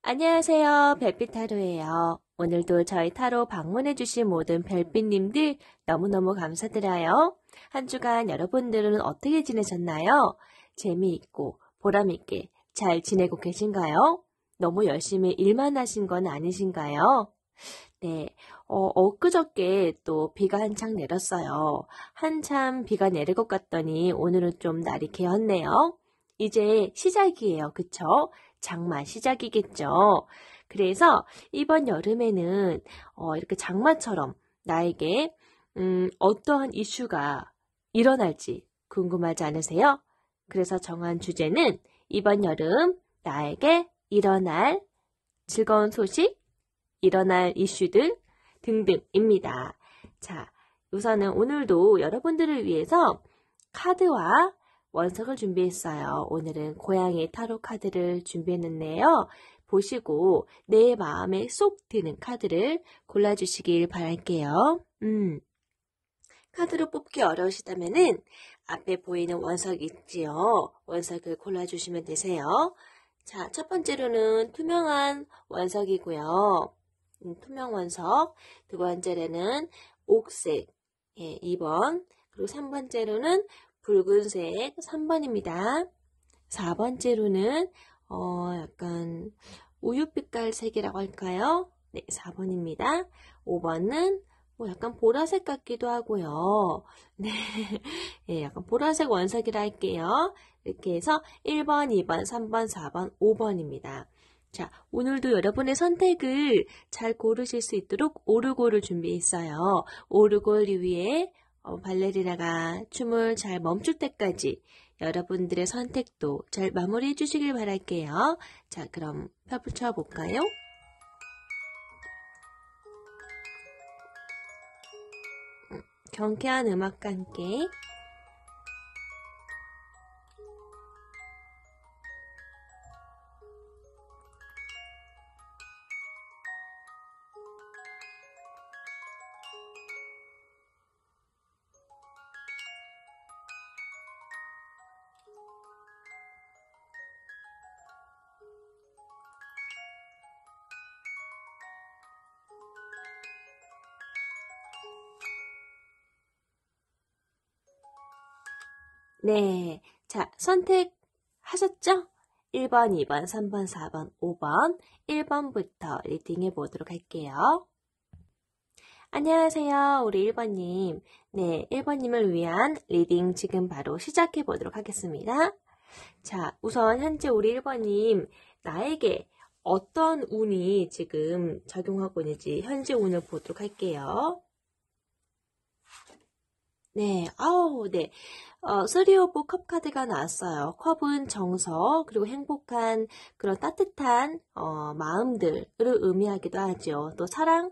안녕하세요. 별빛 타로예요. 오늘도 저희 타로 방문해주신 모든 별빛님들 너무너무 감사드려요. 한 주간 여러분들은 어떻게 지내셨나요? 재미있고 보람있게 잘 지내고 계신가요? 너무 열심히 일만 하신 건 아니신가요? 네, 엊그저께 또 비가 한창 내렸어요. 한참 비가 내릴 것 같더니 오늘은 좀 날이 개었네요. 이제 시작이에요. 그쵸? 장마 시작이겠죠. 그래서 이번 여름에는 이렇게 장마처럼 나에게 어떠한 이슈가 일어날지 궁금하지 않으세요? 그래서 정한 주제는 이번 여름 나에게 일어날 즐거운 소식, 일어날 이슈들 등등입니다. 자, 우선은 오늘도 여러분들을 위해서 카드와 원석을 준비했어요. 오늘은 고양이 타로 카드를 준비했는데요. 보시고 내 마음에 쏙 드는 카드를 골라주시길 바랄게요. 카드로 뽑기 어려우시다면은 앞에 보이는 원석 있지요. 원석을 골라주시면 되세요. 자, 첫 번째로는 투명한 원석이고요. 투명 원석. 두 번째로는 옥색 2번. 그리고 3번째로는 붉은색 3번입니다. 4번째로는 약간 우유빛깔 색이라고 할까요? 네, 4번입니다. 5번은 약간 보라색 같기도 하고요. 네, 네, 약간 보라색 원석이라 할게요. 이렇게 해서 1번, 2번, 3번, 4번, 5번입니다. 자, 오늘도 여러분의 선택을 잘 고르실 수 있도록 오르골을 준비했어요. 오르골 위에 발레리나가 춤을 잘 멈출 때까지 여러분들의 선택도 잘 마무리해 주시길 바랄게요. 자, 그럼 펴붙여 볼까요? 경쾌한 음악과 함께 네, 자, 선택하셨죠? 1번, 2번, 3번, 4번, 5번, 1번부터 리딩해 보도록 할게요. 안녕하세요, 우리 1번님. 네, 1번님을 위한 리딩 지금 바로 시작해 보도록 하겠습니다. 자, 우선 현재 우리 1번님, 나에게 어떤 운이 지금 작용하고 있는지 현재 운을 보도록 할게요. 네, 네. 3 오브 컵 카드가 나왔어요. 컵은 정서, 그리고 행복한 그런 따뜻한 마음들을 의미하기도 하죠. 또 사람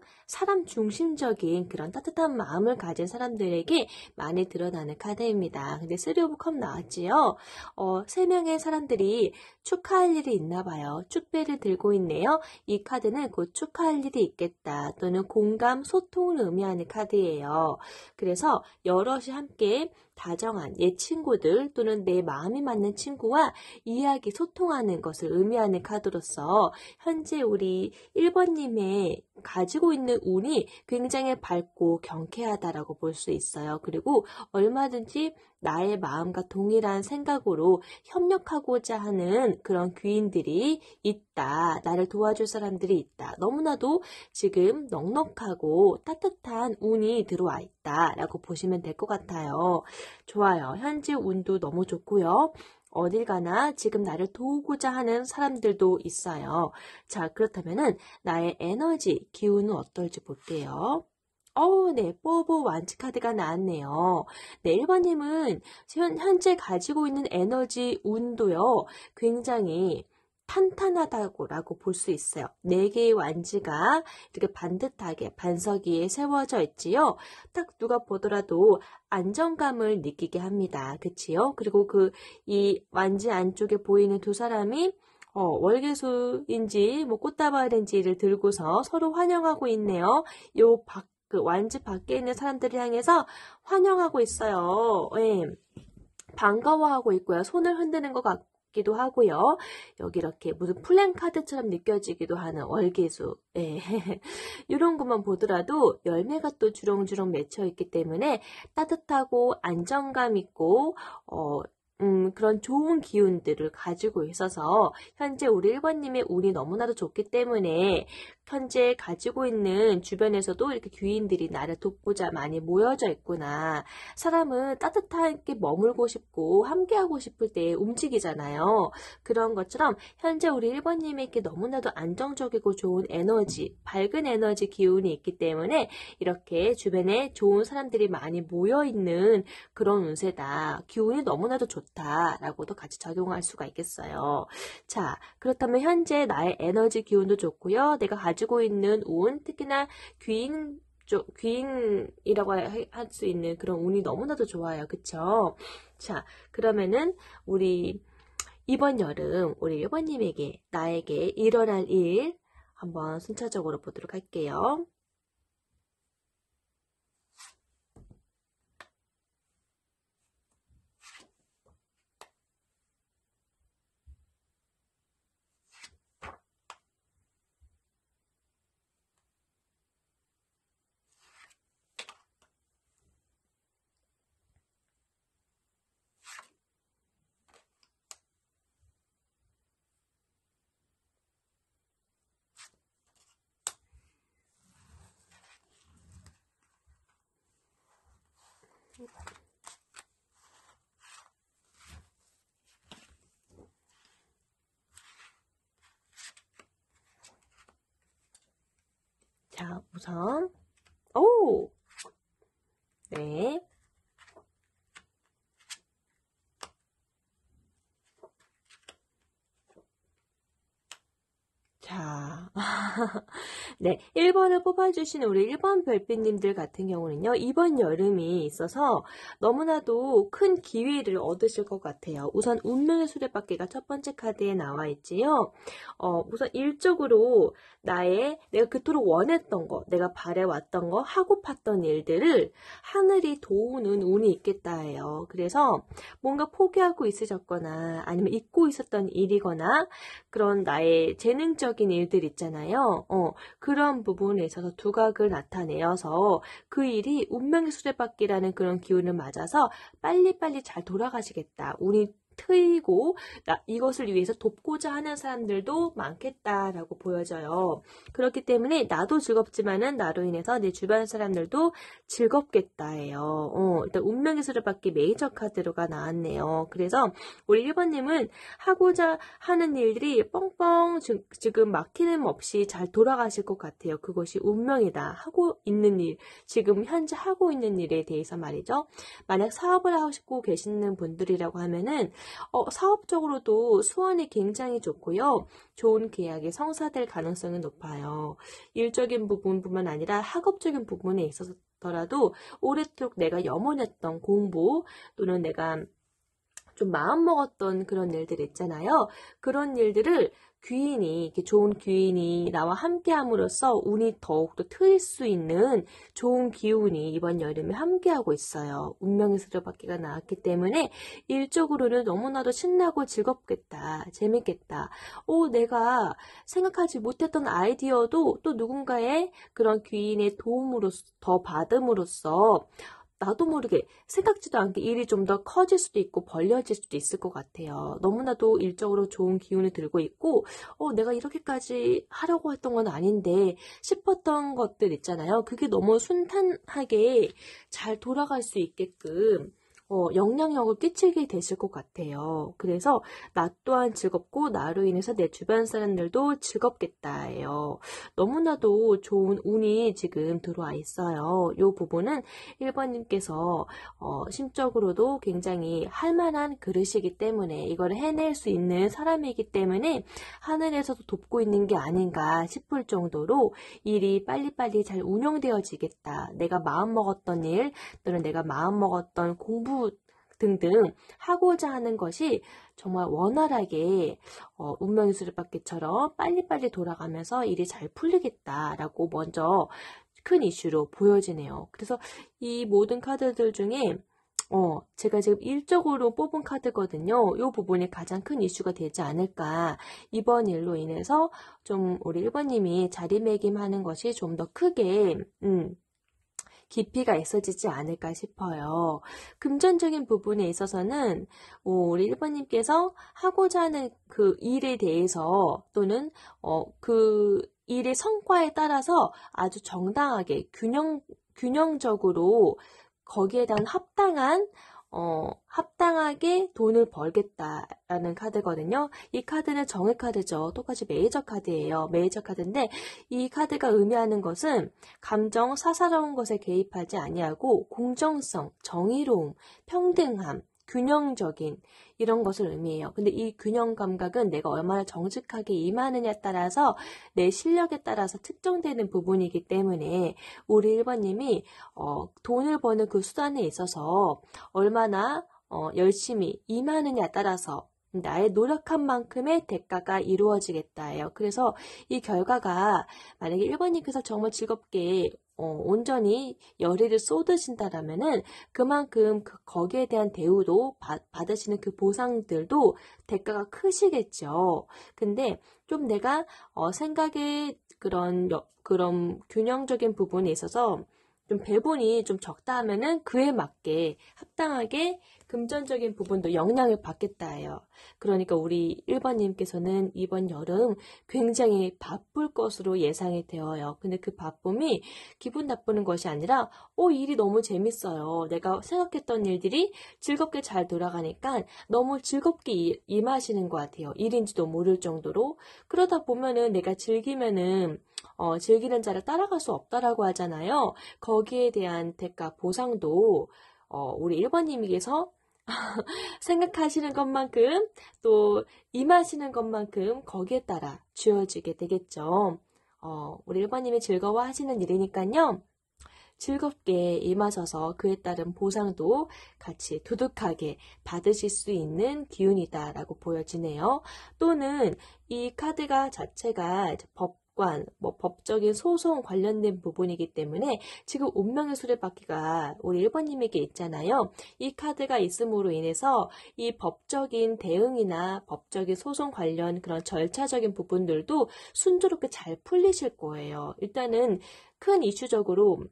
중심적인 그런 따뜻한 마음을 가진 사람들에게 많이 드러나는 카드입니다. 근데 3 오브 컵 나왔지요. 3명의 사람들이 축하할 일이 있나 봐요. 축배를 들고 있네요. 이 카드는 곧 축하할 일이 있겠다. 또는 공감, 소통을 의미하는 카드예요. 그래서 여럿이 함께 다정한 옛 친구들 또는 내 마음이 맞는 친구와 이야기 소통하는 것을 의미하는 카드로서 현재 우리 1번님의 가지고 있는 운이 굉장히 밝고 경쾌하다라고 볼 수 있어요. 그리고 얼마든지 나의 마음과 동일한 생각으로 협력하고자 하는 그런 귀인들이 있다. 나를 도와줄 사람들이 있다. 너무나도 지금 넉넉하고 따뜻한 운이 들어와 있다. 라고 보시면 될 것 같아요. 좋아요. 현재 운도 너무 좋고요. 어딜 가나 지금 나를 도우고자 하는 사람들도 있어요. 자, 그렇다면은 나의 에너지, 기운은 어떨지 볼게요. 네, 뽀뽀 완치 카드가 나왔네요. 네, 1번님은 현재 가지고 있는 에너지, 운도요, 굉장히 탄탄하다고 볼 수 있어요. 4개의 완지가 이렇게 반듯하게 반석 위에 세워져 있지요. 딱 누가 보더라도 안정감을 느끼게 합니다. 그치요? 그리고 이 완지 안쪽에 보이는 두 사람이 월계수인지 꽃다발인지를 들고서 서로 환영하고 있네요. 완지 밖에 있는 사람들을 향해서 환영하고 있어요. 네. 반가워하고 있고요. 손을 흔드는 것 같고 같기도 하고요. 여기 이렇게 무슨 플랜카드처럼 느껴지기도 하는 월계수. 예. 이런 것만 보더라도 열매가 또 주렁주렁 맺혀 있기 때문에 따뜻하고 안정감 있고 그런 좋은 기운들을 가지고 있어서 현재 우리 1번님의 운이 너무나도 좋기 때문에 현재 가지고 있는 주변에서도 이렇게 귀인들이 나를 돕고자 많이 모여져 있구나. 사람은 따뜻하게 머물고 싶고 함께하고 싶을 때 움직이잖아요. 그런 것처럼 현재 우리 1번님에게 너무나도 안정적이고 좋은 에너지, 밝은 에너지 기운이 있기 때문에 이렇게 주변에 좋은 사람들이 많이 모여있는 그런 운세다. 기운이 너무나도 좋다라고도 같이 적용할 수가 있겠어요. 자, 그렇다면 현재 나의 에너지 기운도 좋고요. 내가 가지고 있는 운, 특히나 귀인이라고 할 수 있는 그런 운이 너무나도 좋아요. 그쵸? 자, 그러면은 우리 이번 여름 우리 1번님에게 나에게 일어날 일 한번 순차적으로 보도록 할게요. 자, 우선 네. 자, 네, 1번을 뽑아주신 우리 1번 별빛님들 같은 경우는요, 이번 여름이 있어서 너무나도 큰 기회를 얻으실 것 같아요. 우선 운명의 수레바퀴가 첫 번째 카드에 나와 있지요. 우선 일적으로 내가 그토록 원했던 거, 내가 바래왔던 거, 하고 팠던 일들을 하늘이 도우는 운이 있겠다 해요. 그래서 뭔가 포기하고 있으셨거나 아니면 잊고 있었던 일이거나 그런 나의 재능적인 일들 있잖아요. 그런 부분에 있어서 두각을 나타내어서 그 일이 운명의 수레바퀴라는 그런 기운을 맞아서 빨리빨리 잘 돌아가시겠다. 운이 트이고 이것을 위해서 돕고자 하는 사람들도 많겠다라고 보여져요. 그렇기 때문에 나도 즐겁지만은 나로 인해서 내 주변 사람들도 즐겁겠다 해요. 일단 운명의 수레바퀴 메이저 카드로가 나왔네요. 그래서 우리 1번님은 하고자 하는 일들이 뻥뻥 지금 막히는 없이 잘 돌아가실 것 같아요. 그것이 운명이다. 하고 있는 일, 지금 현재 하고 있는 일에 대해서 말이죠. 만약 사업을 하시고 계시는 분들이라고 하면은 사업적으로도 수완이 굉장히 좋고요. 좋은 계약이 성사될 가능성이 높아요. 일적인 부분뿐만 아니라 학업적인 부분에 있어서라도 오랫도록 내가 염원했던 공부 또는 내가 좀 마음먹었던 그런 일들 있잖아요. 그런 일들을 이렇게 좋은 귀인이 나와 함께함으로써 운이 더욱더 트일 수 있는 좋은 기운이 이번 여름에 함께하고 있어요. 운명의 수레바퀴가 나왔기 때문에 일적으로는 너무나도 신나고 즐겁겠다. 재밌겠다. 내가 생각하지 못했던 아이디어도 또 누군가의 그런 귀인의 도움으로써 더 받음으로써 나도 모르게 생각지도 않게 일이 좀 더 커질 수도 있고 벌려질 수도 있을 것 같아요. 너무나도 일적으로 좋은 기운을 들고 있고 내가 이렇게까지 하려고 했던 건 아닌데 싶었던 것들 있잖아요. 그게 너무 순탄하게 잘 돌아갈 수 있게끔 영향력을 끼치게 되실 것 같아요. 그래서 나 또한 즐겁고 나로 인해서 내 주변 사람들도 즐겁겠다예요. 너무나도 좋은 운이 지금 들어와 있어요. 이 부분은 1번님께서 심적으로도 굉장히 할만한 그릇이기 때문에 이걸 해낼 수 있는 사람이기 때문에 하늘에서도 돕고 있는 게 아닌가 싶을 정도로 일이 빨리빨리 잘 운영되어지겠다. 내가 마음먹었던 일 또는 내가 마음먹었던 공부 등등 하고자 하는 것이 정말 원활하게 운명의 수레바퀴처럼 빨리빨리 돌아가면서 일이 잘 풀리겠다라고 먼저 큰 이슈로 보여지네요. 그래서 이 모든 카드들 중에 제가 지금 일적으로 뽑은 카드거든요. 이 부분이 가장 큰 이슈가 되지 않을까. 이번 일로 인해서 좀 우리 1번님이 자리매김하는 것이 좀 더 크게, 깊이가 있어지지 않을까 싶어요. 금전적인 부분에 있어서는 우리 1번님께서 하고자 하는 그 일에 대해서 또는 그 일의 성과에 따라서 아주 정당하게 균형적으로 거기에 대한 합당하게 돈을 벌겠다라는 카드거든요. 이 카드는 정의 카드죠. 똑같이 메이저 카드예요. 메이저 카드인데 이 카드가 의미하는 것은 감정, 사사로운 것에 개입하지 아니하고 공정성, 정의로움, 평등함, 균형적인 이런 것을 의미해요. 근데 이 균형 감각은 내가 얼마나 정직하게 임하느냐에 따라서 내 실력에 따라서 특정되는 부분이기 때문에 우리 1번님이 돈을 버는 그 수단에 있어서 얼마나 열심히 임하느냐에 따라서 나의 노력한 만큼의 대가가 이루어지겠다예요. 그래서 이 결과가 만약에 1번님께서 정말 즐겁게 온전히 열의를 쏟으신다라면은 그만큼 거기에 대한 대우도 받으시는 그 보상들도 대가가 크시겠죠. 근데 좀 내가 생각의 그런 균형적인 부분에 있어서 좀 배분이 좀 적다 하면은 그에 맞게 합당하게 금전적인 부분도 영향을 받겠다예요. 그러니까 우리 1번님께서는 이번 여름 굉장히 바쁠 것으로 예상이 되어요. 근데 그 바쁨이 기분 나쁘는 것이 아니라 일이 너무 재밌어요. 내가 생각했던 일들이 즐겁게 잘 돌아가니까 너무 즐겁게 임하시는 것 같아요. 일인지도 모를 정도로. 그러다 보면은 내가 즐기면은 즐기는 자를 따라갈 수 없다라고 하잖아요. 거기에 대한 대가 보상도 우리 1번님께서 생각하시는 것만큼 또 임하시는 것만큼 거기에 따라 주어지게 되겠죠. 우리 1번님이 즐거워하시는 일이니까요. 즐겁게 임하셔서 그에 따른 보상도 같이 두둑하게 받으실 수 있는 기운이다라고 보여지네요. 또는 이 카드가 자체가 법적인 소송 관련된 부분이기 때문에 지금 운명의 수레바퀴가 우리 1번님에게 있잖아요. 이 카드가 있음으로 인해서 이 법적인 대응이나 법적인 소송 관련 그런 절차적인 부분들도 순조롭게 잘 풀리실 거예요. 일단은 큰 이슈적으로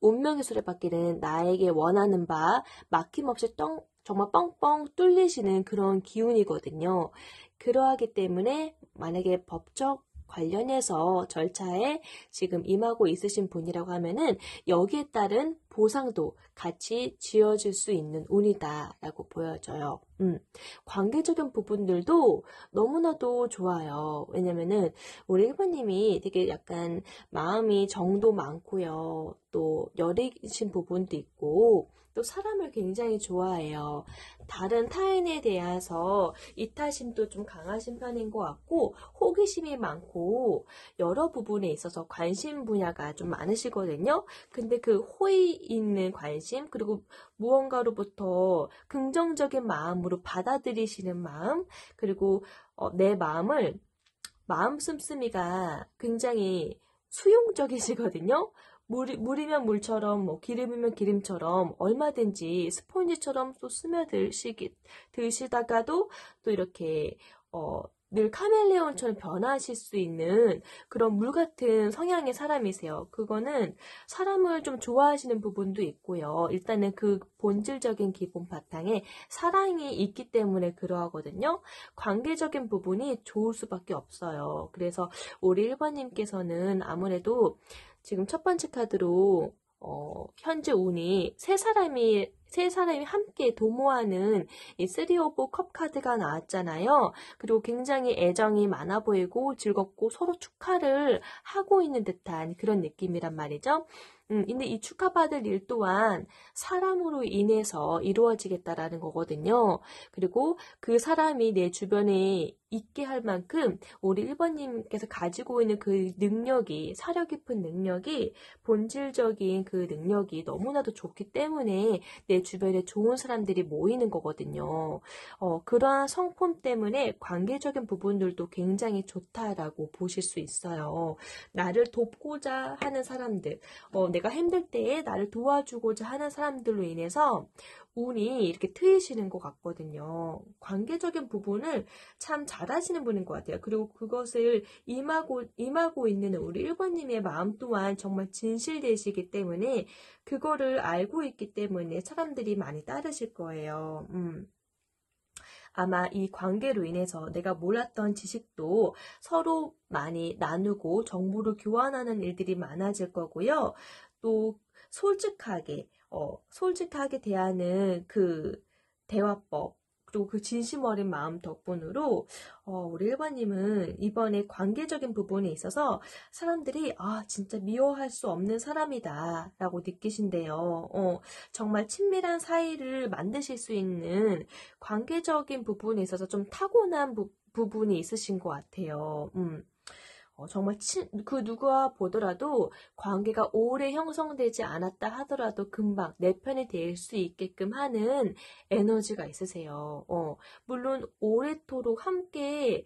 운명의 수레바퀴는 나에게 원하는 바 막힘없이 정말 뻥뻥 뚫리시는 그런 기운이거든요. 그러하기 때문에 만약에 법적 관련해서 절차에 지금 임하고 있으신 분이라고 하면은 여기에 따른 보상도 같이 지어질 수 있는 운이다라고 보여져요. 관계적인 부분들도 너무나도 좋아요. 왜냐면은 우리 1번님이 되게 약간 마음이 정도 많고요. 또 여리신 부분도 있고 또 사람을 굉장히 좋아해요. 다른 타인에 대해서 이타심도 좀 강하신 편인 것 같고 호기심이 많고 여러 부분에 있어서 관심 분야가 좀 많으시거든요. 근데 그 호의 있는 관심 그리고 무언가로부터 긍정적인 마음으로 받아들이시는 마음 그리고 내 마음 씀씀이가 굉장히 수용적이시거든요. 물이면 물처럼, 기름이면 기름처럼 얼마든지 스폰지처럼 또 드시다가도 또 이렇게, 늘 카멜레온처럼 변하실 수 있는 그런 물 같은 성향의 사람이세요. 그거는 사람을 좀 좋아하시는 부분도 있고요. 일단은 그 본질적인 기본 바탕에 사랑이 있기 때문에 그러하거든요. 관계적인 부분이 좋을 수밖에 없어요. 그래서 우리 1번님께서는 아무래도 지금 첫 번째 카드로 현재 운이 세 사람이 함께 도모하는 이 3 오브 컵 카드가 나왔잖아요. 그리고 굉장히 애정이 많아 보이고 즐겁고 서로 축하를 하고 있는 듯한 그런 느낌이란 말이죠. 근데 이 축하받을 일 또한 사람으로 인해서 이루어지겠다라는 거거든요. 그리고 그 사람이 내 주변에 있게 할 만큼 우리 1번님께서 가지고 있는 그 능력이, 사려 깊은 능력이, 본질적인 그 능력이 너무나도 좋기 때문에 내 주변에 좋은 사람들이 모이는 거거든요. 그러한 성품 때문에 관계적인 부분들도 굉장히 좋다라고 보실 수 있어요. 나를 돕고자 하는 사람들, 내가 힘들 때에 나를 도와주고자 하는 사람들로 인해서 운이 이렇게 트이시는 것 같거든요. 관계적인 부분을 참 잘하시는 분인 것 같아요. 그리고 그것을 임하고 있는 우리 1번님의 마음 또한 정말 진실되시기 때문에 그거를 알고 있기 때문에 사람들이 많이 따르실 거예요. 아마 이 관계로 인해서 내가 몰랐던 지식도 서로 많이 나누고 정보를 교환하는 일들이 많아질 거고요. 또 솔직하게 대하는 그 대화법, 그리고 그 진심 어린 마음 덕분으로 우리 1번님은 이번에 관계적인 부분에 있어서 사람들이 진짜 미워할 수 없는 사람이다 라고 느끼신대요. 정말 친밀한 사이를 만드실 수 있는 관계적인 부분에 있어서 좀 타고난 부분이 있으신 것 같아요. 정말 그 누가 보더라도 관계가 오래 형성되지 않았다 하더라도 금방 내 편이 될 수 있게끔 하는 에너지가 있으세요. 물론 오래도록 함께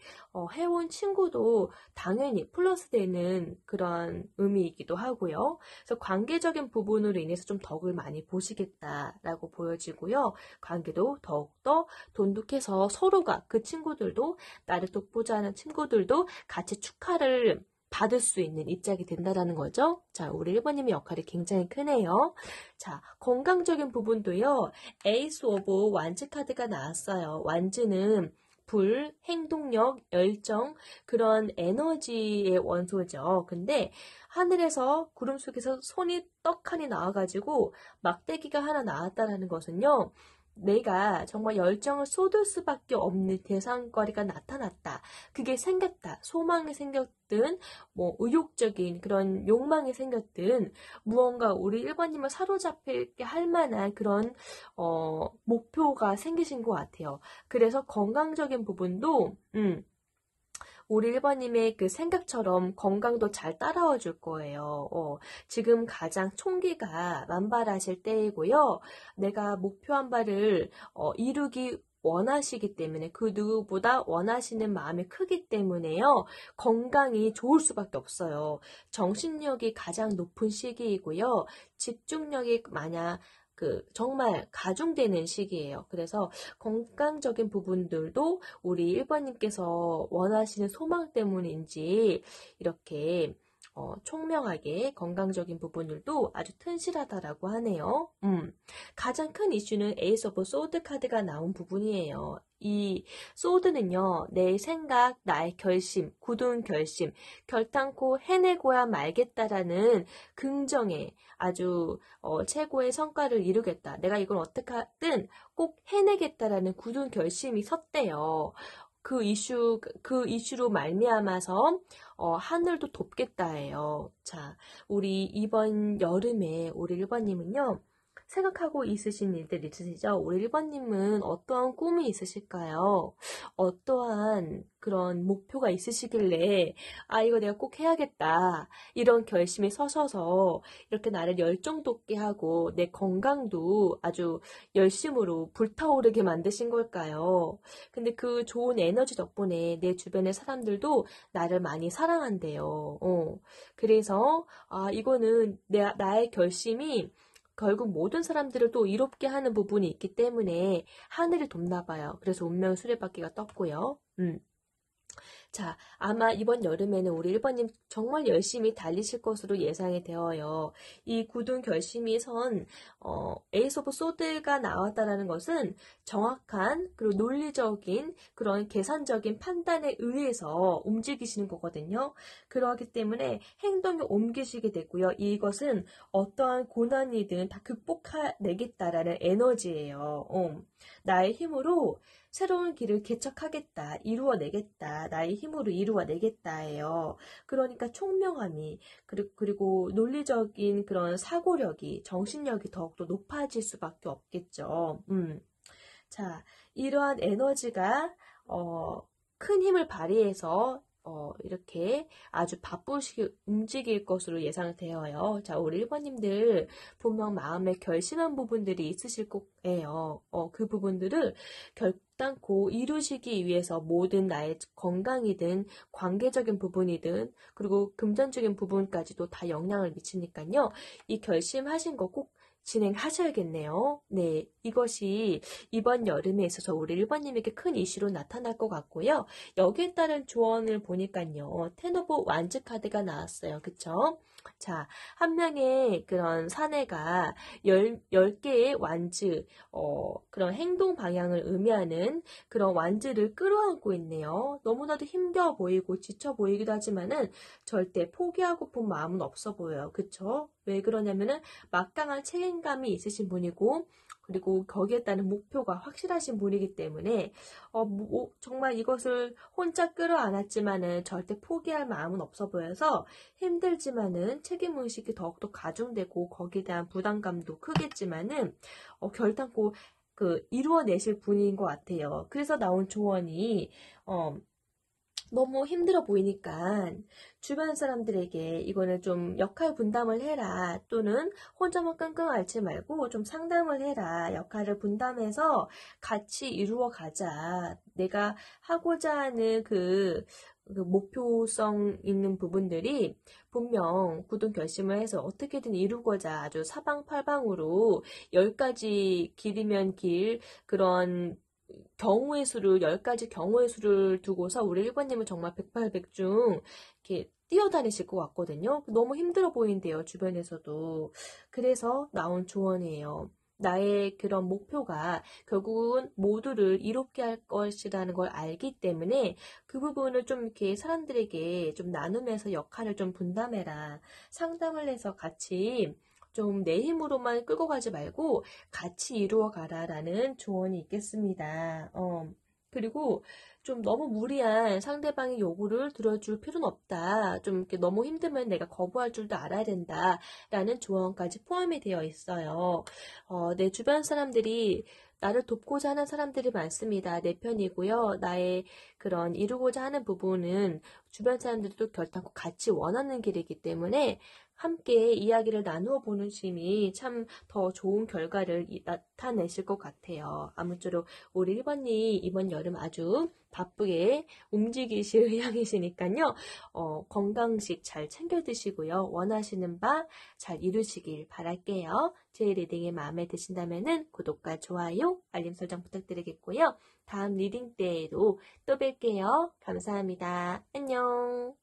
해온 친구도 당연히 플러스 되는 그런 의미이기도 하고요. 그래서 관계적인 부분으로 인해서 좀 덕을 많이 보시겠다라고 보여지고요. 관계도 더욱더 돈독해서 서로가 그 친구들도 나를 돕고자 하는 친구들도 같이 축하를 받을 수 있는 입장이 된다라는 거죠. 자, 우리 1번님의 역할이 굉장히 크네요. 자, 건강적인 부분도요. 에이스 오브 완즈 카드가 나왔어요. 완즈는 불, 행동력, 열정, 그런 에너지의 원소죠. 근데 하늘에서 구름 속에서 손이 떡하니 나와가지고 막대기가 하나 나왔다라는 것은요. 내가 정말 열정을 쏟을 수밖에 없는 대상거리가 나타났다. 그게 생겼다. 소망이 생겼든 의욕적인 그런 욕망이 생겼든 무언가 우리 1번님을 사로잡게 할 만한 그런 목표가 생기신 것 같아요. 그래서 건강적인 부분도 우리 1번님의 그 생각처럼 건강도 잘 따라와 줄 거예요. 지금 가장 총기가 만발하실 때이고요. 내가 목표한 바를 이루기 원하시기 때문에 그 누구보다 원하시는 마음이 크기 때문에요. 건강이 좋을 수밖에 없어요. 정신력이 가장 높은 시기이고요. 집중력이 정말 가중되는 시기예요. 그래서 건강적인 부분들도 우리 1번님께서 원하시는 소망 때문인지 이렇게 총명하게 건강적인 부분들도 아주 튼실하다라고 하네요. 가장 큰 이슈는 에이스 오브 소드 카드가 나온 부분이에요. 이 소드는요, 내 생각, 나의 결심, 굳은 결심, 결단코 해내고야 말겠다라는 긍정의 아주 최고의 성과를 이루겠다. 내가 이걸 어떻게 하든 꼭 해내겠다라는 굳은 결심이 섰대요. 그 이슈로 말미암아서 하늘도 돕겠다예요. 자, 우리 이번 여름에 우리 1번님은요. 생각하고 있으신 일들 있으시죠? 우리 1번님은 어떠한 꿈이 있으실까요? 어떠한 그런 목표가 있으시길래 이거 내가 꼭 해야겠다. 이런 결심이 서셔서 이렇게 나를 열정 돋게 하고 내 건강도 아주 열심으로 불타오르게 만드신 걸까요? 근데 그 좋은 에너지 덕분에 내 주변의 사람들도 나를 많이 사랑한대요. 그래서 이거는 나의 결심이 결국 모든 사람들을 또 이롭게 하는 부분이 있기 때문에 하늘이 돕나 봐요. 그래서 운명의 수레바퀴가 떴고요. 자, 아마 이번 여름에는 우리 1번님 정말 열심히 달리실 것으로 예상이 되어요. 이 굳은 결심이 선 에이스 오브 소드가 나왔다라는 것은 정확한 그리고 논리적인 그런 계산적인 판단에 의해서 움직이시는 거거든요. 그러기 때문에 행동에 옮기시게 되고요. 이것은 어떠한 고난이든 다 극복해내겠다라는 에너지예요. 나의 힘으로 새로운 길을 개척하겠다, 이루어내겠다, 나의 힘으로 이루어내겠다예요. 그러니까 총명함이 그리고 논리적인 그런 사고력이, 정신력이 더욱더 높아질 수밖에 없겠죠. 자, 이러한 에너지가 큰 힘을 발휘해서 이렇게 아주 바쁘시게 움직일 것으로 예상되어요. 자, 우리 1번님들 분명 마음에 결심한 부분들이 있으실 거예요. 그 부분들을 결단코 이루시기 위해서 모든 나의 건강이든 관계적인 부분이든 그리고 금전적인 부분까지도 다 영향을 미치니까요. 이 결심하신 거 꼭 진행하셔야겠네요. 네, 이것이 이번 여름에 있어서 우리 1번님에게 큰 이슈로 나타날 것 같고요. 여기에 따른 조언을 보니까요. 텐 오브 완즈 카드가 나왔어요. 그쵸? 자, 한 명의 그런 사내가 10개의 완즈, 그런 행동 방향을 의미하는 그런 완즈를 끌어안고 있네요. 너무나도 힘겨워 보이고 지쳐 보이기도 하지만은 절대 포기하고픈 마음은 없어 보여요. 그쵸? 왜 그러냐면은 막강한 책임감이 있으신 분이고 그리고 거기에 따른 목표가 확실하신 분이기 때문에 정말 이것을 혼자 끌어안았지만은 절대 포기할 마음은 없어 보여서 힘들지만은 책임의식이 더욱더 가중되고 거기에 대한 부담감도 크겠지만은 결단코 이루어내실 분인 것 같아요. 그래서 나온 조언이 너무 힘들어 보이니까 주변 사람들에게 이거는 좀 역할 분담을 해라 또는 혼자만 끙끙 앓지 말고 좀 상담을 해라. 역할을 분담해서 같이 이루어 가자. 내가 하고자 하는 그 목표성 있는 부분들이 분명 굳은 결심을 해서 어떻게든 이루고자 아주 사방팔방으로 10가지 길이면 길 그런 경우의 수를 10가지 경우의 수를 두고서 우리 1번님은 정말 백발백중 이렇게 뛰어다니실 것 같거든요. 너무 힘들어 보이는데요, 주변에서도. 그래서 나온 조언이에요. 나의 그런 목표가 결국은 모두를 이롭게 할 것이라는 걸 알기 때문에 그 부분을 좀 이렇게 사람들에게 좀 나누면서 역할을 좀 분담해라. 상담을 해서 같이 좀 내 힘으로만 끌고 가지 말고 같이 이루어 가라라는 조언이 있겠습니다. 그리고 좀 너무 무리한 상대방의 요구를 들어줄 필요는 없다. 좀 이렇게 너무 힘들면 내가 거부할 줄도 알아야 된다라는 조언까지 포함이 되어 있어요. 내 주변 사람들이 나를 돕고자 하는 사람들이 많습니다. 내 편이고요. 나의 그런 이루고자 하는 부분은 주변 사람들도 결단코 같이 원하는 길이기 때문에 함께 이야기를 나누어 보는 심이 참 더 좋은 결과를 나타내실 것 같아요. 아무쪼록 우리 1번님 이번 여름 아주 바쁘게 움직이실 의향이시니까요. 건강식 잘 챙겨 드시고요. 원하시는 바 잘 이루시길 바랄게요. 제 리딩이 마음에 드신다면 구독과 좋아요, 알림 설정 부탁드리겠고요. 다음 리딩 때에도 또 뵐게요. 감사합니다. 안녕.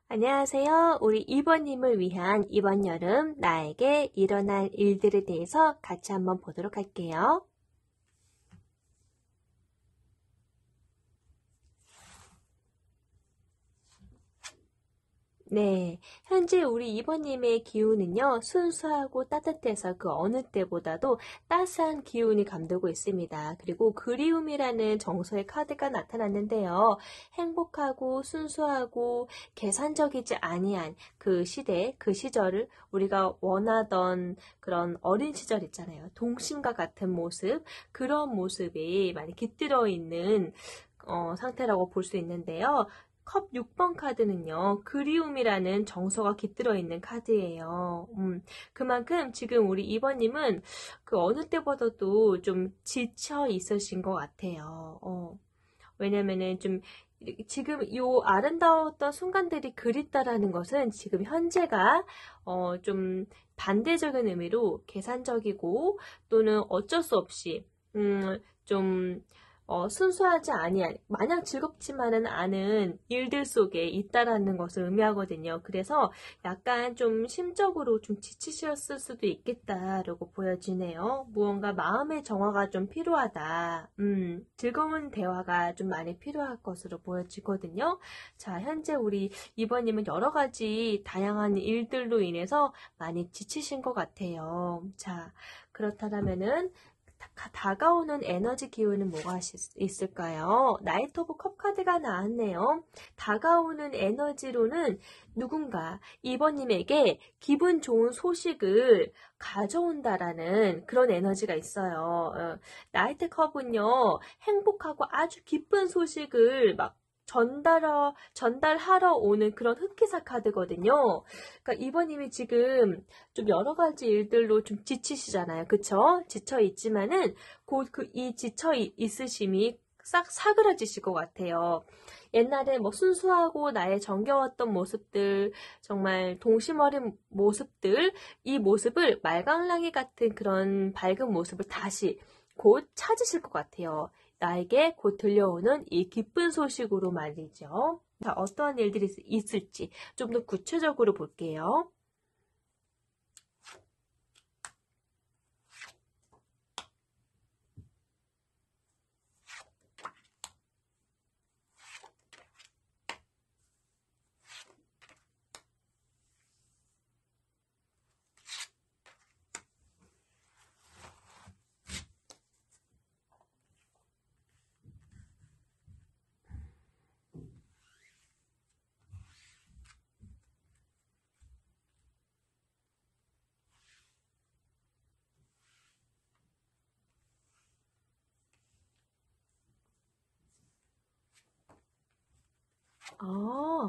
안녕하세요. 우리 2번님을 위한 이번 여름 나에게 일어날 일들에 대해서 같이 한번 보도록 할게요. 네, 현재 우리 2번님의 기운은요, 순수하고 따뜻해서 그 어느 때보다도 따스한 기운이 감돌고 있습니다. 그리고 그리움이라는 정서의 카드가 나타났는데요. 행복하고 순수하고 계산적이지 아니한 그 시대, 그 시절을 우리가 원하던 그런 어린 시절 있잖아요. 동심과 같은 모습, 그런 모습이 많이 깃들어 있는 상태라고 볼 수 있는데요. 컵 6번 카드는요, 그리움이라는 정서가 깃들어 있는 카드예요. 그만큼 지금 우리 2번님은 그 어느 때보다도 좀 지쳐 있으신 것 같아요. 왜냐면은 좀 지금 이 아름다웠던 순간들이 그립다라는 것은 지금 현재가 좀 반대적인 의미로 계산적이고 또는 어쩔 수 없이 좀 순수하지 아니한 마냥 즐겁지만은 않은 일들 속에 있다라는 것을 의미하거든요. 그래서 약간 좀 심적으로 좀 지치셨을 수도 있겠다라고 보여지네요. 무언가 마음의 정화가 좀 필요하다. 즐거운 대화가 좀 많이 필요할 것으로 보여지거든요. 자, 현재 우리 2번님은 여러 가지 다양한 일들로 인해서 많이 지치신 것 같아요. 자, 그렇다면은 다가오는 에너지 기운은 뭐가 있을까요? 나이트 오브 컵 카드가 나왔네요. 다가오는 에너지로는 누군가 이번님에게 기분 좋은 소식을 가져온다라는 그런 에너지가 있어요. 나이트 컵은요, 행복하고 아주 기쁜 소식을 막 전달하러 오는 그런 흑기사 카드거든요. 그러니까 이번님이 지금 좀 여러 가지 일들로 좀 지치시잖아요. 그쵸? 지쳐 있지만은 곧 이 지쳐 있으심이 싹 사그라지실 것 같아요. 옛날에 뭐 순수하고 나의 정겨웠던 모습들, 정말 동심 어린 모습들, 이 모습을 말강랑이 같은 그런 밝은 모습을 다시 곧 찾으실 것 같아요. 나에게 곧 들려오는 이 기쁜 소식으로 말이죠. 자, 어떠한 일들이 있을지 좀 더 구체적으로 볼게요. 아,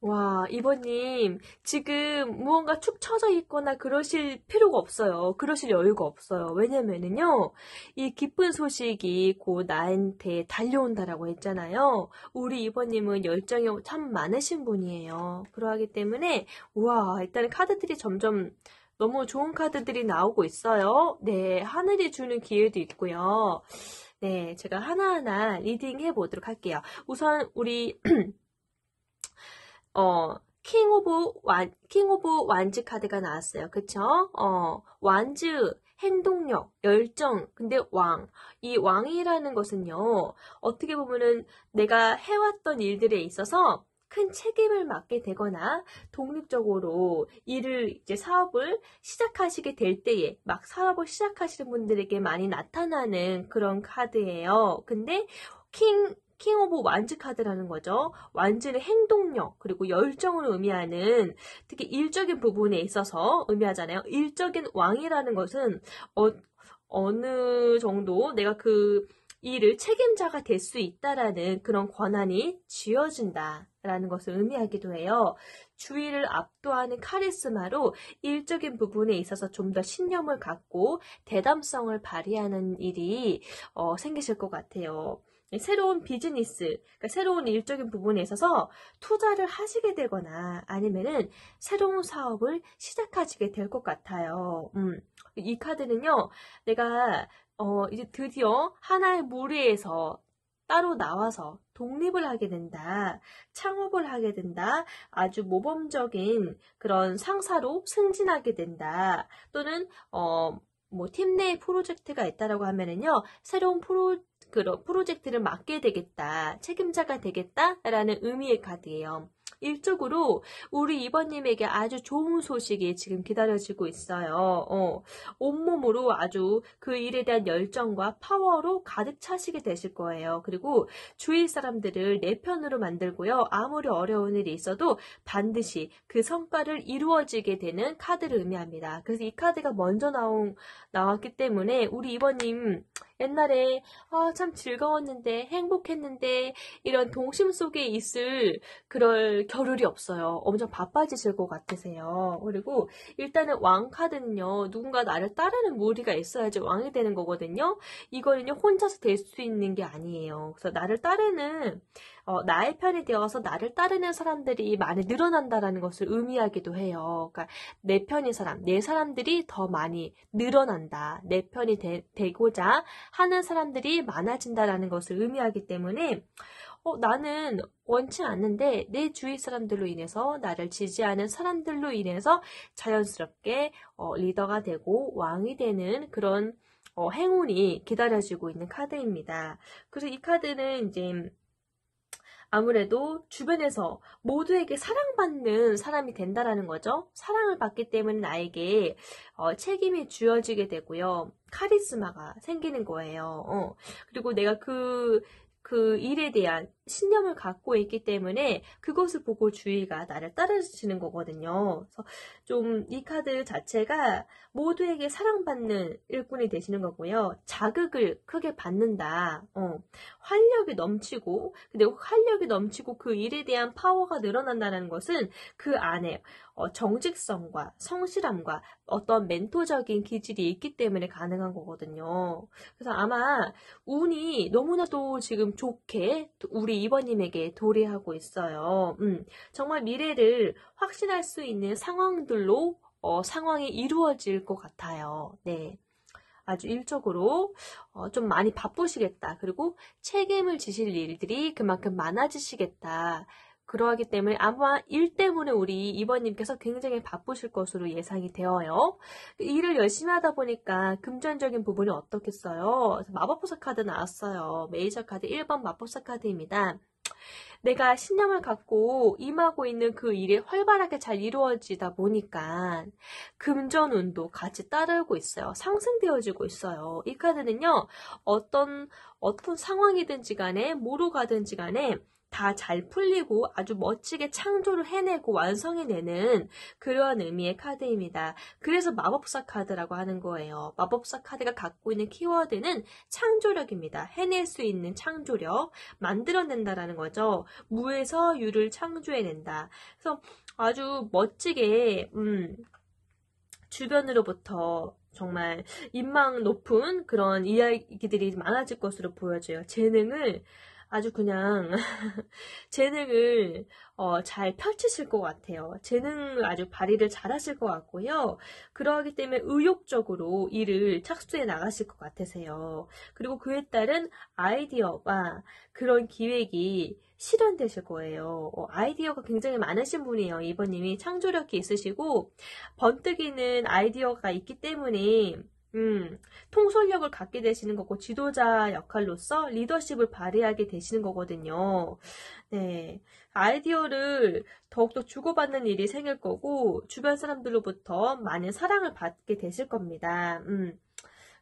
와, 이번님, 지금 무언가 축 처져 있거나 그러실 필요가 없어요. 그러실 여유가 없어요. 왜냐면은요, 이 기쁜 소식이 곧 나한테 달려온다라고 했잖아요. 우리 이번님은 열정이 참 많으신 분이에요. 그러하기 때문에, 우와, 일단 카드들이 점점 너무 좋은 카드들이 나오고 있어요. 네, 하늘이 주는 기회도 있고요. 네, 제가 하나하나 리딩 해보도록 할게요. 우선, 우리, 킹 오브 완즈 카드가 나왔어요. 그쵸? 완즈, 행동력, 열정, 근데 이 왕이라는 것은요, 어떻게 보면은 내가 해왔던 일들에 있어서 큰 책임을 맡게 되거나 독립적으로 사업을 시작하시게 될 때에 막 사업을 시작하시는 분들에게 많이 나타나는 그런 카드예요. 근데 킹 오브 완즈 카드라는 거죠. 완즈는 행동력 그리고 열정을 의미하는 특히 일적인 부분에 있어서 의미하잖아요. 일적인 왕이라는 것은 어느 정도 내가 그 일을 책임자가 될 수 있다라는 그런 권한이 쥐어진다라는 것을 의미하기도 해요. 주위를 압도하는 카리스마로 일적인 부분에 있어서 좀 더 신념을 갖고 대담성을 발휘하는 일이 생기실 것 같아요. 새로운 비즈니스, 그러니까 새로운 일적인 부분에 있어서 투자를 하시게 되거나 아니면은 새로운 사업을 시작하시게 될 것 같아요. 이 카드는요, 내가 이제 드디어 하나의 무리에서 따로 나와서 독립을 하게 된다. 창업을 하게 된다. 아주 모범적인 그런 상사로 승진하게 된다. 또는 팀 내 프로젝트가 있다라고 하면은요, 새로운 프로젝트를 맡게 되겠다, 책임자가 되겠다라는 의미의 카드예요. 일적으로 우리 이번님에게 아주 좋은 소식이 지금 기다려지고 있어요. 온몸으로 아주 그 일에 대한 열정과 파워로 가득 차시게 되실 거예요. 그리고 주위 사람들을 내 편으로 만들고요. 아무리 어려운 일이 있어도 반드시 그 성과를 이루어지게 되는 카드를 의미합니다. 그래서 이 카드가 먼저 나왔기 때문에 우리 이번님 옛날에 참 즐거웠는데 행복했는데 이런 동심 속에 있을 그럴 겨를이 없어요. 엄청 바빠지실 것 같으세요. 그리고 일단은 왕 카드는요, 누군가 나를 따르는 무리가 있어야지 왕이 되는 거거든요. 이거는요, 혼자서 될 수 있는 게 아니에요. 그래서 나를 따르는 나의 편이 되어서 나를 따르는 사람들이 많이 늘어난다라는 것을 의미하기도 해요. 그러니까 내 편인 사람, 내 사람들이 더 많이 늘어난다. 내 편이 되고자 하는 사람들이 많아진다라는 것을 의미하기 때문에 나는 원치 않는데 내 주위 사람들로 인해서 나를 지지하는 사람들로 인해서 자연스럽게 리더가 되고 왕이 되는 그런 행운이 기다려지고 있는 카드입니다. 그래서 이 카드는 이제 아무래도 주변에서 모두에게 사랑받는 사람이 된다라는 거죠. 사랑을 받기 때문에 나에게 책임이 주어지게 되고요. 카리스마가 생기는 거예요. 그리고 내가 그 일에 대한 신념을 갖고 있기 때문에 그것을 보고 주위가 나를 따라주시는 거거든요. 그래서 좀 이 카드 자체가 모두에게 사랑받는 일꾼이 되시는 거고요. 자극을 크게 받는다. 활력이 넘치고, 근데 활력이 넘치고 그 일에 대한 파워가 늘어난다는 것은 그 안에 정직성과 성실함과 어떤 멘토적인 기질이 있기 때문에 가능한 거거든요. 그래서 아마 운이 너무나도 지금 좋게 우리 이번님에게 도래하고 있어요. 정말 미래를 확신할 수 있는 상황들로 상황이 이루어질 것 같아요. 네. 아주 일적으로 좀 많이 바쁘시겠다. 그리고 책임을 지실 일들이 그만큼 많아지시겠다. 그러하기 때문에 아마 일 때문에 우리 이번님께서 굉장히 바쁘실 것으로 예상이 되어요. 일을 열심히 하다 보니까 금전적인 부분이 어떻겠어요? 마법보사 카드 나왔어요. 메이저 카드 1번 마법사 카드입니다. 내가 신념을 갖고 임하고 있는 그 일이 활발하게 잘 이루어지다 보니까 금전운도 같이 따르고 있어요. 상승되어지고 있어요. 이 카드는요, 어떤 상황이든지 간에, 뭐로 가든지 간에 다 잘 풀리고 아주 멋지게 창조를 해내고 완성해내는 그러한 의미의 카드입니다. 그래서 마법사 카드라고 하는 거예요. 마법사 카드가 갖고 있는 키워드는 창조력입니다. 해낼 수 있는 창조력, 만들어낸다라는 거죠. 무에서 유를 창조해낸다. 그래서 아주 멋지게 주변으로부터 정말 인망 높은 그런 이야기들이 많아질 것으로 보여져요. 재능을 아주 그냥 재능을 잘 펼치실 것 같아요. 재능을 아주 발휘를 잘 하실 것 같고요. 그러하기 때문에 의욕적으로 일을 착수해 나가실 것 같으세요. 그리고 그에 따른 아이디어와 그런 기획이 실현되실 거예요. 아이디어가 굉장히 많으신 분이에요. 이번님이 창조력이 있으시고 번뜩이는 아이디어가 있기 때문에 통솔력을 갖게 되시는 거고 지도자 역할로서 리더십을 발휘하게 되시는 거거든요. 네, 아이디어를 더욱더 주고받는 일이 생길 거고 주변 사람들로부터 많은 사랑을 받게 되실 겁니다.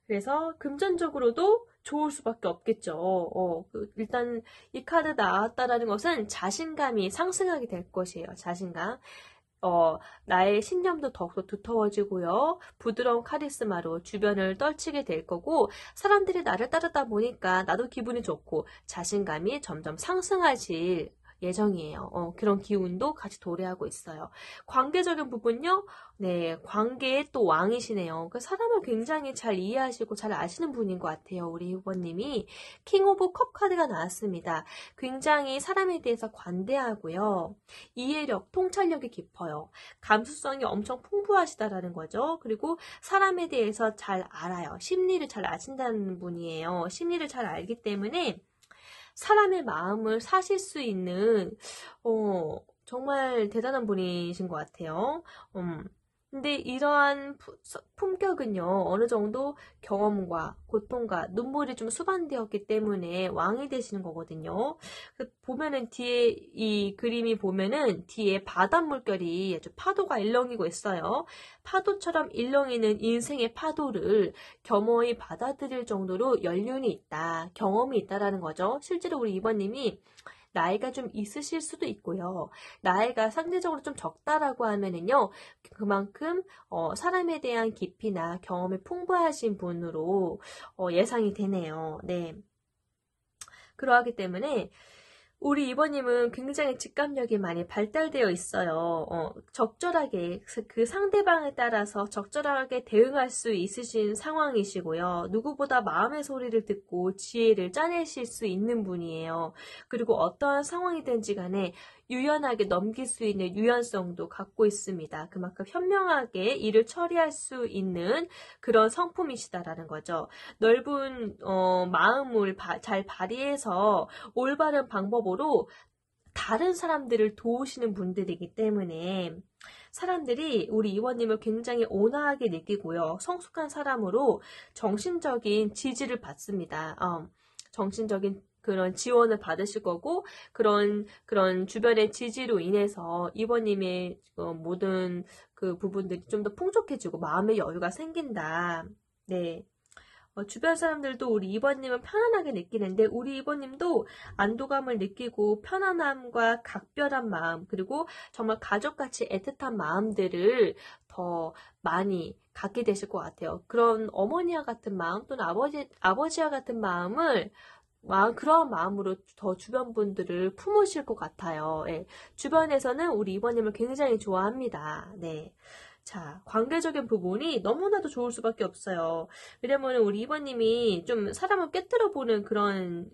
그래서 금전적으로도 좋을 수밖에 없겠죠. 일단 이 카드 나왔다라는 것은 자신감이 상승하게 될 것이에요. 자신감. 나의 신념도 더욱더 두터워지고요. 부드러운 카리스마로 주변을 떨치게 될 거고 사람들이 나를 따르다 보니까 나도 기분이 좋고 자신감이 점점 상승하실 예정이에요. 그런 기운도 같이 도래하고 있어요. 관계적인 부분요. 네, 관계의 또 왕이시네요. 그 사람을 굉장히 잘 이해하시고 잘 아시는 분인 것 같아요. 우리 후보님이 킹 오브 컵 카드가 나왔습니다. 굉장히 사람에 대해서 관대하고요. 이해력, 통찰력이 깊어요. 감수성이 엄청 풍부하시다라는 거죠. 그리고 사람에 대해서 잘 알아요. 심리를 잘 아신다는 분이에요. 심리를 잘 알기 때문에 사람의 마음을 사실 수 있는 정말 대단한 분이신 것 같아요. 근데 이러한 품격은요, 어느 정도 경험과 고통과 눈물이 좀 수반되었기 때문에 왕이 되시는 거거든요. 보면은 뒤에 이 그림이 보면은 뒤에 바닷물결이 아주 파도가 일렁이고 있어요. 파도처럼 일렁이는 인생의 파도를 겸허히 받아들일 정도로 연륜이 있다, 경험이 있다라는 거죠. 실제로 우리 이번님이 나이가 좀 있으실 수도 있고요. 나이가 상대적으로 좀 적다라고 하면은요, 그만큼 사람에 대한 깊이나 경험이 풍부하신 분으로 예상이 되네요. 네. 그러하기 때문에 우리 이번님은 굉장히 직감력이 많이 발달되어 있어요. 적절하게 그 상대방에 따라서 적절하게 대응할 수 있으신 상황이시고요. 누구보다 마음의 소리를 듣고 지혜를 짜내실 수 있는 분이에요. 그리고 어떠한 상황이든지 간에 유연하게 넘길 수 있는 유연성도 갖고 있습니다. 그만큼 현명하게 일을 처리할 수 있는 그런 성품이시다라는 거죠. 넓은 마음을 잘 발휘해서 올바른 방법으로 다른 사람들을 도우시는 분들이기 때문에 사람들이 우리 이원님을 굉장히 온화하게 느끼고요. 성숙한 사람으로 정신적인 지지를 받습니다. 정신적인 그런 지원을 받으실 거고, 그런 주변의 지지로 인해서 이번님의 모든 그 부분들이 좀 더 풍족해지고 마음의 여유가 생긴다. 네. 주변 사람들도 우리 이번님은 편안하게 느끼는데 우리 이번님도 안도감을 느끼고 편안함과 각별한 마음 그리고 정말 가족같이 애틋한 마음들을 더 많이 갖게 되실 것 같아요. 그런 어머니와 같은 마음 또는 아버지와 같은 그러한 마음으로 더 주변 분들을 품으실 것 같아요. 예. 주변에서는 우리 이번님을 굉장히 좋아합니다. 네. 자, 관계적인 부분이 너무나도 좋을 수밖에 없어요. 왜냐면 우리 이번님이 좀 사람을 꿰뚫어 보는 그런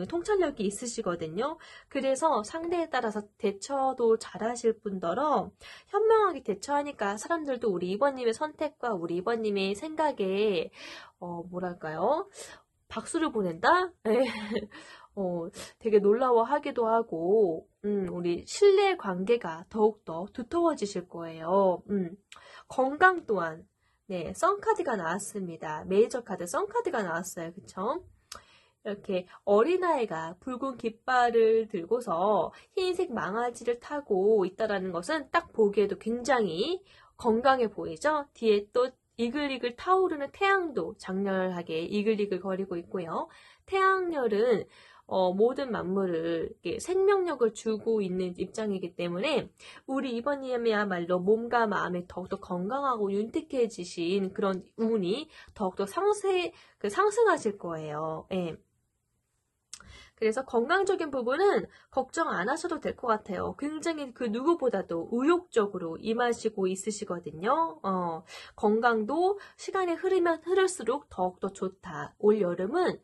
통찰력이 있으시거든요. 그래서 상대에 따라서 대처도 잘하실 뿐더러 현명하게 대처하니까 사람들도 우리 이번님의 선택과 우리 이번님의 생각에 뭐랄까요? 박수를 보낸다? 네. 되게 놀라워하기도 하고, 우리 신뢰 관계가 더욱더 두터워지실 거예요. 건강 또한, 네, 썬카드가 나왔습니다. 메이저 카드 썬카드가 나왔어요. 그쵸? 이렇게 어린아이가 붉은 깃발을 들고서 흰색 망아지를 타고 있다라는 것은 딱 보기에도 굉장히 건강해 보이죠? 뒤에 또 이글이글 타오르는 태양도 장렬하게 이글이글 거리고 있고요. 태양열은 모든 만물을 생명력을 주고 있는 입장이기 때문에 우리 이번님이야말로 몸과 마음이 더욱더 건강하고 윤택해지신 그런 운이 더욱더 상승하실 거예요. 예. 그래서 건강적인 부분은 걱정 안 하셔도 될 것 같아요. 굉장히 그 누구보다도 의욕적으로 임하시고 있으시거든요. 건강도 시간이 흐르면 흐를수록 더욱더 좋다. 올 여름은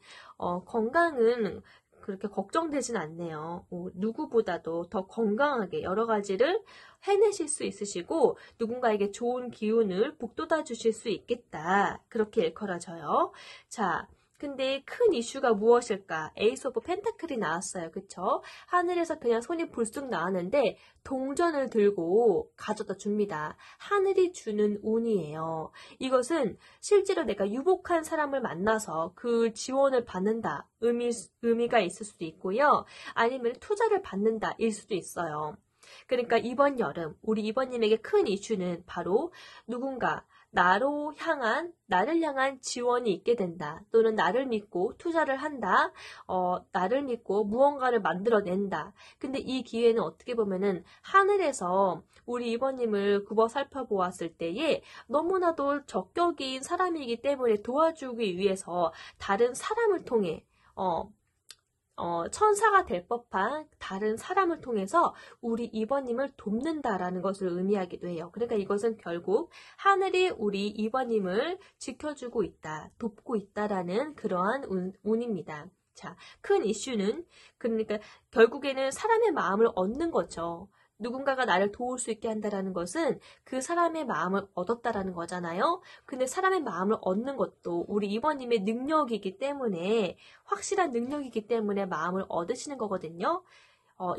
건강은 그렇게 걱정되진 않네요. 누구보다도 더 건강하게 여러 가지를 해내실 수 있으시고 누군가에게 좋은 기운을 북돋아 주실 수 있겠다. 그렇게 일컬어져요. 자, 근데 큰 이슈가 무엇일까? 에이스 오브 펜타클이 나왔어요. 그쵸? 하늘에서 그냥 손이 불쑥 나왔는데 동전을 들고 가져다 줍니다. 하늘이 주는 운이에요. 이것은 실제로 내가 유복한 사람을 만나서 그 지원을 받는다. 의미가 있을 수도 있고요. 아니면 투자를 받는다. 일 수도 있어요. 그러니까 이번 여름 우리 이번님에게 큰 이슈는 바로 누군가 나를 향한 지원이 있게 된다. 또는 나를 믿고 투자를 한다. 나를 믿고 무언가를 만들어낸다. 근데 이 기회는 어떻게 보면은 하늘에서 우리 이번님을 굽어 살펴보았을 때에 너무나도 적격인 사람이기 때문에 도와주기 위해서 다른 사람을 통해 천사가 될 법한 다른 사람을 통해서 우리 이번님을 돕는다라는 것을 의미하기도 해요. 그러니까 이것은 결국 하늘이 우리 이번님을 지켜주고 있다, 돕고 있다라는 그러한 운입니다. 자, 큰 이슈는 그러니까 결국에는 사람의 마음을 얻는 거죠. 누군가가 나를 도울 수 있게 한다라는 것은 그 사람의 마음을 얻었다라는 거잖아요. 근데 사람의 마음을 얻는 것도 우리 이번님의 능력이기 때문에 확실한 능력이기 때문에 마음을 얻으시는 거거든요.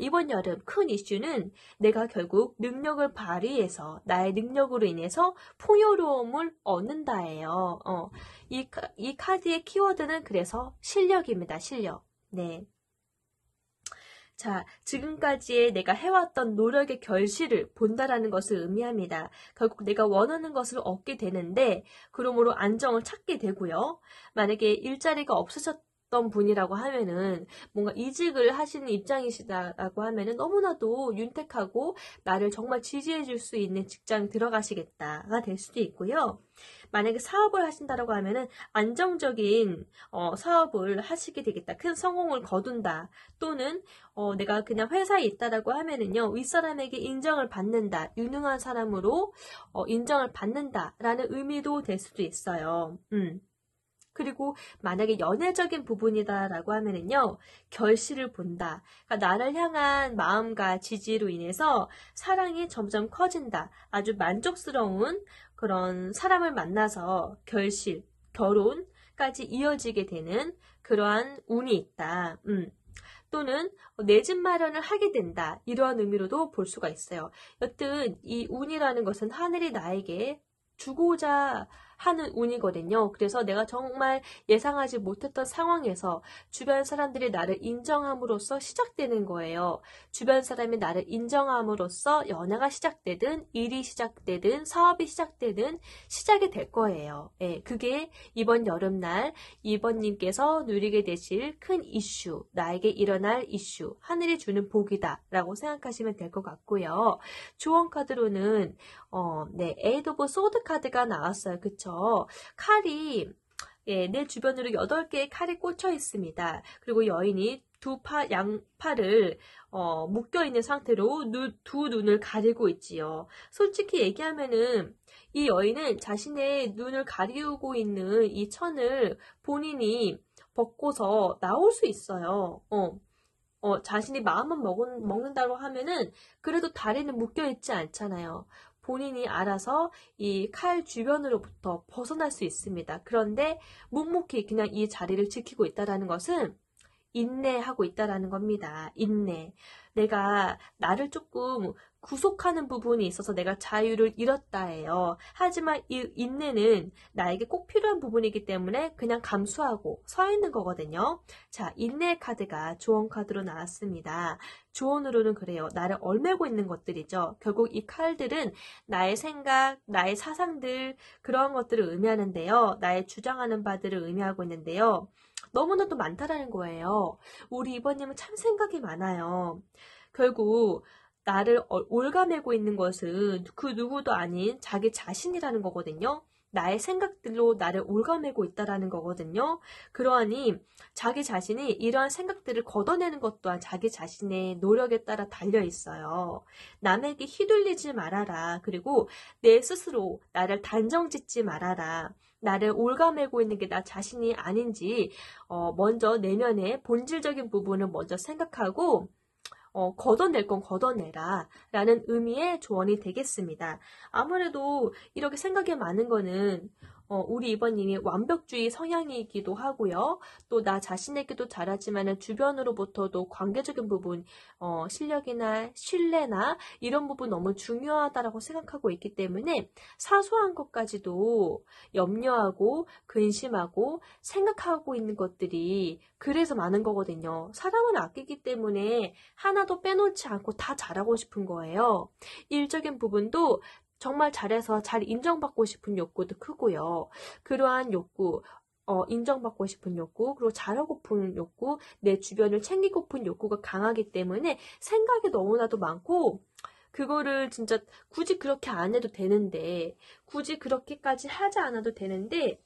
이번 여름 큰 이슈는 내가 결국 능력을 발휘해서 나의 능력으로 인해서 풍요로움을 얻는다예요. 이 카드의 키워드는 그래서 실력입니다. 실력. 네. 자, 지금까지의 내가 해왔던 노력의 결실을 본다라는 것을 의미합니다. 결국 내가 원하는 것을 얻게 되는데 그러므로 안정을 찾게 되고요. 만약에 일자리가 없으셨던 분이라고 하면은 뭔가 이직을 하시는 입장이시다라고 하면은 너무나도 윤택하고 나를 정말 지지해 줄 수 있는 직장 들어가시겠다가 될 수도 있고요. 만약에 사업을 하신다라고 하면은 안정적인 사업을 하시게 되겠다. 큰 성공을 거둔다. 또는 내가 그냥 회사에 있다라고 하면은요. 윗사람에게 인정을 받는다. 유능한 사람으로 인정을 받는다라는 의미도 될 수도 있어요. 그리고 만약에 연애적인 부분이다라고 하면은요, 결실을 본다. 그러니까 나를 향한 마음과 지지로 인해서 사랑이 점점 커진다. 아주 만족스러운 그런 사람을 만나서 결혼까지 이어지게 되는 그러한 운이 있다. 또는 내 집 마련을 하게 된다. 이러한 의미로도 볼 수가 있어요. 여튼 이 운이라는 것은 하늘이 나에게 주고자 하는 운이거든요. 그래서 내가 정말 예상하지 못했던 상황에서 주변 사람들이 나를 인정함으로써 시작되는 거예요. 주변 사람이 나를 인정함으로써 연애가 시작되든 일이 시작되든 사업이 시작되든 시작이 될 거예요. 예, 그게 이번 여름날 이번님께서 누리게 되실 큰 이슈, 나에게 일어날 이슈, 하늘이 주는 복이다 라고 생각하시면 될 것 같고요. 조언 카드로는 네, 에이드 오브 소드 카드가 나왔어요. 그쵸? 칼이 예, 내 주변으로 8개의 칼이 꽂혀 있습니다. 그리고 여인이 양팔을 묶여 있는 상태로 두 눈을 가리고 있지요. 솔직히 얘기하면은 이 여인은 자신의 눈을 가리고 있는 이 천을 본인이 벗고서 나올 수 있어요. 자신이 마음만 먹는다고 하면은 그래도 다리는 묶여 있지 않잖아요. 본인이 알아서 이 칼 주변으로부터 벗어날 수 있습니다. 그런데 묵묵히 그냥 이 자리를 지키고 있다는 것은 인내하고 있다는 겁니다. 인내. 내가 나를 조금 구속하는 부분이 있어서 내가 자유를 잃었다예요. 하지만 이 인내는 나에게 꼭 필요한 부분이기 때문에 그냥 감수하고 서 있는 거거든요. 자, 인내 카드가 조언 카드로 나왔습니다. 조언으로는 그래요. 나를 얽매고 있는 것들이죠. 결국 이 칼들은 나의 생각, 나의 사상들 그런 것들을 의미하는데요. 나의 주장하는 바들을 의미하고 있는데요. 너무나도 많다라는 거예요. 우리 이번님은 참 생각이 많아요. 결국 나를 올가매고 있는 것은 그 누구도 아닌 자기 자신이라는 거거든요. 나의 생각들로 나를 올가매고 있다라는 거거든요. 그러하니 자기 자신이 이러한 생각들을 걷어내는 것 또한 자기 자신의 노력에 따라 달려 있어요. 남에게 휘둘리지 말아라. 그리고 내 스스로 나를 단정짓지 말아라. 나를 올가매고 있는 게 나 자신이 아닌지 먼저 내면의 본질적인 부분을 먼저 생각하고 걷어낼 건 걷어내라 라는 의미의 조언이 되겠습니다. 아무래도 이렇게 생각이 많은 거는 우리 이번님이 완벽주의 성향이기도 하고요. 또 나 자신에게도 잘하지만 주변으로부터도 관계적인 부분, 실력이나 신뢰나 이런 부분 너무 중요하다라고 생각하고 있기 때문에 사소한 것까지도 염려하고 근심하고 생각하고 있는 것들이 그래서 많은 거거든요. 사람을 아끼기 때문에 하나도 빼놓지 않고 다 잘하고 싶은 거예요. 일적인 부분도 정말 잘해서 잘 인정받고 싶은 욕구도 크고요. 그러한 욕구, 인정받고 싶은 욕구, 그리고 잘하고픈 욕구, 내 주변을 챙기고픈 욕구가 강하기 때문에 생각이 너무나도 많고, 그거를 진짜 굳이 그렇게 안 해도 되는데, 굳이 그렇게까지 하지 않아도 되는데,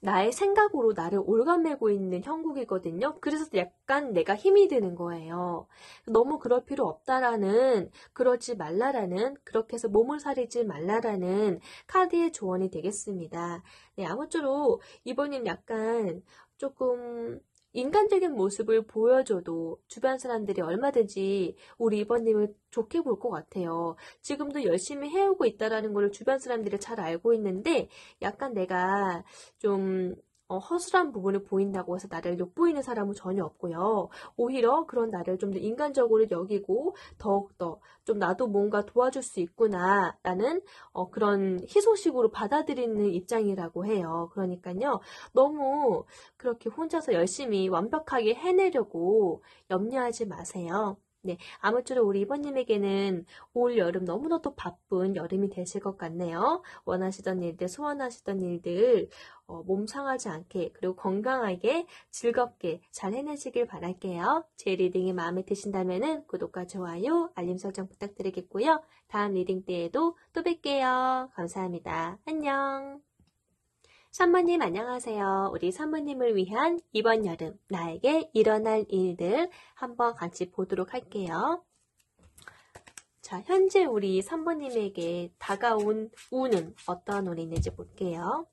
나의 생각으로 나를 올가매고 있는 형국이거든요. 그래서 약간 내가 힘이 드는 거예요. 너무 그럴 필요 없다라는, 그러지 말라라는, 그렇게 해서 몸을 사리지 말라라는 카드의 조언이 되겠습니다. 네, 아무쪼록 이번엔 약간 조금 인간적인 모습을 보여줘도 주변 사람들이 얼마든지 우리 이번님을 좋게 볼 것 같아요. 지금도 열심히 해오고 있다라는 걸 주변 사람들이 잘 알고 있는데 약간 내가 좀 허술한 부분을 보인다고 해서 나를 욕보이는 사람은 전혀 없고요. 오히려 그런 나를 좀 더 인간적으로 여기고 더욱더 좀 나도 뭔가 도와줄 수 있구나 라는 그런 희소식으로 받아들이는 입장이라고 해요. 그러니까요. 너무 그렇게 혼자서 열심히 완벽하게 해내려고 염려하지 마세요. 네, 아무쪼록 우리 이번님에게는 올 여름 너무나도 바쁜 여름이 되실 것 같네요. 원하시던 일들, 소원하시던 일들 몸 상하지 않게 그리고 건강하게 즐겁게 잘 해내시길 바랄게요. 제 리딩이 마음에 드신다면 구독과 좋아요, 알림 설정 부탁드리겠고요. 다음 리딩 때에도 또 뵐게요. 감사합니다. 안녕. 산모님 안녕하세요. 우리 산모님을 위한 이번 여름 나에게 일어날 일들 한번 같이 보도록 할게요. 자, 현재 우리 산모님에게 다가온 운은 어떤 운이 있는지 볼게요.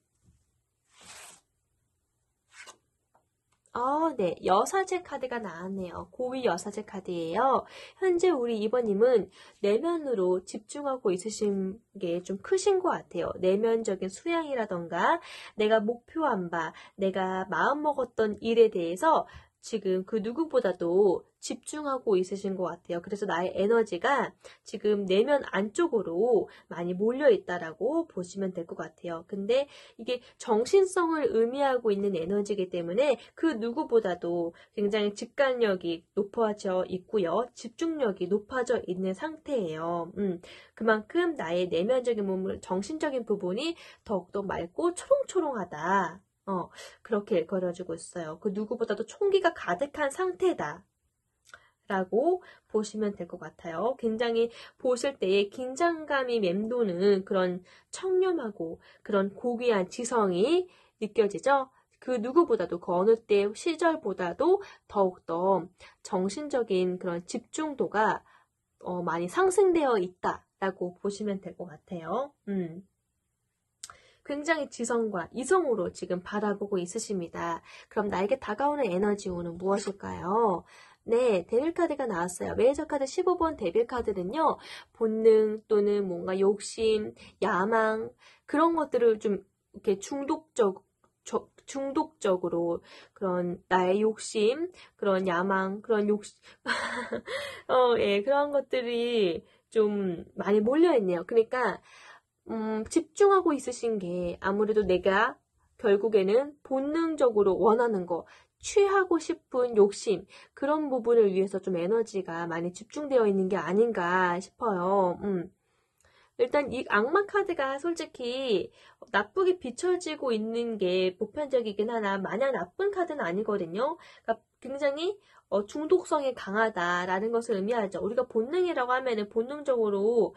네. 여사제 카드가 나왔네요. 고위 여사제 카드예요. 현재 우리 이번님은 내면으로 집중하고 있으신 게 좀 크신 것 같아요. 내면적인 수양이라던가 내가 목표한 바, 내가 마음먹었던 일에 대해서 지금 그 누구보다도 집중하고 있으신 것 같아요. 그래서 나의 에너지가 지금 내면 안쪽으로 많이 몰려 있다라고 보시면 될 것 같아요. 근데 이게 정신성을 의미하고 있는 에너지이기 때문에 그 누구보다도 굉장히 직관력이 높아져 있고요. 집중력이 높아져 있는 상태예요. 그만큼 나의 내면적인 몸을, 정신적인 부분이 더욱더 맑고 초롱초롱하다. 그렇게 일컬어주고 있어요. 그 누구보다도 총기가 가득한 상태다. 라고 보시면 될 것 같아요. 굉장히 보실 때에 긴장감이 맴도는 그런 청렴하고 그런 고귀한 지성이 느껴지죠? 그 누구보다도 그 어느 때 시절보다도 더욱더 정신적인 그런 집중도가 많이 상승되어 있다라고 보시면 될 것 같아요. 굉장히 지성과 이성으로 지금 바라보고 있으십니다. 그럼 나에게 다가오는 에너지오는 무엇일까요? 네, 데빌 카드가 나왔어요. 메이저 카드 15번 데빌 카드는요, 본능 또는 뭔가 욕심, 야망, 그런 것들을 좀 이렇게 중독적으로 그런 나의 욕심, 그런 야망, 그런 욕심, 예, 그런 것들이 좀 많이 몰려있네요. 그러니까, 집중하고 있으신 게 아무래도 내가 결국에는 본능적으로 원하는 거, 취하고 싶은 욕심, 그런 부분을 위해서 좀 에너지가 많이 집중되어 있는 게 아닌가 싶어요. 일단 이 악마 카드가 솔직히 나쁘게 비춰지고 있는 게 보편적이긴 하나 마냥 나쁜 카드는 아니거든요. 그러니까 굉장히 중독성이 강하다라는 것을 의미하죠. 우리가 본능이라고 하면은 본능적으로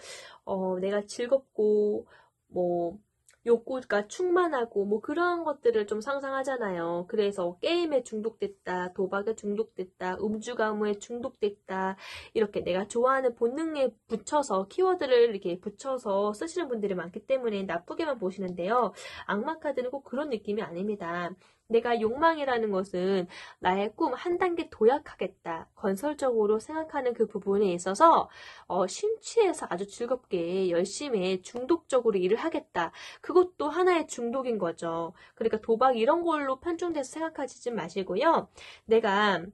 내가 즐겁고 뭐 욕구가 충만하고 뭐 그런 것들을 좀 상상하잖아요. 그래서 게임에 중독됐다, 도박에 중독됐다, 음주가무에 중독됐다, 이렇게 내가 좋아하는 본능에 붙여서 키워드를 이렇게 붙여서 쓰시는 분들이 많기 때문에 나쁘게만 보시는데요. 악마 카드는 꼭 그런 느낌이 아닙니다. 내가 욕망이라는 것은 나의 꿈 한 단계 도약하겠다, 건설적으로 생각하는 그 부분에 있어서 심취해서 아주 즐겁게 열심히 중독적으로 일을 하겠다. 그것도 하나의 중독인 거죠. 그러니까 도박 이런 걸로 편중돼서 생각하지 마시고요. 내가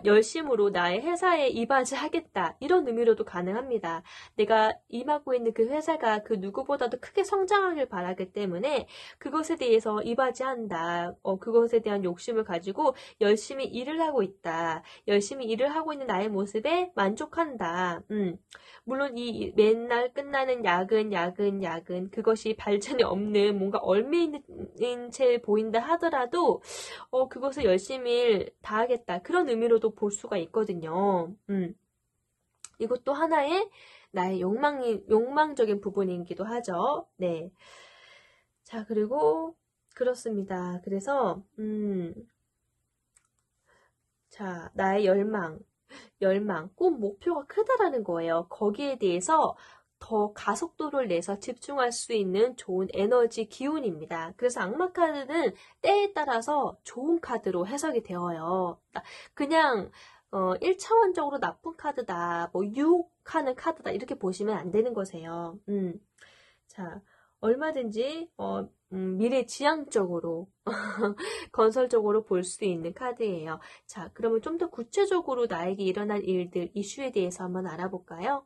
열심으로 나의 회사에 이바지하겠다. 이런 의미로도 가능합니다. 내가 임하고 있는 그 회사가 그 누구보다도 크게 성장하길 바라기 때문에 그것에 대해서 이바지한다. 그것에 대한 욕심을 가지고 열심히 일을 하고 있다. 열심히 일을 하고 있는 나의 모습에 만족한다. 물론 이 맨날 끝나는 야근 그것이 발전이 없는 뭔가 얽매이는 채 보인다 하더라도 그것을 열심히 다하겠다. 그런 의미로도 볼 수가 있거든요. 이것도 하나의 나의 욕망적인 부분이기도 하죠. 네. 자, 그리고, 그렇습니다. 그래서, 자, 나의 열망, 꿈, 목표가 크다라는 거예요. 거기에 대해서 더 가속도를 내서 집중할 수 있는 좋은 에너지 기운입니다. 그래서 악마 카드는 때에 따라서 좋은 카드로 해석이 되어요. 그냥 1차원적으로 나쁜 카드다, 뭐 유혹하는 카드다 이렇게 보시면 안 되는 거세요. 자, 얼마든지 미래지향적으로 건설적으로 볼 수 있는 카드예요. 자, 그러면 좀 더 구체적으로 나에게 일어날 일들, 이슈에 대해서 한번 알아볼까요?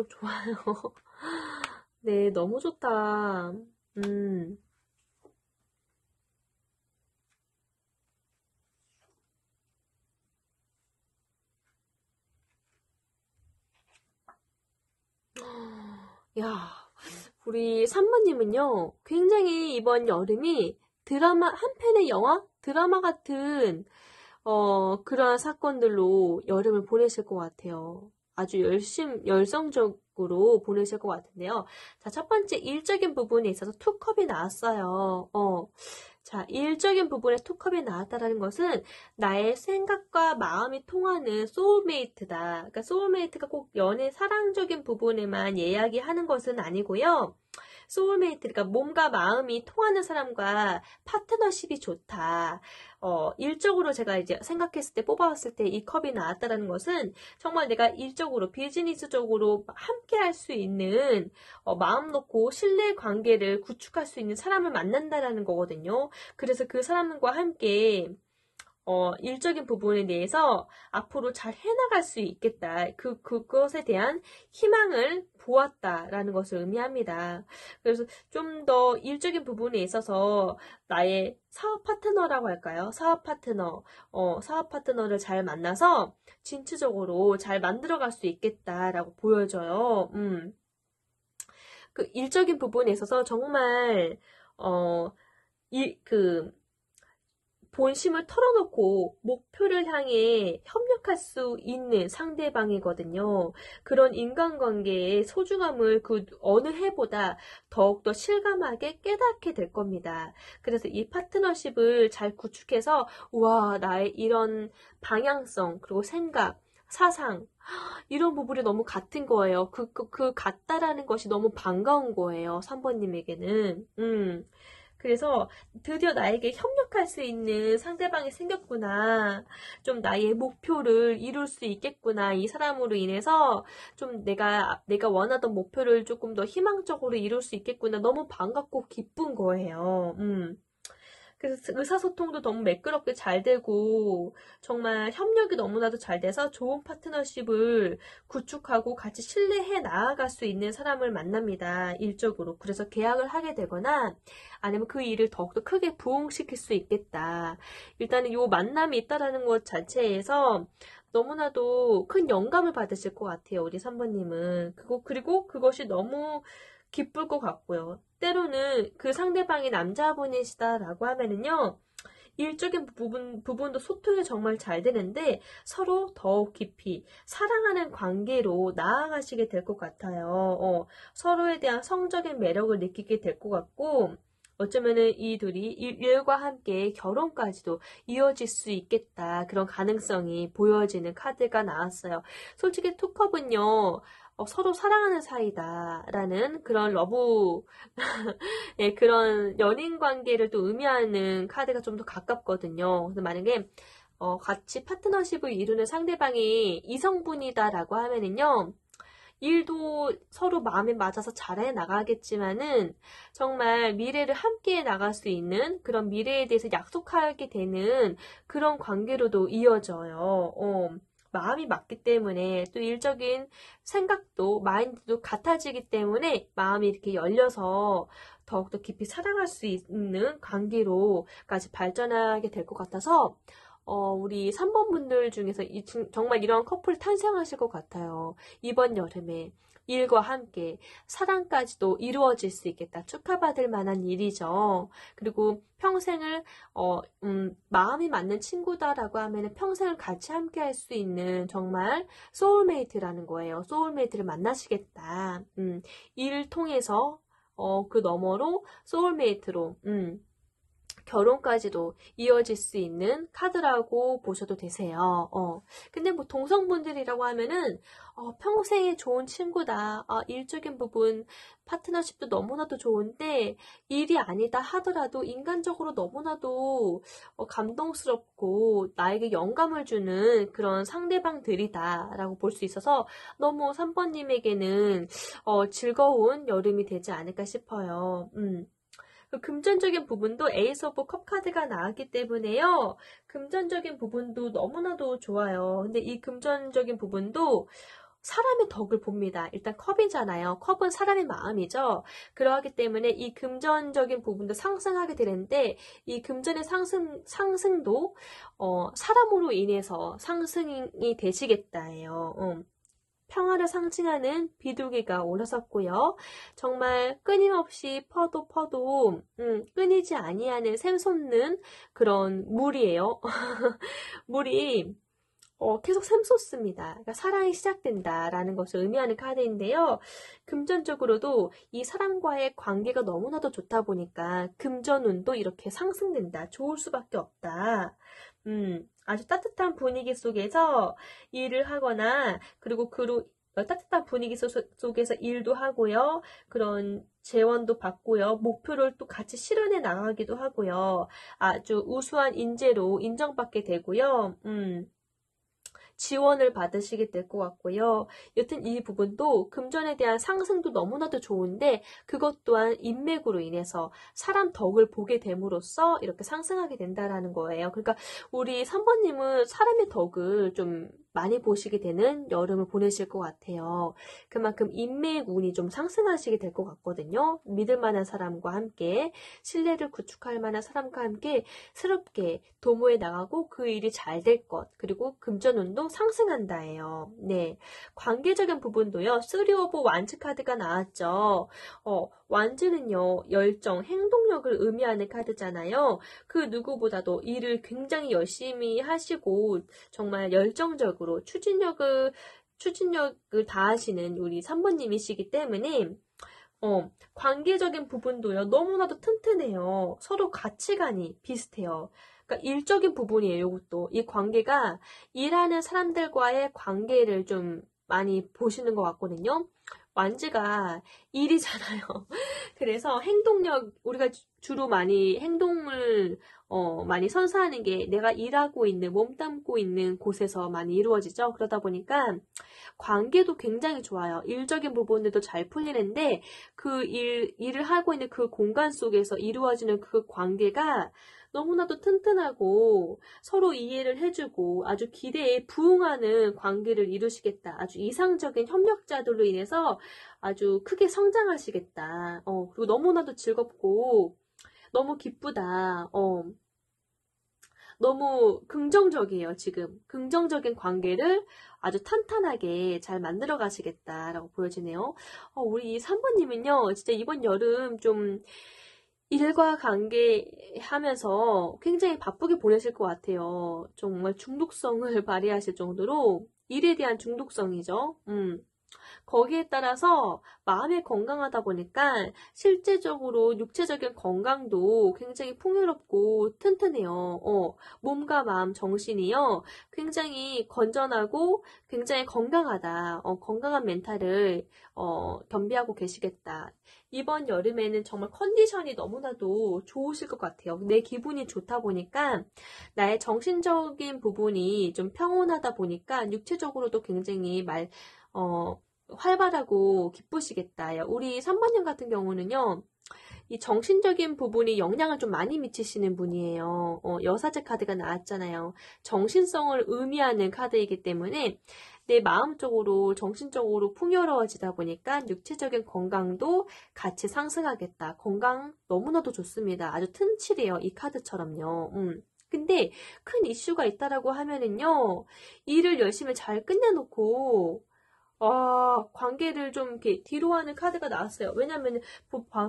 좋아요. 네, 너무 좋다. 야, 우리 산모님은요, 굉장히 이번 여름이 한 편의 영화? 드라마 같은, 그러한 사건들로 여름을 보내실 것 같아요. 아주 열성적으로 보내실 것 같은데요. 자, 첫 번째 일적인 부분에 있어서 투컵이 나왔어요. 자, 일적인 부분에 투컵이 나왔다라는 것은 나의 생각과 마음이 통하는 소울메이트다. 그러니까 소울메이트가 꼭 연애 사랑적인 부분에만 이야기하는 것은 아니고요. 소울메이트, 그러니까 몸과 마음이 통하는 사람과 파트너십이 좋다. 일적으로 제가 이제 생각했을 때, 뽑아왔을 때 이 컵이 나왔다라는 것은 정말 내가 일적으로, 비즈니스적으로 함께 할 수 있는, 마음 놓고 신뢰 관계를 구축할 수 있는 사람을 만난다라는 거거든요. 그래서 그 사람과 함께 일적인 부분에 대해서 앞으로 잘 해나갈 수 있겠다. 그것에 대한 희망을 보았다라는 것을 의미합니다. 그래서 좀 더 일적인 부분에 있어서 나의 사업 파트너라고 할까요? 사업 파트너를 잘 만나서 진취적으로 잘 만들어갈 수 있겠다라고 보여져요. 그 일적인 부분에 있어서 정말, 본심을 털어놓고 목표를 향해 협력할 수 있는 상대방이거든요. 그런 인간관계의 소중함을 그 어느 해보다 더욱더 실감하게 깨닫게 될 겁니다. 그래서 이 파트너십을 잘 구축해서 우와, 나의 이런 방향성, 그리고 생각, 사상, 이런 부분이 너무 같은 거예요. 그 같다라는 것이 너무 반가운 거예요. 3번님에게는. 그래서 드디어 나에게 협력할 수 있는 상대방이 생겼구나. 좀 나의 목표를 이룰 수 있겠구나. 이 사람으로 인해서 좀 내가 원하던 목표를 조금 더 희망적으로 이룰 수 있겠구나. 너무 반갑고 기쁜 거예요. 그래서 의사소통도 너무 매끄럽게 잘 되고 정말 협력이 너무나도 잘 돼서 좋은 파트너십을 구축하고 같이 신뢰해 나아갈 수 있는 사람을 만납니다. 일적으로. 그래서 계약을 하게 되거나 아니면 그 일을 더욱더 크게 부흥시킬 수 있겠다. 일단은 이 만남이 있다라는 것 자체에서 너무나도 큰 영감을 받으실 것 같아요. 우리 3번님은. 그리고 그것이 너무 기쁠 것 같고요. 때로는 그 상대방이 남자분이시다라고 하면은요, 일적인 부분도 소통이 정말 잘 되는데 서로 더욱 깊이 사랑하는 관계로 나아가시게 될 것 같아요. 서로에 대한 성적인 매력을 느끼게 될 것 같고, 어쩌면은 이 둘이 일과 함께 결혼까지도 이어질 수 있겠다. 그런 가능성이 보여지는 카드가 나왔어요. 솔직히 투컵은요, 서로 사랑하는 사이다라는 그런 러브, 예, 그런 연인 관계를 또 의미하는 카드가 좀 더 가깝거든요. 그래서 만약에, 같이 파트너십을 이루는 상대방이 이성분이다라고 하면은요, 일도 서로 마음에 맞아서 잘해 나가겠지만은 정말 미래를 함께 나갈 수 있는 그런 미래에 대해서 약속하게 되는 그런 관계로도 이어져요. 마음이 맞기 때문에 또 일적인 생각도 마인드도 같아지기 때문에 마음이 이렇게 열려서 더욱더 깊이 사랑할 수 있는 관계로까지 발전하게 될 것 같아서 우리 3번 분들 중에서 정말 이런 커플 탄생하실 것 같아요. 이번 여름에 일과 함께 사랑까지도 이루어질 수 있겠다. 축하받을 만한 일이죠. 그리고 평생을 마음이 맞는 친구다라고 하면 평생을 같이 함께 할 수 있는 정말 소울메이트라는 거예요. 소울메이트를 만나시겠다. 일을 통해서 그 너머로 소울메이트로 결혼까지도 이어질 수 있는 카드라고 보셔도 되세요. 근데 뭐 동성분들이라고 하면은 평생에 좋은 친구다. 일적인 부분 파트너십도 너무나도 좋은데 일이 아니다 하더라도 인간적으로 너무나도 감동스럽고 나에게 영감을 주는 그런 상대방들이다라고 볼 수 있어서 너무 3번님에게는 즐거운 여름이 되지 않을까 싶어요. 그 금전적인 부분도 에이스 오브 컵 카드가 나왔기 때문에요. 금전적인 부분도 너무나도 좋아요. 근데 이 금전적인 부분도 사람의 덕을 봅니다. 일단 컵이잖아요. 컵은 사람의 마음이죠. 그러하기 때문에 이 금전적인 부분도 상승하게 되는데 이 금전의 상승도 사람으로 인해서 상승이 되시겠다예요. 평화를 상징하는 비둘기가 올라섰고요. 정말 끊임없이 퍼도 끊이지 아니하는 샘솟는 그런 물이에요. 물이 계속 샘솟습니다. 그러니까 사랑이 시작된다라는 것을 의미하는 카드인데요. 금전적으로도 이 사람과의 관계가 너무나도 좋다 보니까 금전운도 이렇게 상승된다. 좋을 수밖에 없다. 아주 따뜻한 분위기 속에서 일을 하거나, 그리고 따뜻한 분위기 속에서 일도 하고요. 그런 재원도 받고요. 목표를 또 같이 실현해 나가기도 하고요. 아주 우수한 인재로 인정받게 되고요. 지원을 받으시게 될 것 같고요. 여튼 이 부분도 금전에 대한 상승도 너무나도 좋은데 그것 또한 인맥으로 인해서 사람 덕을 보게 됨으로써 이렇게 상승하게 된다라는 거예요. 그러니까 우리 3번님은 사람의 덕을 좀 많이 보시게 되는 여름을 보내실 것 같아요. 그만큼 인맥 운이 좀 상승하시게 될 것 같거든요. 믿을 만한 사람과 함께, 신뢰를 구축할 만한 사람과 함께 새롭게 도모해 나가고 그 일이 잘 될 것, 그리고 금전운도 상승한다예요. 네, 관계적인 부분도요. 3 오브 완즈 카드가 나왔죠. 완즈는요, 열정, 행동력을 의미하는 카드잖아요. 그 누구보다도 일을 굉장히 열심히 하시고 정말 열정적으로 추진력을 다하시는 우리 3번님이시기 때문에 관계적인 부분도요, 너무나도 튼튼해요. 서로 가치관이 비슷해요. 그러니까 일적인 부분이에요, 이것도. 이 관계가 일하는 사람들과의 관계를 좀 많이 보시는 것 같거든요. 완즈가 일이잖아요. 그래서 행동력, 우리가 주로 많이 행동을 많이 선사하는 게 내가 일하고 있는, 몸담고 있는 곳에서 많이 이루어지죠. 그러다 보니까 관계도 굉장히 좋아요. 일적인 부분들도 잘 풀리는데 그 일을 하고 있는 그 공간 속에서 이루어지는 그 관계가 너무나도 튼튼하고 서로 이해를 해주고 아주 기대에 부응하는 관계를 이루시겠다. 아주 이상적인 협력자들로 인해서 아주 크게 성장하시겠다. 그리고 너무나도 즐겁고 너무 기쁘다. 너무 긍정적이에요, 지금. 긍정적인 관계를 아주 탄탄하게 잘 만들어 가시겠다라고 보여지네요. 우리 3번님은요, 진짜 이번 여름 좀 일과 관계하면서 굉장히 바쁘게 보내실 것 같아요. 정말 중독성을 발휘하실 정도로 일에 대한 중독성이죠. 거기에 따라서 마음이 건강하다 보니까 실제적으로 육체적인 건강도 굉장히 풍요롭고 튼튼해요. 몸과 마음, 정신이요. 굉장히 건전하고 굉장히 건강하다. 건강한 멘탈을 겸비하고 계시겠다. 이번 여름에는 정말 컨디션이 너무나도 좋으실 것 같아요. 내 기분이 좋다 보니까 나의 정신적인 부분이 좀 평온하다 보니까 육체적으로도 굉장히 활발하고 기쁘시겠다. 우리 3번님 같은 경우는요, 이 정신적인 부분이 영향을 좀 많이 미치시는 분이에요. 여사제 카드가 나왔잖아요. 정신성을 의미하는 카드이기 때문에 내 마음적으로, 정신적으로 풍요로워지다 보니까 육체적인 건강도 같이 상승하겠다. 건강 너무나도 좋습니다. 아주 튼실해요. 이 카드처럼요. 근데 큰 이슈가 있다라고 하면은요, 일을 열심히 잘 끝내놓고 관계를 좀 이렇게 뒤로 하는 카드가 나왔어요. 왜냐면,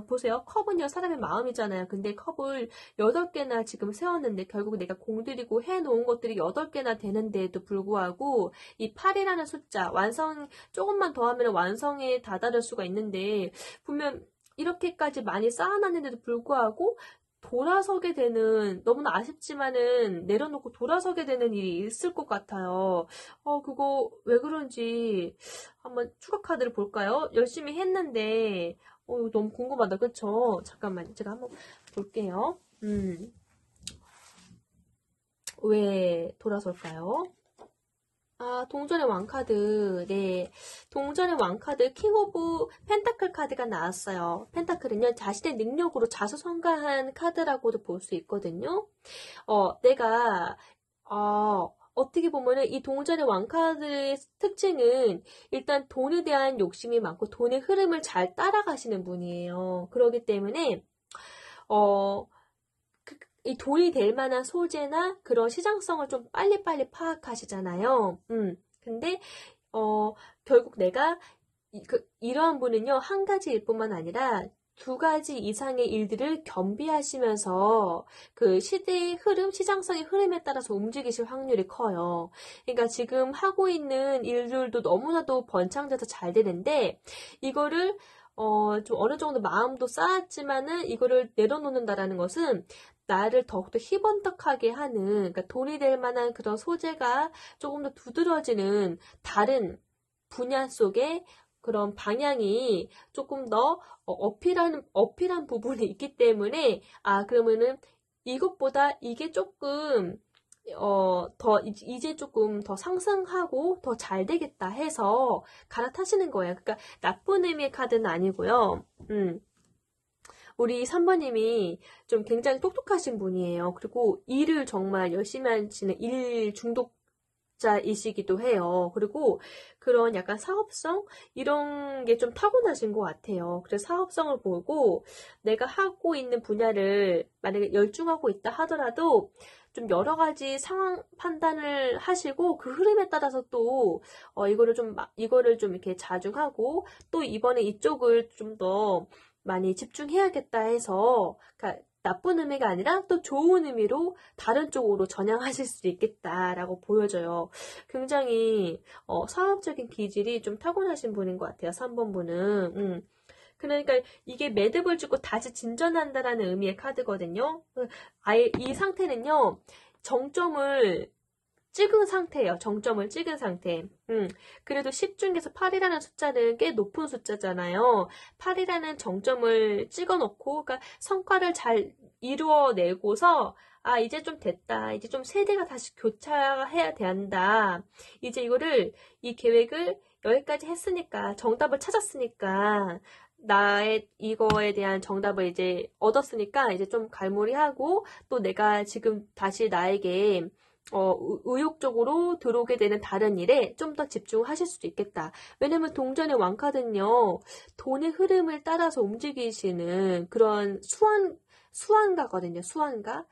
보세요. 컵은요, 사람의 마음이잖아요. 근데 컵을 8개나 지금 세웠는데, 결국 내가 공들이고 해놓은 것들이 8개나 되는데도 불구하고, 이 8이라는 숫자, 조금만 더 하면 완성에 다다를 수가 있는데, 보면, 이렇게까지 많이 쌓아놨는데도 불구하고, 돌아서게 되는, 너무나 아쉽지만은 내려놓고 돌아서게 되는 일이 있을 것 같아요. 그거 왜 그런지 한번 추가 카드를 볼까요? 열심히 했는데, 너무 궁금하다. 그쵸? 잠깐만요. 제가 한번 볼게요. 왜 돌아설까요? 동전의 왕카드. 네. 동전의 왕카드, 킹 오브 펜타클 카드가 나왔어요. 펜타클은요, 자신의 능력으로 자수성가한 카드라고도 볼 수 있거든요. 내가, 어떻게 보면은 이 동전의 왕카드의 특징은 일단 돈에 대한 욕심이 많고 돈의 흐름을 잘 따라가시는 분이에요. 그렇기 때문에, 이 돈이 될 만한 소재나 그런 시장성을 좀 빨리빨리 파악하시잖아요. 근데, 결국 내가, 이러한 분은요, 한 가지일 뿐만 아니라 두 가지 이상의 일들을 겸비하시면서 그 시대의 흐름, 시장성의 흐름에 따라서 움직이실 확률이 커요. 그러니까 지금 하고 있는 일들도 너무나도 번창돼서 잘 되는데 이거를 좀 어느 정도 마음도 쌓았지만은 이거를 내려놓는다라는 것은 나를 더욱더 희번덕하게 하는, 그러니까 돈이 될 만한 그런 소재가 조금 더 두드러지는 다른 분야 속에 그런 방향이 조금 더 어필한 부분이 있기 때문에, 그러면은 이것보다 이게 조금, 이제 조금 더 상승하고 더 잘 되겠다 해서 갈아타시는 거예요. 그러니까 나쁜 의미의 카드는 아니고요. 우리 3번님이 좀 굉장히 똑똑하신 분이에요. 그리고 일을 정말 열심히 하시는 일 중독자이시기도 해요. 그리고 그런 약간 사업성? 이런 게 좀 타고나신 것 같아요. 그래서 사업성을 보고 내가 하고 있는 분야를 만약에 열중하고 있다 하더라도 좀 여러 가지 상황 판단을 하시고 그 흐름에 따라서 또 이거를 좀 이렇게 자중하고 또 이번에 이쪽을 좀 더 많이 집중해야겠다 해서, 그러니까 나쁜 의미가 아니라 또 좋은 의미로 다른 쪽으로 전향하실 수 있겠다라고 보여져요. 굉장히 사업적인 기질이 좀 타고나신 분인 것 같아요. 3번 분은. 그러니까 이게 매듭을 짓고 다시 진전한다라는 의미의 카드거든요. 아예 이 상태는요, 정점을 찍은 상태예요. 정점을 찍은 상태. 그래도 10 중에서 8이라는 숫자는 꽤 높은 숫자잖아요. 8이라는 정점을 찍어 놓고, 그러니까 성과를 잘 이루어내고서, 이제 좀 됐다. 이제 좀 세대가 다시 교차해야 된다. 이제 이 계획을 여기까지 했으니까, 정답을 찾았으니까, 나의 이거에 대한 정답을 이제 얻었으니까, 이제 좀 갈무리하고, 또 내가 지금 다시 나에게 의욕적으로 들어오게 되는 다른 일에 좀 더 집중하실 수도 있겠다. 왜냐면 동전의 왕카드는요, 돈의 흐름을 따라서 움직이시는 그런 수완가거든요. 수완가.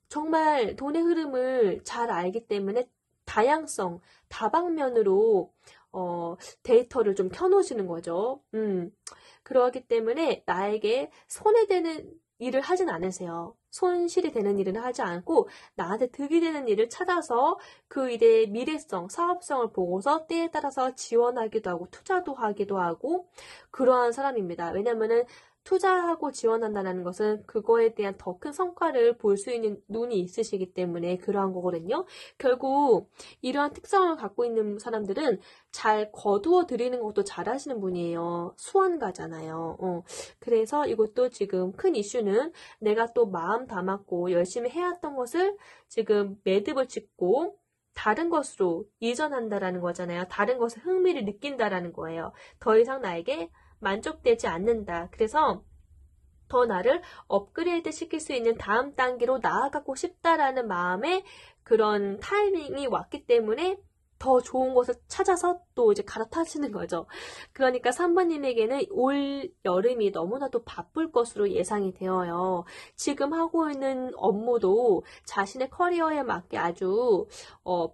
정말 돈의 흐름을 잘 알기 때문에 다양성, 다방면으로 데이터를 좀 켜놓으시는 거죠. 그러기 때문에 나에게 손해되는 일을 하진 않으세요. 손실이 되는 일은 하지 않고 나한테 득이 되는 일을 찾아서 그 일의 미래성, 사업성을 보고서 때에 따라서 지원하기도 하고 투자도 하기도 하고 그러한 사람입니다. 왜냐면은 투자하고 지원한다는 것은 그거에 대한 더 큰 성과를 볼 수 있는 눈이 있으시기 때문에 그러한 거거든요. 결국 이러한 특성을 갖고 있는 사람들은 잘 거두어 드리는 것도 잘 하시는 분이에요. 수완가잖아요. 그래서 이것도 지금 큰 이슈는 내가 또 마음 담았고 열심히 해왔던 것을 지금 매듭을 짓고 다른 것으로 이전한다라는 거잖아요. 다른 것에 흥미를 느낀다라는 거예요. 더 이상 나에게 만족되지 않는다. 그래서 더 나를 업그레이드 시킬 수 있는 다음 단계로 나아가고 싶다라는 마음에 그런 타이밍이 왔기 때문에 더 좋은 것을 찾아서 또 이제 갈아타시는 거죠. 그러니까 3번님에게는 올 여름이 너무나도 바쁠 것으로 예상이 되어요. 지금 하고 있는 업무도 자신의 커리어에 맞게 아주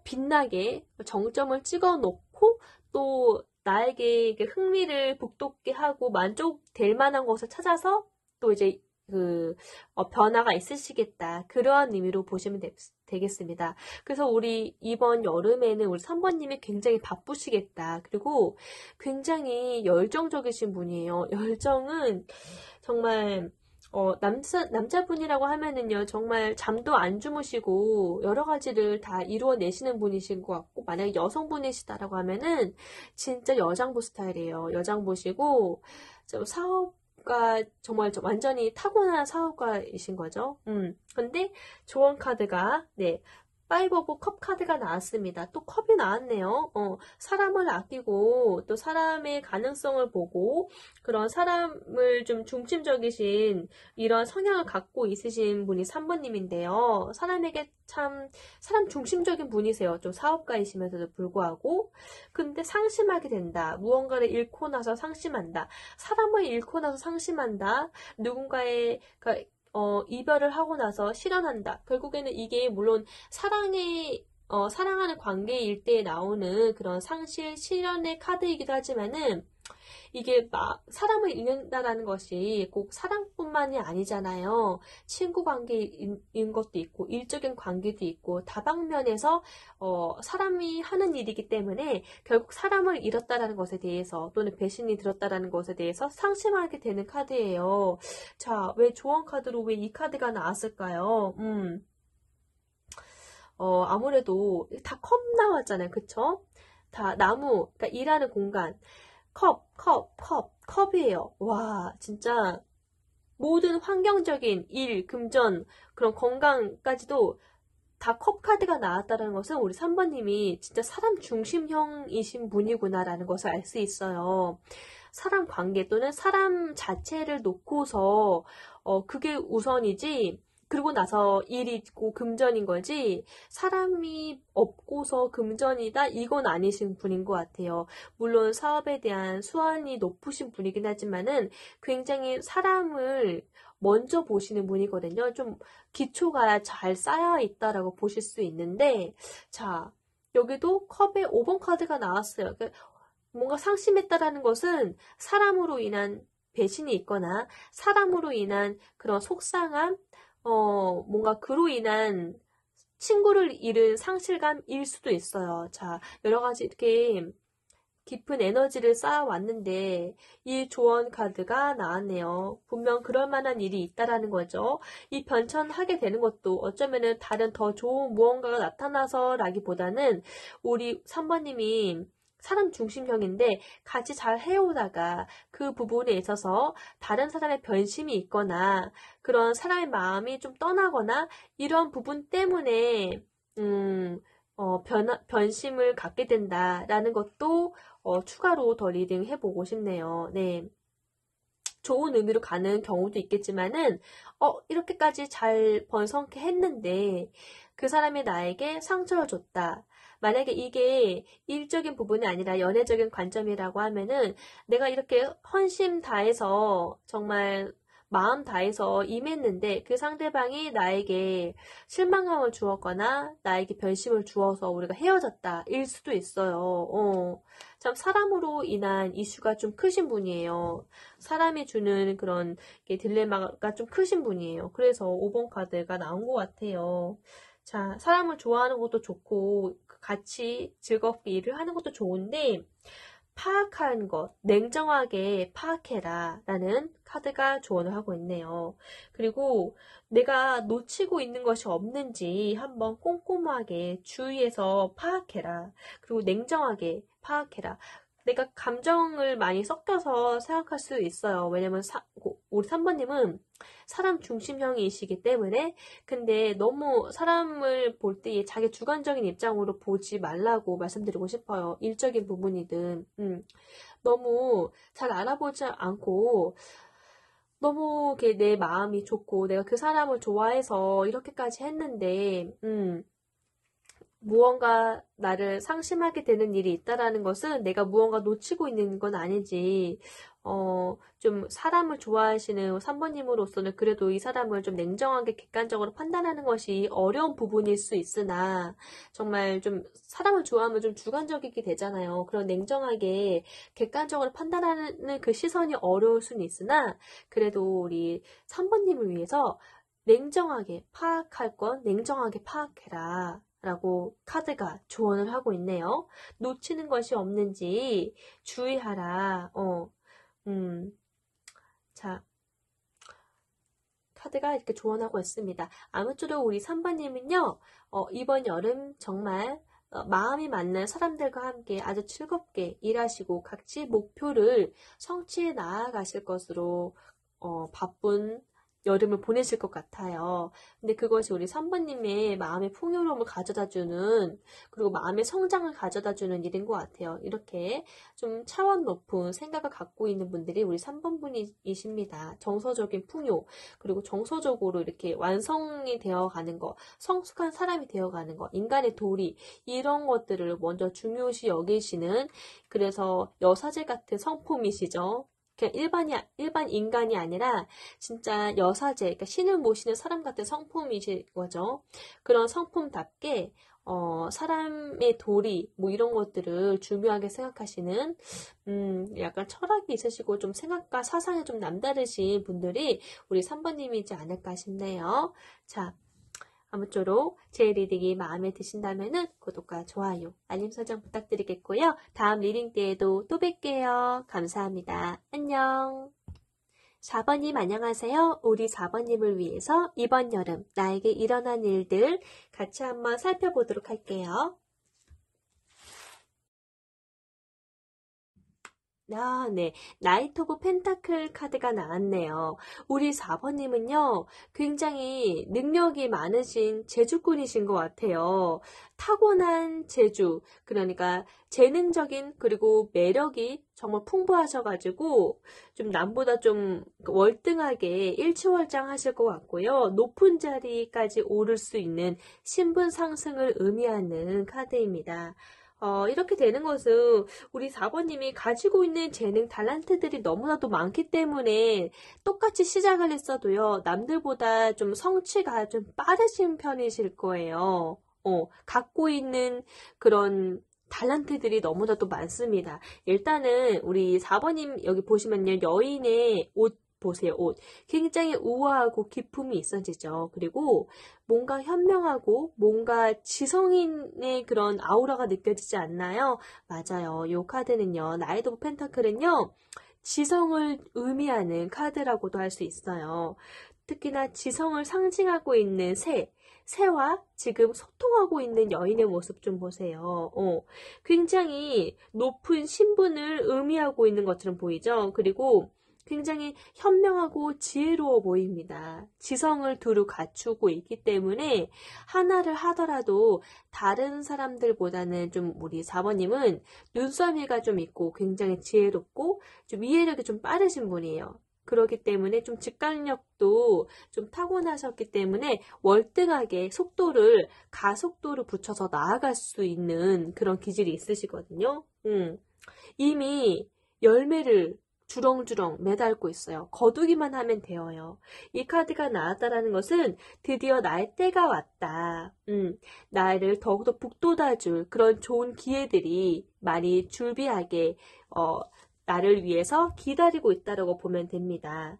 빛나게 정점을 찍어 놓고 또 나에게 흥미를 북돋게 하고 만족될 만한 것을 찾아서 또 이제 변화가 있으시겠다. 그러한 의미로 보시면 되겠습니다. 그래서 우리 이번 여름에는 우리 3번님이 굉장히 바쁘시겠다. 그리고 굉장히 열정적이신 분이에요. 열정은 정말 남자분이라고 하면은요, 정말 잠도 안 주무시고, 여러 가지를 다 이루어내시는 분이신 것 같고, 만약에 여성분이시다라고 하면은, 진짜 여장부 스타일이에요. 여장부시고, 사업가, 정말 완전히 타고난 사업가이신 거죠. 근데, 조언 카드가, 네. 5 오브 컵 카드가 나왔습니다. 또 컵이 나왔네요. 사람을 아끼고 또 사람의 가능성을 보고 그런 사람을 좀 중심적이신 이런 성향을 갖고 있으신 분이 3번님인데요. 사람에게 참 사람 중심적인 분이세요. 좀 사업가이시면서도 불구하고. 근데 상심하게 된다. 무언가를 잃고 나서 상심한다. 사람을 잃고 나서 상심한다. 누군가의 이별을 하고 나서 실현한다. 결국에는 이게 물론 사랑하는 관계일 때 나오는 그런 상실, 실현의 카드이기도 하지만은 이게 사람을 잃는다라는 것이 꼭 사랑뿐만이 아니잖아요. 친구 관계인 것도 있고, 일적인 관계도 있고, 다방면에서, 사람이 하는 일이기 때문에 결국 사람을 잃었다라는 것에 대해서 또는 배신이 들었다라는 것에 대해서 상심하게 되는 카드예요. 자, 왜 조언 카드로 왜 이 카드가 나왔을까요? 아무래도 다 컵 나왔잖아요. 그쵸? 다 나무, 그러니까 일하는 공간. 컵이에요. 와, 진짜 모든 환경적인 일, 금전, 그런 건강까지도 다 컵 카드가 나왔다는 것은 우리 3번님이 진짜 사람 중심형이신 분이구나라는 것을 알 수 있어요. 사람 관계 또는 사람 자체를 놓고서 그게 우선이지, 그리고 나서 일이 있고 금전인 거지 사람이 없고서 금전이다 이건 아니신 분인 것 같아요. 물론 사업에 대한 수완이 높으신 분이긴 하지만은 굉장히 사람을 먼저 보시는 분이거든요. 좀 기초가 잘 쌓여 있다라고 보실 수 있는데, 자, 여기도 컵에 5번 카드가 나왔어요. 그러니까 뭔가 상심했다라는 것은 사람으로 인한 배신이 있거나 사람으로 인한 그런 속상함, 뭔가 그로 인한 친구를 잃은 상실감일 수도 있어요. 자, 여러 가지 이렇게 깊은 에너지를 쌓아왔는데 이 조언 카드가 나왔네요. 분명 그럴 만한 일이 있다라는 거죠. 이 변천하게 되는 것도 어쩌면은 다른 더 좋은 무언가가 나타나서라기보다는 우리 3번님이 사람 중심형인데 같이 잘 해오다가 그 부분에 있어서 다른 사람의 변심이 있거나 그런 사람의 마음이 좀 떠나거나 이런 부분 때문에 변심을 갖게 된다라는 것도 추가로 더 리딩 해보고 싶네요. 네. 좋은 의미로 가는 경우도 있겠지만은, 이렇게까지 잘 번성케 했는데, 그 사람이 나에게 상처를 줬다. 만약에 이게 일적인 부분이 아니라 연애적인 관점이라고 하면은, 내가 이렇게 헌심 다해서 정말 마음 다해서 임했는데 그 상대방이 나에게 실망감을 주었거나 나에게 변심을 주어서 우리가 헤어졌다 일 수도 있어요. 참 사람으로 인한 이슈가 좀 크신 분이에요. 사람이 주는 그런 딜레마가 좀 크신 분이에요. 그래서 5번 카드가 나온 것 같아요. 자, 사람을 좋아하는 것도 좋고 같이 즐겁게 일을 하는 것도 좋은데 파악하는 것, 냉정하게 파악해라 라는 카드가 조언을 하고 있네요. 그리고 내가 놓치고 있는 것이 없는지 한번 꼼꼼하게 주의해서 파악해라. 그리고 냉정하게 파악해라. 내가 감정을 많이 섞여서 생각할 수 있어요. 왜냐면 우리 3번님은 사람 중심형이시기 때문에 근데 너무 사람을 볼 때 자기 주관적인 입장으로 보지 말라고 말씀드리고 싶어요. 일적인 부분이든 너무 잘 알아보지 않고 너무 내 마음이 좋고 내가 그 사람을 좋아해서 이렇게까지 했는데 무언가 나를 상심하게 되는 일이 있다라는 것은 내가 무언가 놓치고 있는 건 아니지. 좀 사람을 좋아하시는 3번님으로서는 그래도 이 사람을 좀 냉정하게 객관적으로 판단하는 것이 어려운 부분일 수 있으나 정말 좀 사람을 좋아하면 좀 주관적이게 되잖아요. 그런 냉정하게 객관적으로 판단하는 그 시선이 어려울 수는 있으나 그래도 우리 3번님을 위해서 냉정하게 파악할 건 냉정하게 파악해라. 라고 카드가 조언을 하고 있네요. 놓치는 것이 없는지 주의하라. 자, 카드가 이렇게 조언하고 있습니다. 아무쪼록 우리 3번님은요, 이번 여름 정말 마음이 맞는 사람들과 함께 아주 즐겁게 일하시고 각지 목표를 성취해 나아가실 것으로 바쁜 여름을 보내실 것 같아요. 근데 그것이 우리 3번님의 마음의 풍요로움을 가져다주는 그리고 마음의 성장을 가져다주는 일인 것 같아요. 이렇게 좀 차원 높은 생각을 갖고 있는 분들이 우리 3번 분이십니다. 정서적인 풍요 그리고 정서적으로 이렇게 완성이 되어가는 것 성숙한 사람이 되어가는 것 인간의 도리 이런 것들을 먼저 중요시 여기시는 그래서 여사제 같은 성품이시죠. 그냥 일반 인간이 아니라 진짜 여사제, 그러니까 신을 모시는 사람 같은 성품이신 거죠. 그런 성품답게 사람의 도리, 뭐 이런 것들을 중요하게 생각하시는, 약간 철학이 있으시고 좀 생각과 사상이 좀 남다르신 분들이 우리 3번님이지 않을까 싶네요. 자, 아무쪼록 제 리딩이 마음에 드신다면은 구독과 좋아요, 알림 설정 부탁드리겠고요. 다음 리딩 때에도 또 뵐게요. 감사합니다. 안녕. 4번님 안녕하세요. 우리 4번님을 위해서 이번 여름 나에게 일어난 일들 같이 한번 살펴보도록 할게요. 네. 나이트 오브 펜타클 카드가 나왔네요. 우리 4번님은요, 굉장히 능력이 많으신 재주꾼이신 것 같아요. 타고난 재주, 그러니까 재능적인 그리고 매력이 정말 풍부하셔가지고, 좀 남보다 좀 월등하게 일취월장하실 것 같고요. 높은 자리까지 오를 수 있는 신분 상승을 의미하는 카드입니다. 이렇게 되는 것은 우리 4번님이 가지고 있는 재능, 달란트들이 너무나도 많기 때문에 똑같이 시작을 했어도요, 남들보다 좀 성취가 좀 빠르신 편이실 거예요. 갖고 있는 그런 달란트들이 너무나도 많습니다. 일단은 우리 4번님 여기 보시면요, 여인의 옷 보세요, 옷. 굉장히 우아하고 기품이 있어지죠. 그리고 뭔가 현명하고 뭔가 지성인의 그런 아우라가 느껴지지 않나요? 맞아요. 이 카드는요, 나이트 오브 펜타클은요, 지성을 의미하는 카드라고도 할 수 있어요. 특히나 지성을 상징하고 있는 새와 지금 소통하고 있는 여인의 모습 좀 보세요. 굉장히 높은 신분을 의미하고 있는 것처럼 보이죠? 그리고 굉장히 현명하고 지혜로워 보입니다. 지성을 두루 갖추고 있기 때문에 하나를 하더라도 다른 사람들보다는 좀 우리 4번님은 눈썰미가 좀 있고 굉장히 지혜롭고 좀 이해력이 좀 빠르신 분이에요. 그렇기 때문에 좀 직관력도 좀 타고나셨기 때문에 월등하게 가속도를 붙여서 나아갈 수 있는 그런 기질이 있으시거든요. 이미 열매를 주렁주렁 매달고 있어요. 거두기만 하면 되어요. 이 카드가 나왔다라는 것은 드디어 나의 때가 왔다. 나를 더욱더 북돋아줄 그런 좋은 기회들이 많이 줄비하게 나를 위해서 기다리고 있다라고 보면 됩니다.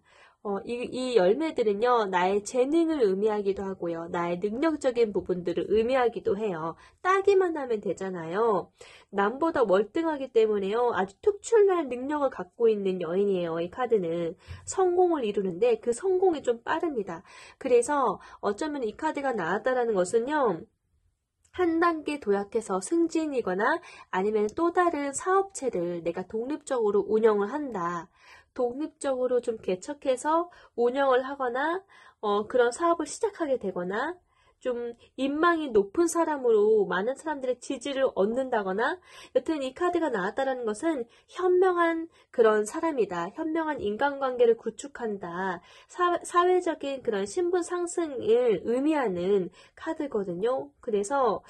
이 열매들은요, 나의 재능을 의미하기도 하고요, 나의 능력적인 부분들을 의미하기도 해요. 따기만 하면 되잖아요. 남보다 월등하기 때문에요, 아주 특출난 능력을 갖고 있는 여인이에요. 이 카드는 성공을 이루는데 그 성공이 좀 빠릅니다. 그래서 어쩌면 이 카드가 나왔다라는 것은요, 한 단계 도약해서 승진이거나 아니면 또 다른 사업체를 내가 독립적으로 운영을 한다. 독립적으로 좀 개척해서 운영을 하거나 그런 사업을 시작하게 되거나 좀 인망이 높은 사람으로 많은 사람들의 지지를 얻는다거나, 여튼 이 카드가 나왔다는 것은 현명한 그런 사람이다. 현명한 인간관계를 구축한다. 사회적인 그런 신분 상승을 의미하는 카드거든요. 그래서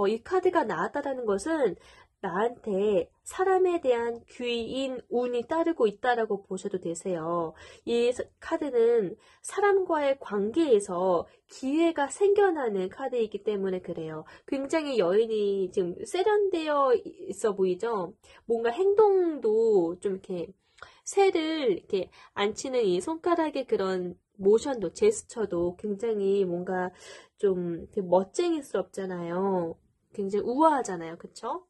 이 카드가 나왔다는 것은 나한테 사람에 대한 귀인 운이 따르고 있다라고 보셔도 되세요. 이 카드는 사람과의 관계에서 기회가 생겨나는 카드이기 때문에 그래요. 굉장히 여인이 지금 세련되어 있어 보이죠? 뭔가 행동도 좀 이렇게 새를 이렇게 앉히는 이 손가락의 그런 모션도, 제스처도 굉장히 뭔가 좀 멋쟁이스럽잖아요. 굉장히 우아하잖아요. 그쵸?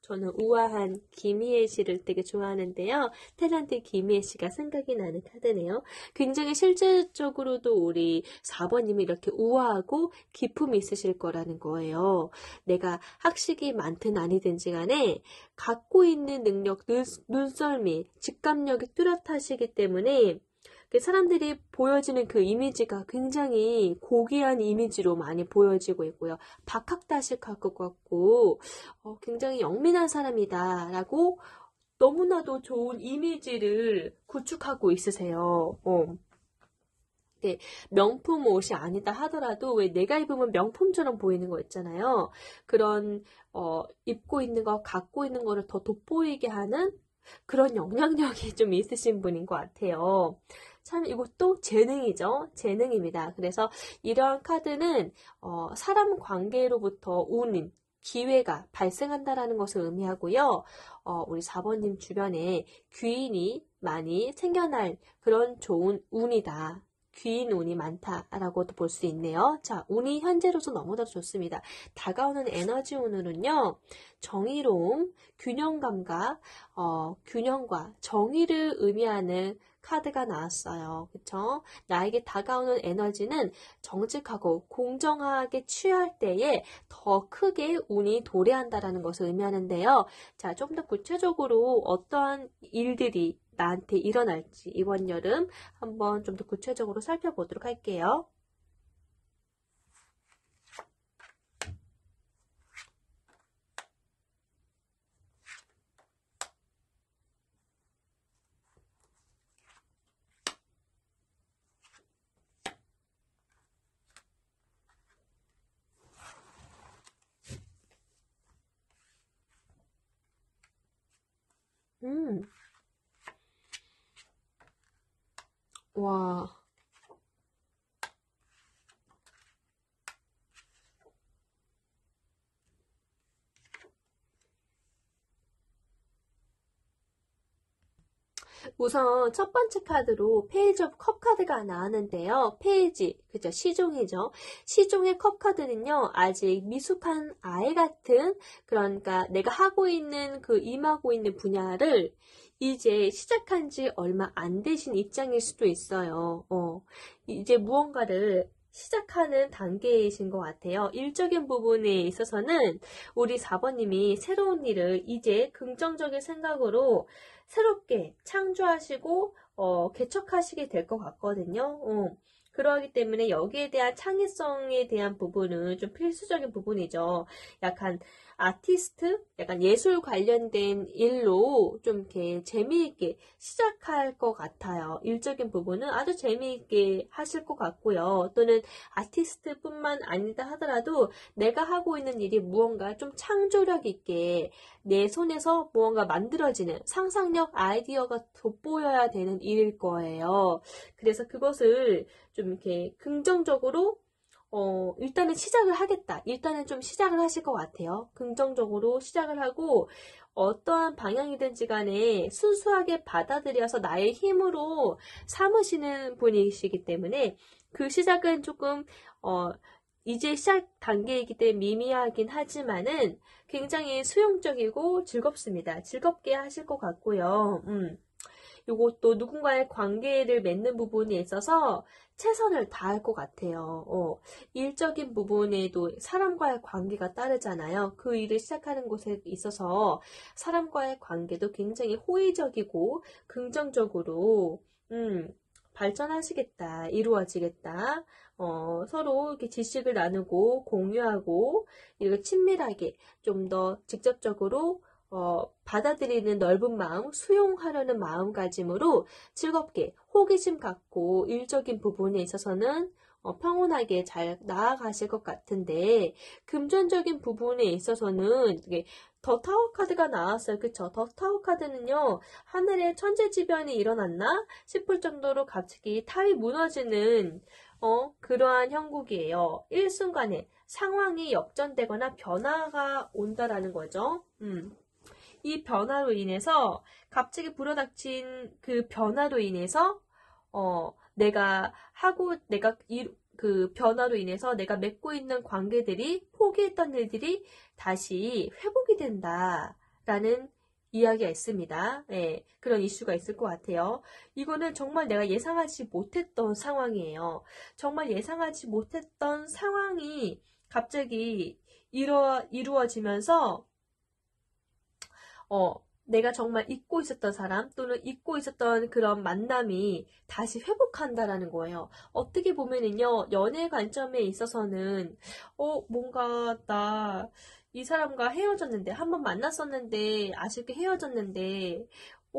저는 우아한 김희애 씨를 되게 좋아하는데요. 탤런트 김희애 씨가 생각이 나는 카드네요. 굉장히 실질적으로도 우리 4번님이 이렇게 우아하고 기품이 있으실 거라는 거예요. 내가 학식이 많든 아니든지 간에 갖고 있는 능력, 눈썰미, 직감력이 뚜렷하시기 때문에 사람들이 보여지는 그 이미지가 굉장히 고귀한 이미지로 많이 보여지고 있고요. 박학다식할 것 같고 굉장히 영민한 사람이다라고 너무나도 좋은 이미지를 구축하고 있으세요. 명품 옷이 아니다 하더라도 왜 내가 입으면 명품처럼 보이는 거 있잖아요. 그런 입고 있는 거, 갖고 있는 거를 더 돋보이게 하는 그런 영향력이 좀 있으신 분인 것 같아요. 참 이것도 재능이죠. 재능입니다. 그래서 이러한 카드는 사람 관계로부터 운인, 기회가 발생한다라는 것을 의미하고요. 우리 4번님 주변에 귀인이 많이 생겨날 그런 좋은 운이다. 귀인 운이 많다라고도 볼 수 있네요. 자, 운이 현재로서 너무나도 좋습니다. 다가오는 에너지 운으로는요. 정의로움, 균형감과 균형과 정의를 의미하는 카드가 나왔어요. 그쵸? 나에게 다가오는 에너지는 정직하고 공정하게 취할 때에 더 크게 운이 도래한다라는 것을 의미하는데요. 자, 좀 더 구체적으로 어떠한 일들이 나한테 일어날지 이번 여름 한번 좀 더 구체적으로 살펴보도록 할게요. 음, 와. 우선 첫 번째 카드로 페이지 오브 컵 카드가 나왔는데요. 페이지, 그죠? 시종이죠. 시종의 컵 카드는요, 아직 미숙한 아이 같은, 그러니까 내가 하고 있는 임하고 있는 분야를 이제 시작한 지 얼마 안 되신 입장일 수도 있어요. 이제 무언가를 시작하는 단계이신 것 같아요. 일적인 부분에 있어서는 우리 4번님이 새로운 일을 이제 긍정적인 생각으로 새롭게 창조하시고 개척하시게 될 것 같거든요. 그러기 때문에 여기에 대한 창의성에 대한 부분은 좀 필수적인 부분이죠. 약간 아티스트, 약간 예술 관련된 일로 좀 이렇게 재미있게 시작할 것 같아요. 일적인 부분은 아주 재미있게 하실 것 같고요. 또는 아티스트뿐만 아니다 하더라도 내가 하고 있는 일이 무언가 좀 창조력 있게 내 손에서 무언가 만들어지는 상상력, 아이디어가 돋보여야 되는 일일 거예요. 그래서 그것을 좀 이렇게 긍정적으로 일단은 시작을 하겠다. 일단은 좀 시작을 하실 것 같아요. 긍정적으로 시작을 하고 어떠한 방향이든지 간에 순수하게 받아들여서 나의 힘으로 삼으시는 분이시기 때문에 그 시작은 조금 이제 시작 단계이기 때문에 미미하긴 하지만은 굉장히 수용적이고 즐겁습니다. 즐겁게 하실 것 같고요. 요것도 누군가의 관계를 맺는 부분에 있어서 최선을 다할 것 같아요. 일적인 부분에도 사람과의 관계가 따르잖아요. 그 일을 시작하는 곳에 있어서 사람과의 관계도 굉장히 호의적이고 긍정적으로 발전하시겠다, 이루어지겠다. 서로 이렇게 지식을 나누고 공유하고 이렇게 친밀하게 좀 더 직접적으로 받아들이는 넓은 마음, 수용하려는 마음가짐으로 즐겁게 호기심 갖고 일적인 부분에 있어서는 평온하게 잘 나아가실 것 같은데 금전적인 부분에 있어서는 이게 더 타워 카드가 나왔어요. 그쵸? 더 타워 카드는요. 하늘에 천재지변이 일어났나 싶을 정도로 갑자기 탑이 무너지는 그러한 형국이에요. 일순간에 상황이 역전되거나 변화가 온다라는 거죠. 이 변화로 인해서 갑자기 불어닥친 그 변화로 인해서 그 변화로 인해서 내가 맺고 있는 관계들이 포기했던 일들이 다시 회복이 된다라는 이야기가 있습니다. 네, 그런 이슈가 있을 것 같아요. 이거는 정말 내가 예상하지 못했던 상황이에요. 정말 예상하지 못했던 상황이 갑자기 이루어지면서 내가 정말 잊고 있었던 사람 또는 잊고 있었던 그런 만남이 다시 회복한다라는 거예요. 어떻게 보면은요, 연애 관점에 있어서는, 뭔가 이 사람과 헤어졌는데, 한번 만났었는데, 아쉽게 헤어졌는데,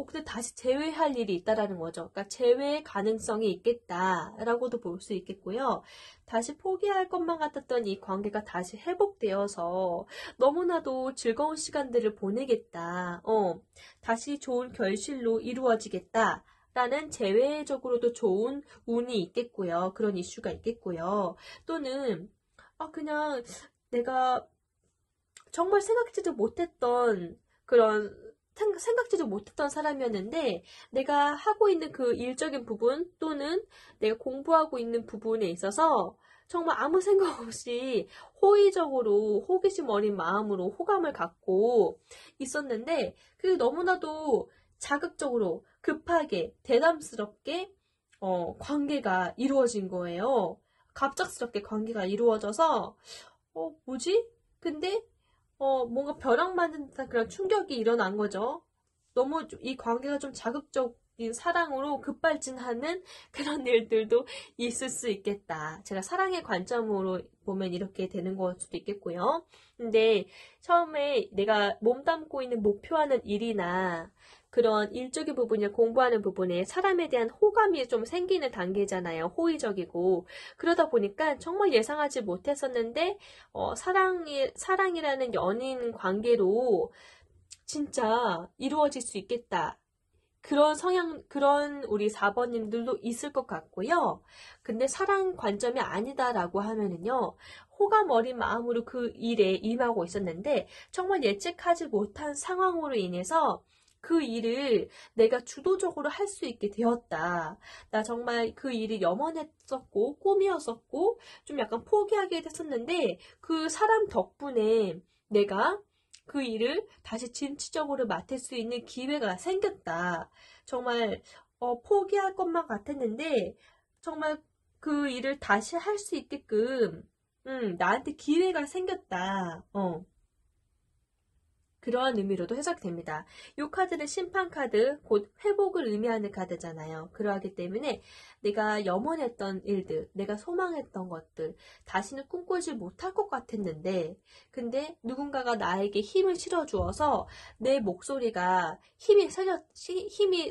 근데 다시 재회할 일이 있다라는 거죠. 그러니까 재회의 가능성이 있겠다라고도 볼 수 있겠고요. 다시 포기할 것만 같았던 이 관계가 다시 회복되어서 너무나도 즐거운 시간들을 보내겠다. 다시 좋은 결실로 이루어지겠다. 라는 재회적으로도 좋은 운이 있겠고요. 그런 이슈가 있겠고요. 또는 그냥 내가 정말 생각지도 못했던 사람이었는데 내가 하고 있는 그 일적인 부분 또는 내가 공부하고 있는 부분에 있어서 정말 아무 생각 없이 호의적으로 호기심 어린 마음으로 호감을 갖고 있었는데 그게 너무나도 자극적으로 급하게 대담스럽게 관계가 이루어진 거예요. 갑작스럽게 관계가 이루어져서 뭐지? 근데 뭔가 벼락 맞는 듯한 그런 충격이 일어난 거죠. 너무 이 관계가 좀 자극적인 사랑으로 급발진하는 그런 일들도 있을 수 있겠다. 제가 사랑의 관점으로 보면 이렇게 되는 걸 수도 있겠고요. 근데 처음에 내가 몸담고 있는 목표하는 일이나 그런 일적인 부분이나 공부하는 부분에 사람에 대한 호감이 좀 생기는 단계잖아요. 호의적이고. 그러다 보니까 정말 예상하지 못했었는데, 사랑이라는 연인 관계로 진짜 이루어질 수 있겠다. 그런 우리 4번님들도 있을 것 같고요. 근데 사랑 관점이 아니다라고 하면은요, 호감 어린 마음으로 그 일에 임하고 있었는데, 정말 예측하지 못한 상황으로 인해서 그 일을 내가 주도적으로 할 수 있게 되었다. 나 정말 그 일이 염원했었고, 꿈이었었고, 좀 약간 포기하게 됐었는데, 그 사람 덕분에 내가 그 일을 다시 진취적으로 맡을 수 있는 기회가 생겼다. 정말 포기할 것만 같았는데 정말 그 일을 다시 할 수 있게끔 나한테 기회가 생겼다. 그러한 의미로도 해석이 됩니다. 이 카드는 심판 카드, 곧 회복을 의미하는 카드잖아요. 그러하기 때문에 내가 염원했던 일들, 내가 소망했던 것들, 다시는 꿈꾸지 못할 것 같았는데, 근데 누군가가 나에게 힘을 실어주어서 내 목소리가 힘이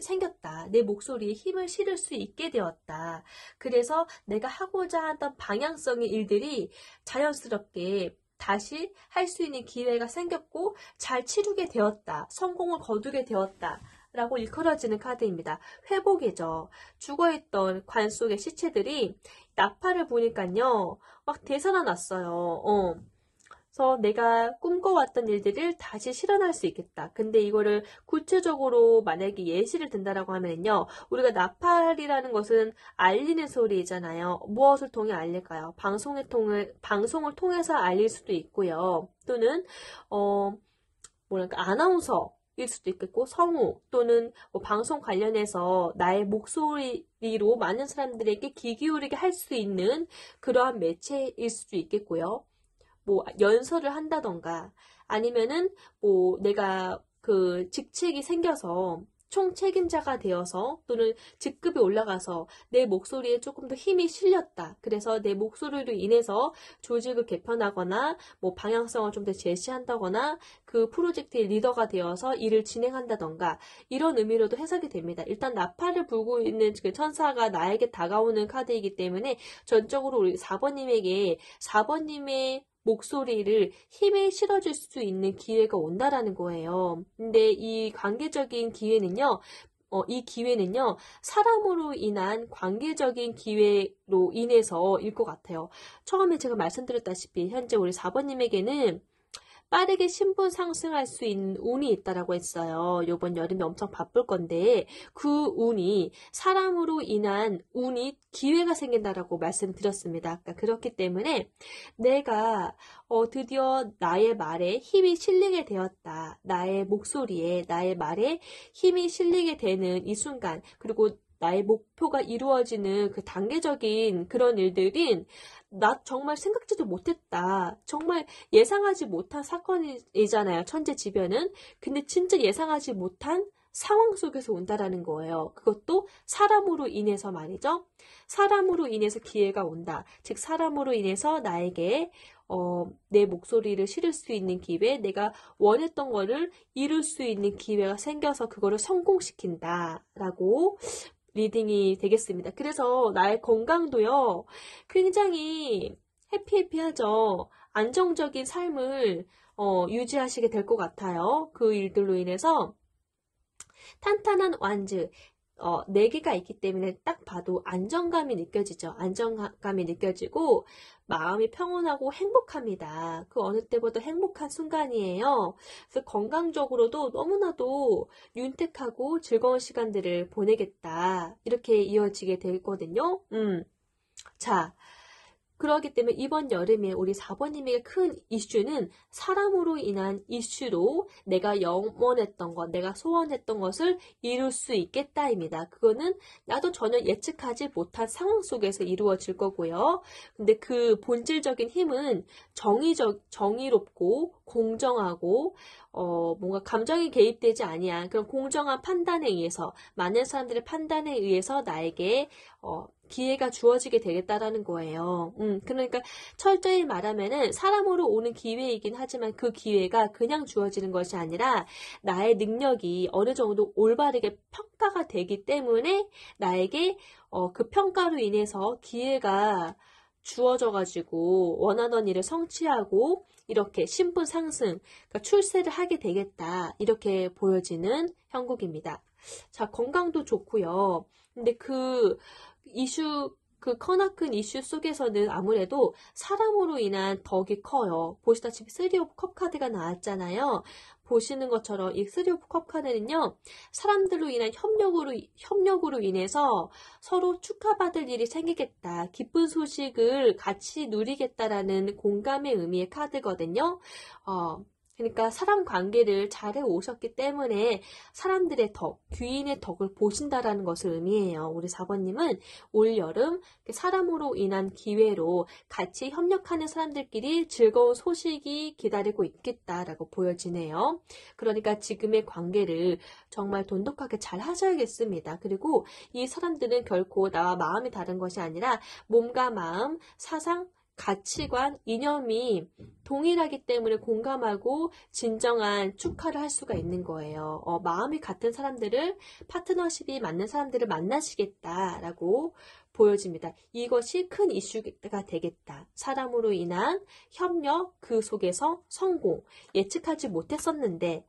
생겼다. 내 목소리에 힘을 실을 수 있게 되었다. 그래서 내가 하고자 하던 방향성의 일들이 자연스럽게 다시 할 수 있는 기회가 생겼고 잘 치르게 되었다. 성공을 거두게 되었다. 라고 일컬어지는 카드입니다. 회복이죠. 죽어있던 관 속의 시체들이 나팔을 보니까요. 막 되살아났어요. 그래서 내가 꿈꿔왔던 일들을 다시 실현할 수 있겠다. 근데 이거를 구체적으로 만약에 예시를 든다라고 하면요. 우리가 나팔이라는 것은 알리는 소리잖아요. 무엇을 통해 알릴까요? 방송을 통해서 알릴 수도 있고요. 또는, 아나운서일 수도 있겠고, 성우 또는 방송 관련해서 나의 목소리로 많은 사람들에게 귀 기울이게 할 수 있는 그러한 매체일 수도 있겠고요. 연설을 한다던가 아니면은 내가 그 직책이 생겨서 총책임자가 되어서 또는 직급이 올라가서 내 목소리에 조금 더 힘이 실렸다. 그래서 내 목소리로 인해서 조직을 개편하거나 방향성을 좀 더 제시한다거나 그 프로젝트의 리더가 되어서 일을 진행한다던가 이런 의미로도 해석이 됩니다. 일단 나팔을 불고 있는 그 천사가 나에게 다가오는 카드이기 때문에 전적으로 우리 4번님의 목소리를 힘에 실어줄 수 있는 기회가 온다라는 거예요. 근데 이 기회는요, 사람으로 인한 관계적인 기회로 인해서일 것 같아요. 처음에 제가 말씀드렸다시피, 현재 우리 4번님에게는 빠르게 신분 상승할 수 있는 운이 있다라고 했어요. 이번 여름에 엄청 바쁠 건데 그 운이 사람으로 인한 운이 기회가 생긴다라고 말씀드렸습니다. 그러니까 그렇기 때문에 내가 드디어 나의 말에 힘이 실리게 되었다. 나의 목소리에 나의 말에 힘이 실리게 되는 이 순간 그리고 나의 목표가 이루어지는 그 단계적인 그런 일들인 나 정말 생각지도 못했다. 정말 예상하지 못한 사건이잖아요. 천재지변은. 근데 진짜 예상하지 못한 상황 속에서 온다라는 거예요. 그것도 사람으로 인해서 말이죠. 사람으로 인해서 기회가 온다. 즉 사람으로 인해서 나에게 내 목소리를 실을 수 있는 기회, 내가 원했던 거를 이룰 수 있는 기회가 생겨서 그거를 성공시킨다라고 리딩이 되겠습니다. 그래서 나의 건강도요, 굉장히 해피해피하죠. 안정적인 삶을 유지하시게 될 것 같아요. 그 일들로 인해서 탄탄한 완즈, 4개가 있기 때문에 딱 봐도 안정감이 느껴지죠. 안정감이 느껴지고 마음이 평온하고 행복합니다. 그 어느 때보다 행복한 순간이에요. 그래서 건강적으로도 너무나도 윤택하고 즐거운 시간들을 보내겠다. 이렇게 이어지게 되거든요. 자, 그렇기 때문에 이번 여름에 우리 4번님에게 큰 이슈는 사람으로 인한 이슈로 내가 영원했던 것, 내가 소원했던 것을 이룰 수 있겠다입니다. 그거는 나도 전혀 예측하지 못한 상황 속에서 이루어질 거고요. 근데 그 본질적인 힘은 정의롭고 공정하고 뭔가 감정이 개입되지 아니한 그런 공정한 판단에 의해서, 많은 사람들의 판단에 의해서 나에게 기회가 주어지게 되겠다라는 거예요. 그러니까 철저히 말하면은 사람으로 오는 기회이긴 하지만 그 기회가 그냥 주어지는 것이 아니라 나의 능력이 어느 정도 올바르게 평가가 되기 때문에 나에게 그 평가로 인해서 기회가 주어져가지고 원하던 일을 성취하고 이렇게 신분 상승, 그러니까 출세를 하게 되겠다. 이렇게 보여지는 형국입니다. 자, 건강도 좋고요. 근데 그 커나큰 이슈 속에서는 아무래도 사람으로 인한 덕이 커요. 보시다시피 3 오브 컵 카드가 나왔잖아요. 보시는 것처럼 이 3 오브 컵 카드는요, 사람들로 인한 협력으로 인해서 서로 축하받을 일이 생기겠다, 기쁜 소식을 같이 누리겠다라는 공감의 의미의 카드거든요. 그러니까 사람 관계를 잘해 오셨기 때문에 사람들의 덕, 귀인의 덕을 보신다라는 것을 의미해요. 우리 4번님은 올 여름 사람으로 인한 기회로 같이 협력하는 사람들끼리 즐거운 소식이 기다리고 있겠다라고 보여지네요. 그러니까 지금의 관계를 정말 돈독하게 잘 하셔야겠습니다. 그리고 이 사람들은 결코 나와 마음이 다른 것이 아니라 몸과 마음, 사상, 가치관, 이념이 동일하기 때문에 공감하고 진정한 축하를 할 수가 있는 거예요. 마음이 같은 사람들을, 파트너십이 맞는 사람들을 만나시겠다라고 보여집니다. 이것이 큰 이슈가 되겠다. 사람으로 인한 협력, 그 속에서 성공, 예측하지 못했었는데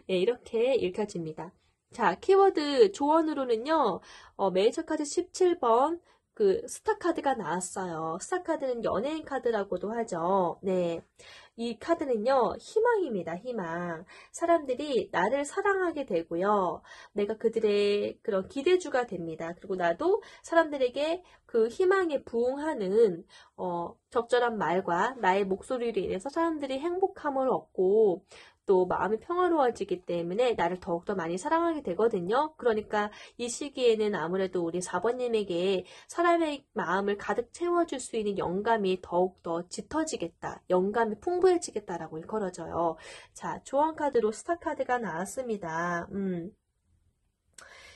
네, 이렇게 읽혀집니다. 자, 키워드 조언으로는요, 메이저 카드 17번 그 스타 카드가 나왔어요. 스타 카드는 연예인 카드라고도 하죠. 네. 이 카드는요, 희망입니다. 희망. 사람들이 나를 사랑하게 되고요. 내가 그들의 그런 기대주가 됩니다. 그리고 나도 사람들에게 그 희망에 부응하는 적절한 말과 나의 목소리로 인해서 사람들이 행복함을 얻고 또 마음이 평화로워지기 때문에 나를 더욱더 많이 사랑하게 되거든요. 그러니까 이 시기에는 아무래도 우리 4번님에게 사람의 마음을 가득 채워줄 수 있는 영감이 더욱더 짙어지겠다. 영감이 풍부해지겠다라고 일컬어져요. 자, 조언 카드로 스타 카드가 나왔습니다.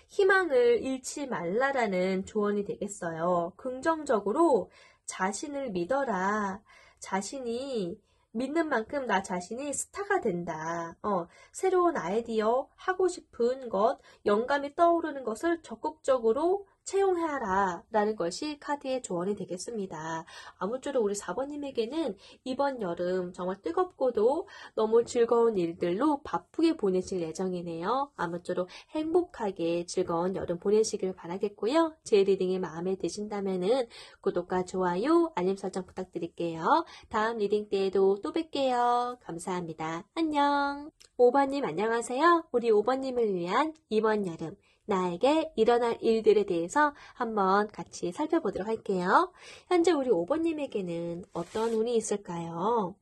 희망을 잃지 말라라는 조언이 되겠어요. 긍정적으로 자신을 믿어라. 자신이 믿는 만큼 나 자신이 스타가 된다. 새로운 아이디어, 하고 싶은 것, 영감이 떠오르는 것을 적극적으로 채용하라 라는 것이 카드의 조언이 되겠습니다. 아무쪼록 우리 4번님에게는 이번 여름 정말 뜨겁고도 너무 즐거운 일들로 바쁘게 보내실 예정이네요. 아무쪼록 행복하게 즐거운 여름 보내시길 바라겠고요. 제 리딩이 마음에 드신다면 구독과 좋아요, 알림 설정 부탁드릴게요. 다음 리딩 때에도 또 뵐게요. 감사합니다. 안녕. 5번님 안녕하세요. 우리 5번님을 위한 이번 여름 나에게 일어날 일들에 대해서 한번 같이 살펴보도록 할게요. 현재 우리 5번님에게는 어떤 운이 있을까요?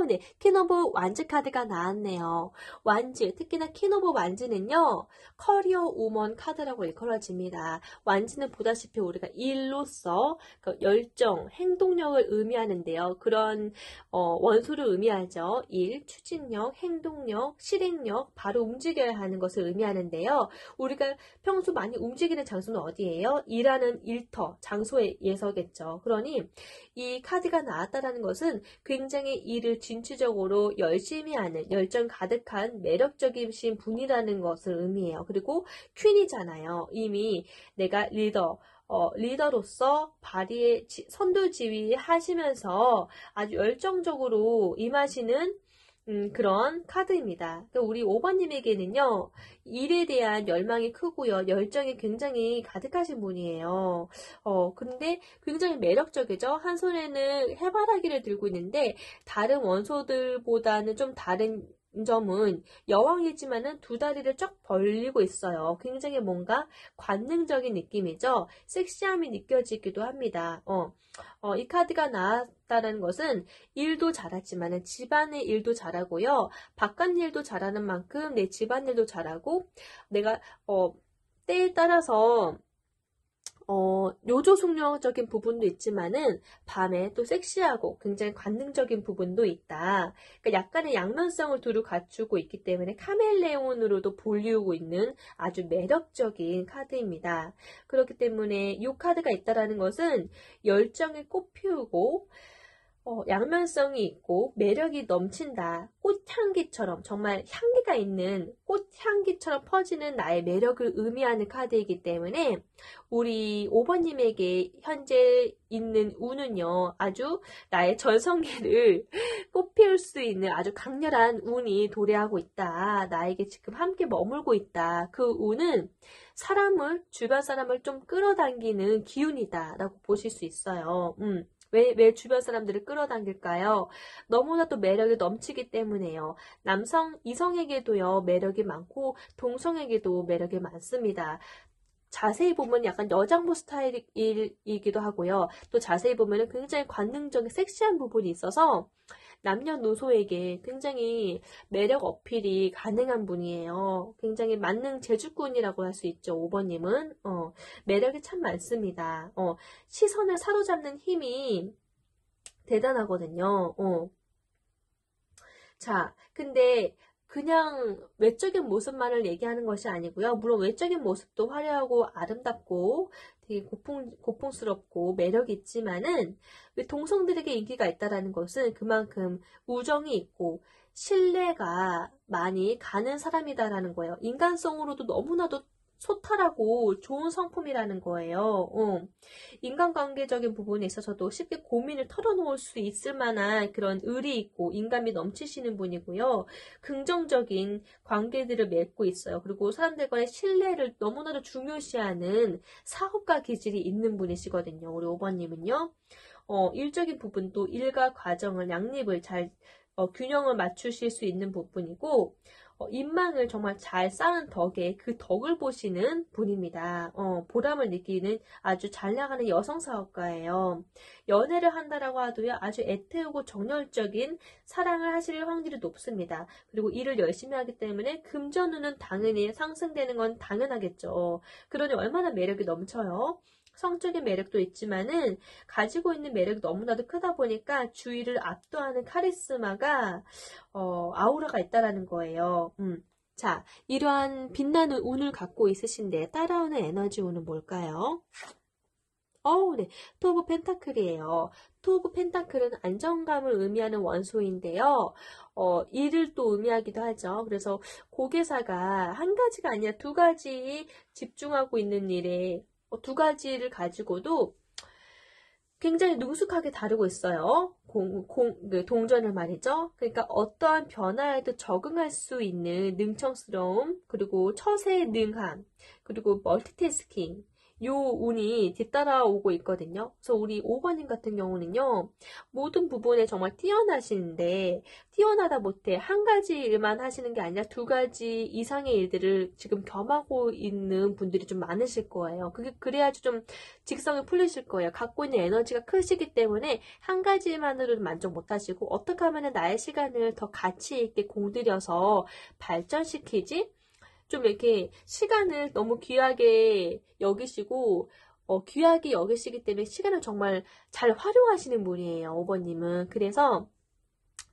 네. 퀸 오브 완즈 카드가 나왔네요. 완즈, 특히나 퀸 오브 완즈는요, 커리어 우먼 카드라고 일컬어집니다. 완즈는 보다시피 우리가 일로서 그 열정, 행동력을 의미하는데요. 그런 원소를 의미하죠. 일, 추진력, 행동력, 실행력, 바로 움직여야 하는 것을 의미하는데요. 우리가 평소 많이 움직이는 장소는 어디예요? 일하는 일터, 장소에서겠죠. 그러니 이 카드가 나왔다라는 것은 굉장히 일을 진취적으로 열심히 하는 열정 가득한 매력적이신 분이라는 것을 의미해요. 그리고 퀸이잖아요. 이미 내가 리더로서 발휘의 선두지휘 하시면서 아주 열정적으로 임하시는 그런 카드입니다. 그러니까 우리 5번님에게는요, 일에 대한 열망이 크고요, 열정이 굉장히 가득하신 분이에요. 근데 굉장히 매력적이죠? 한 손에는 해바라기를 들고 있는데, 다른 원소들보다는 좀 다른 점은 여왕이지만은 두 다리를 쫙 벌리고 있어요. 굉장히 뭔가 관능적인 느낌이죠? 섹시함이 느껴지기도 합니다. 이 카드가 나왔다는 것은 일도 잘하지만은 집안의 일도 잘하고요. 바깥 일도 잘하는 만큼 내 집안 일도 잘하고 내가 때에 따라서 요조숙녀적인 부분도 있지만은 밤에 또 섹시하고 굉장히 관능적인 부분도 있다. 그러니까 약간의 양면성을 두루 갖추고 있기 때문에 카멜레온으로도 불리우고 있는 아주 매력적인 카드입니다. 그렇기 때문에 이 카드가 있다라는 것은 열정을 꽃피우고 양면성이 있고 매력이 넘친다. 꽃향기처럼 정말 향기가 있는 꽃향기처럼 퍼지는 나의 매력을 의미하는 카드이기 때문에 우리 5번님에게 현재 있는 운은요. 아주 나의 전성기를 꽃피울 수 있는 아주 강렬한 운이 도래하고 있다. 나에게 지금 함께 머물고 있다. 그 운은 주변 사람을 좀 끌어당기는 기운이다. 라고 보실 수 있어요. 왜 주변 사람들을 끌어당길까요? 너무나도 매력이 넘치기 때문에요. 이성에게도요, 매력이 많고, 동성에게도 매력이 많습니다. 자세히 보면 약간 여장부 스타일이기도 하고요. 또 자세히 보면 굉장히 관능적인 섹시한 부분이 있어서 남녀노소에게 굉장히 매력 어필이 가능한 분이에요. 굉장히 만능 재주꾼이라고 할 수 있죠. 5번님은. 매력이 참 많습니다. 시선을 사로잡는 힘이 대단하거든요. 자, 근데 그냥 외적인 모습만을 얘기하는 것이 아니고요. 물론 외적인 모습도 화려하고 아름답고 되게 고풍스럽고 매력이 있지만은 동성들에게 인기가 있다라는 것은 그만큼 우정이 있고 신뢰가 많이 가는 사람이다라는 거예요. 인간성으로도 너무나도 소탈하고 좋은 성품이라는 거예요. 인간관계적인 부분에 있어서도 쉽게 고민을 털어놓을 수 있을 만한 그런 의리 있고 인감이 넘치시는 분이고요. 긍정적인 관계들을 맺고 있어요. 그리고 사람들과의 신뢰를 너무나도 중요시하는 사업가 기질이 있는 분이시거든요. 우리 5번님은요. 일적인 부분도 일과 과정을 양립을 잘 균형을 맞추실 수 있는 부분이고 인망을 정말 잘 쌓은 덕에 그 덕을 보시는 분입니다. 보람을 느끼는 아주 잘 나가는 여성 사업가예요. 연애를 한다라고 하도요, 아주 애태우고 정열적인 사랑을 하실 확률이 높습니다. 그리고 일을 열심히 하기 때문에 금전운은 당연히 상승되는 건 당연하겠죠. 그러니 얼마나 매력이 넘쳐요. 성적인 매력도 있지만은 가지고 있는 매력이 너무나도 크다 보니까 주위를 압도하는 카리스마가 아우라가 있다라는 거예요. 자, 이러한 빛나는 운을 갖고 있으신데 따라오는 에너지 운은 뭘까요? 네. 투 오브 펜타클이에요. 투 오브 펜타클은 안정감을 의미하는 원소인데요. 일을 또 의미하기도 하죠. 그래서 고개사가 한 가지가 아니라 두 가지 집중하고 있는 일에 두 가지를 가지고도 굉장히 능숙하게 다루고 있어요. 동전을 말이죠. 그러니까 어떠한 변화에도 적응할 수 있는 능청스러움, 그리고 처세의 능함, 그리고 멀티태스킹, 요 운이 뒤따라오고 있거든요. 그래서 우리 5번님 같은 경우는요, 모든 부분에 정말 뛰어나시는데, 뛰어나다 못해 한 가지 일만 하시는 게 아니라 두 가지 이상의 일들을 지금 겸하고 있는 분들이 좀 많으실 거예요. 그래야지 좀 직성이 풀리실 거예요. 갖고 있는 에너지가 크시기 때문에 한 가지만으로는 만족 못 하시고, 어떻게 하면 나의 시간을 더 가치 있게 공들여서 발전시키지? 좀 이렇게 시간을 너무 귀하게 여기시고, 귀하게 여기시기 때문에 시간을 정말 잘 활용하시는 분이에요, 5번님은. 그래서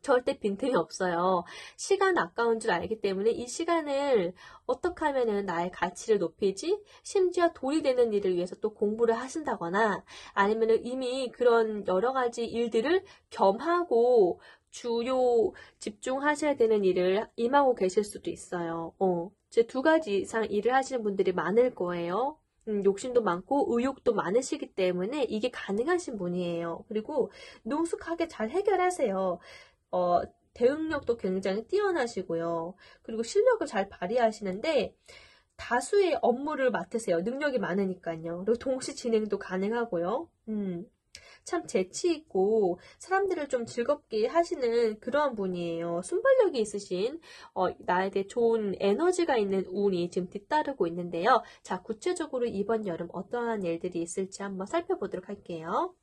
절대 빈틈이 없어요. 시간 아까운 줄 알기 때문에 이 시간을 어떻게 하면은 나의 가치를 높이지? 심지어 돈이 되는 일을 위해서 또 공부를 하신다거나 아니면은 이미 그런 여러 가지 일들을 겸하고 주요 집중하셔야 되는 일을 임하고 계실 수도 있어요. 제 두 가지 이상 일을 하시는 분들이 많을 거예요. 욕심도 많고 의욕도 많으시기 때문에 이게 가능하신 분이에요. 그리고 능숙하게 잘 해결하세요. 대응력도 굉장히 뛰어나시고요. 그리고 실력을 잘 발휘하시는데 다수의 업무를 맡으세요. 능력이 많으니까요. 그리고 동시 진행도 가능하고요. 참 재치 있고 사람들을 좀 즐겁게 하시는 그러한 분이에요. 순발력이 있으신 나에게 좋은 에너지가 있는 운이 지금 뒤따르고 있는데요. 자, 구체적으로 이번 여름 어떠한 일들이 있을지 한번 살펴보도록 할게요.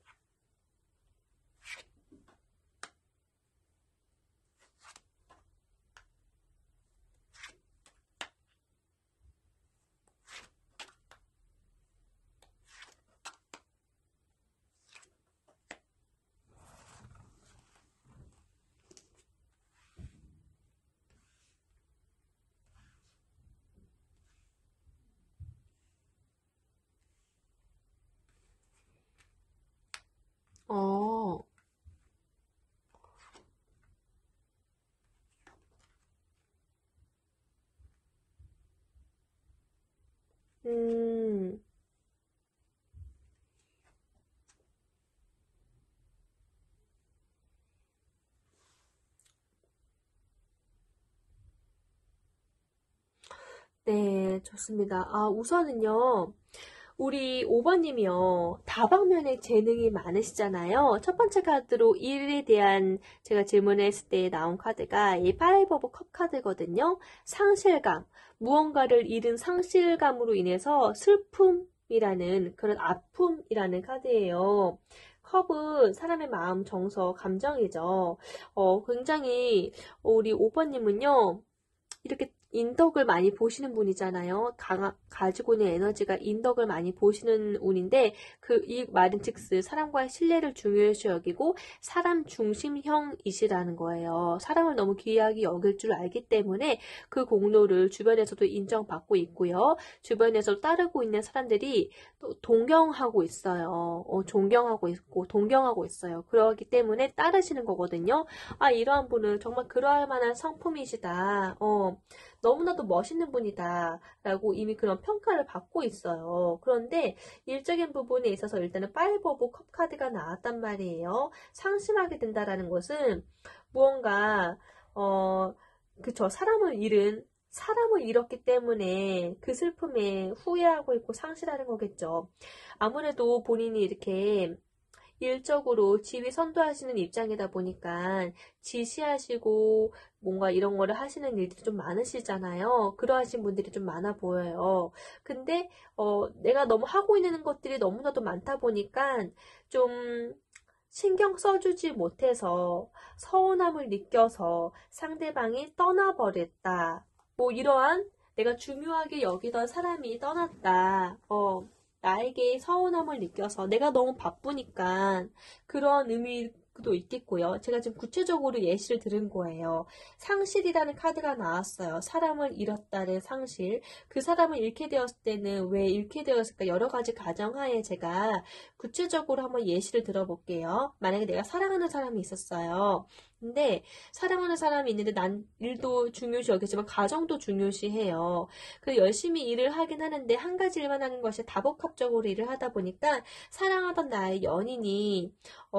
어, 음, 네, 좋습니다. 우선은요, 우리 5번님이요, 다방면의 재능이 많으시잖아요. 첫 번째 카드로 일에 대한 제가 질문을 했을 때 나온 카드가 이 파이브 오브 컵 카드거든요. 상실감, 무언가를 잃은 상실감으로 인해서 슬픔이라는 그런 아픔이라는 카드예요. 컵은 사람의 마음, 정서, 감정이죠. 굉장히 우리 5번님은요, 이렇게 인덕을 많이 보시는 분이잖아요. 가지고 있는 에너지가 인덕을 많이 보시는 운인데, 이 말은 즉슨 사람과의 신뢰를 중요시 여기고, 사람 중심형이시라는 거예요. 사람을 너무 귀하게 여길 줄 알기 때문에 그 공로를 주변에서도 인정받고 있고요. 주변에서 따르고 있는 사람들이 또 동경하고 있어요. 존경하고 있고, 동경하고 있어요. 그러기 때문에 따르시는 거거든요. 이러한 분은 정말 그러할 만한 성품이시다. 너무나도 멋있는 분이다 라고 이미 그런 평가를 받고 있어요. 그런데 일적인 부분에 있어서 일단은 파이브 오브 컵 카드가 나왔단 말이에요. 상심하게 된다라는 것은 무언가 그쵸, 사람을 잃었기 때문에 그 슬픔에 후회하고 있고 상실하는 거겠죠. 아무래도 본인이 이렇게 일적으로 지위 선도하시는 입장이다 보니까 지시하시고 뭔가 이런 거를 하시는 일들이 좀 많으시잖아요. 그러하신 분들이 좀 많아 보여요. 근데 내가 너무 하고 있는 것들이 너무나도 많다 보니까 좀 신경 써주지 못해서 서운함을 느껴서 상대방이 떠나버렸다. 뭐 이러한 내가 중요하게 여기던 사람이 떠났다. 나에게 서운함을 느껴서 내가 너무 바쁘니까 그런 의미도 있겠고요. 제가 지금 구체적으로 예시를 들은 거예요. 상실이라는 카드가 나왔어요. 사람을 잃었다는 상실. 그 사람을 잃게 되었을 때는 왜 잃게 되었을까? 여러 가지 가정하에 제가 구체적으로 한번 예시를 들어볼게요. 만약에 내가 사랑하는 사람이 있었어요. 근데 사랑하는 사람이 있는데 난 일도 중요시 여기지만 가정도 중요시해요. 그 열심히 일을 하긴 하는데 한 가지 일만 하는 것이 다복합적으로 일을 하다 보니까 사랑하던 나의 연인이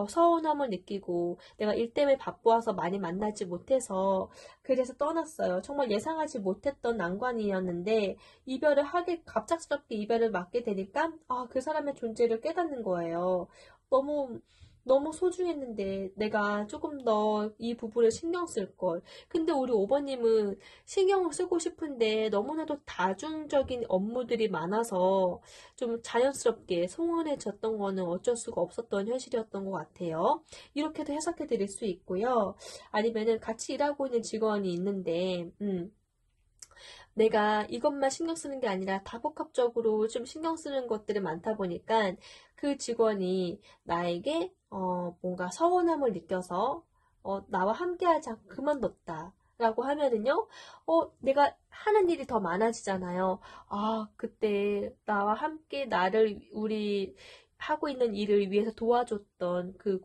서운함을 느끼고 내가 일 때문에 바빠서 많이 만나지 못해서 그래서 떠났어요. 정말 예상하지 못했던 난관이었는데 이별을 하게 갑작스럽게 이별을 맞게 되니까 그 사람의 존재를 깨닫는 거예요. 너무 너무 소중했는데 내가 조금 더 이 부분을 신경 쓸 걸. 근데 우리 오버님은 신경을 쓰고 싶은데 너무나도 다중적인 업무들이 많아서 좀 자연스럽게 소원해졌던 거는 어쩔 수가 없었던 현실이었던 것 같아요. 이렇게도 해석해 드릴 수 있고요. 아니면은 같이 일하고 있는 직원이 있는데, 내가 이것만 신경 쓰는 게 아니라 다복합적으로 좀 신경 쓰는 것들이 많다 보니까 그 직원이 나에게 뭔가 서운함을 느껴서 나와 함께하자 그만뒀다. 라고 하면은요, 내가 하는 일이 더 많아지잖아요. 그때 나와 함께 우리 하고 있는 일을 위해서 도와줬던 그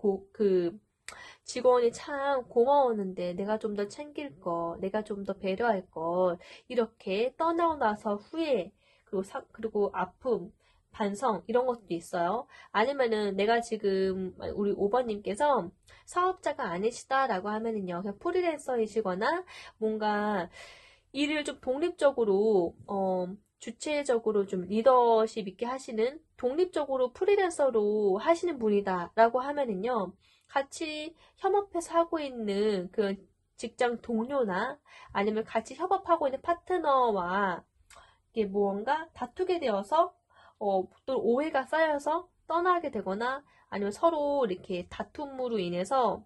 직원이 참 고마웠는데 내가 좀 더 챙길 거, 내가 좀 더 배려할 거, 이렇게 떠나고 나서 후회, 그리고 아픔, 반성, 이런 것도 있어요. 아니면은 내가 지금 우리 5번님께서 사업자가 아니시다라고 하면은요, 그냥 프리랜서이시거나 뭔가 일을 좀 독립적으로, 주체적으로 좀 리더십 있게 하시는 독립적으로 프리랜서로 하시는 분이다라고 하면은요, 같이 협업해서 하고 있는 그 직장 동료나 아니면 같이 협업하고 있는 파트너와 이게 무언가 다투게 되어서 또 오해가 쌓여서 떠나게 되거나 아니면 서로 이렇게 다툼으로 인해서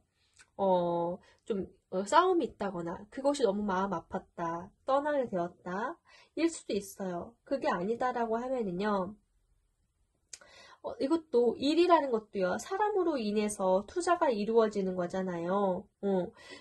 좀 싸움이 있다거나 그것이 너무 마음 아팠다 떠나게 되었다 일 수도 있어요. 그게 아니다라고 하면은요, 이것도 일이라는 것도요, 사람으로 인해서 투자가 이루어지는 거잖아요.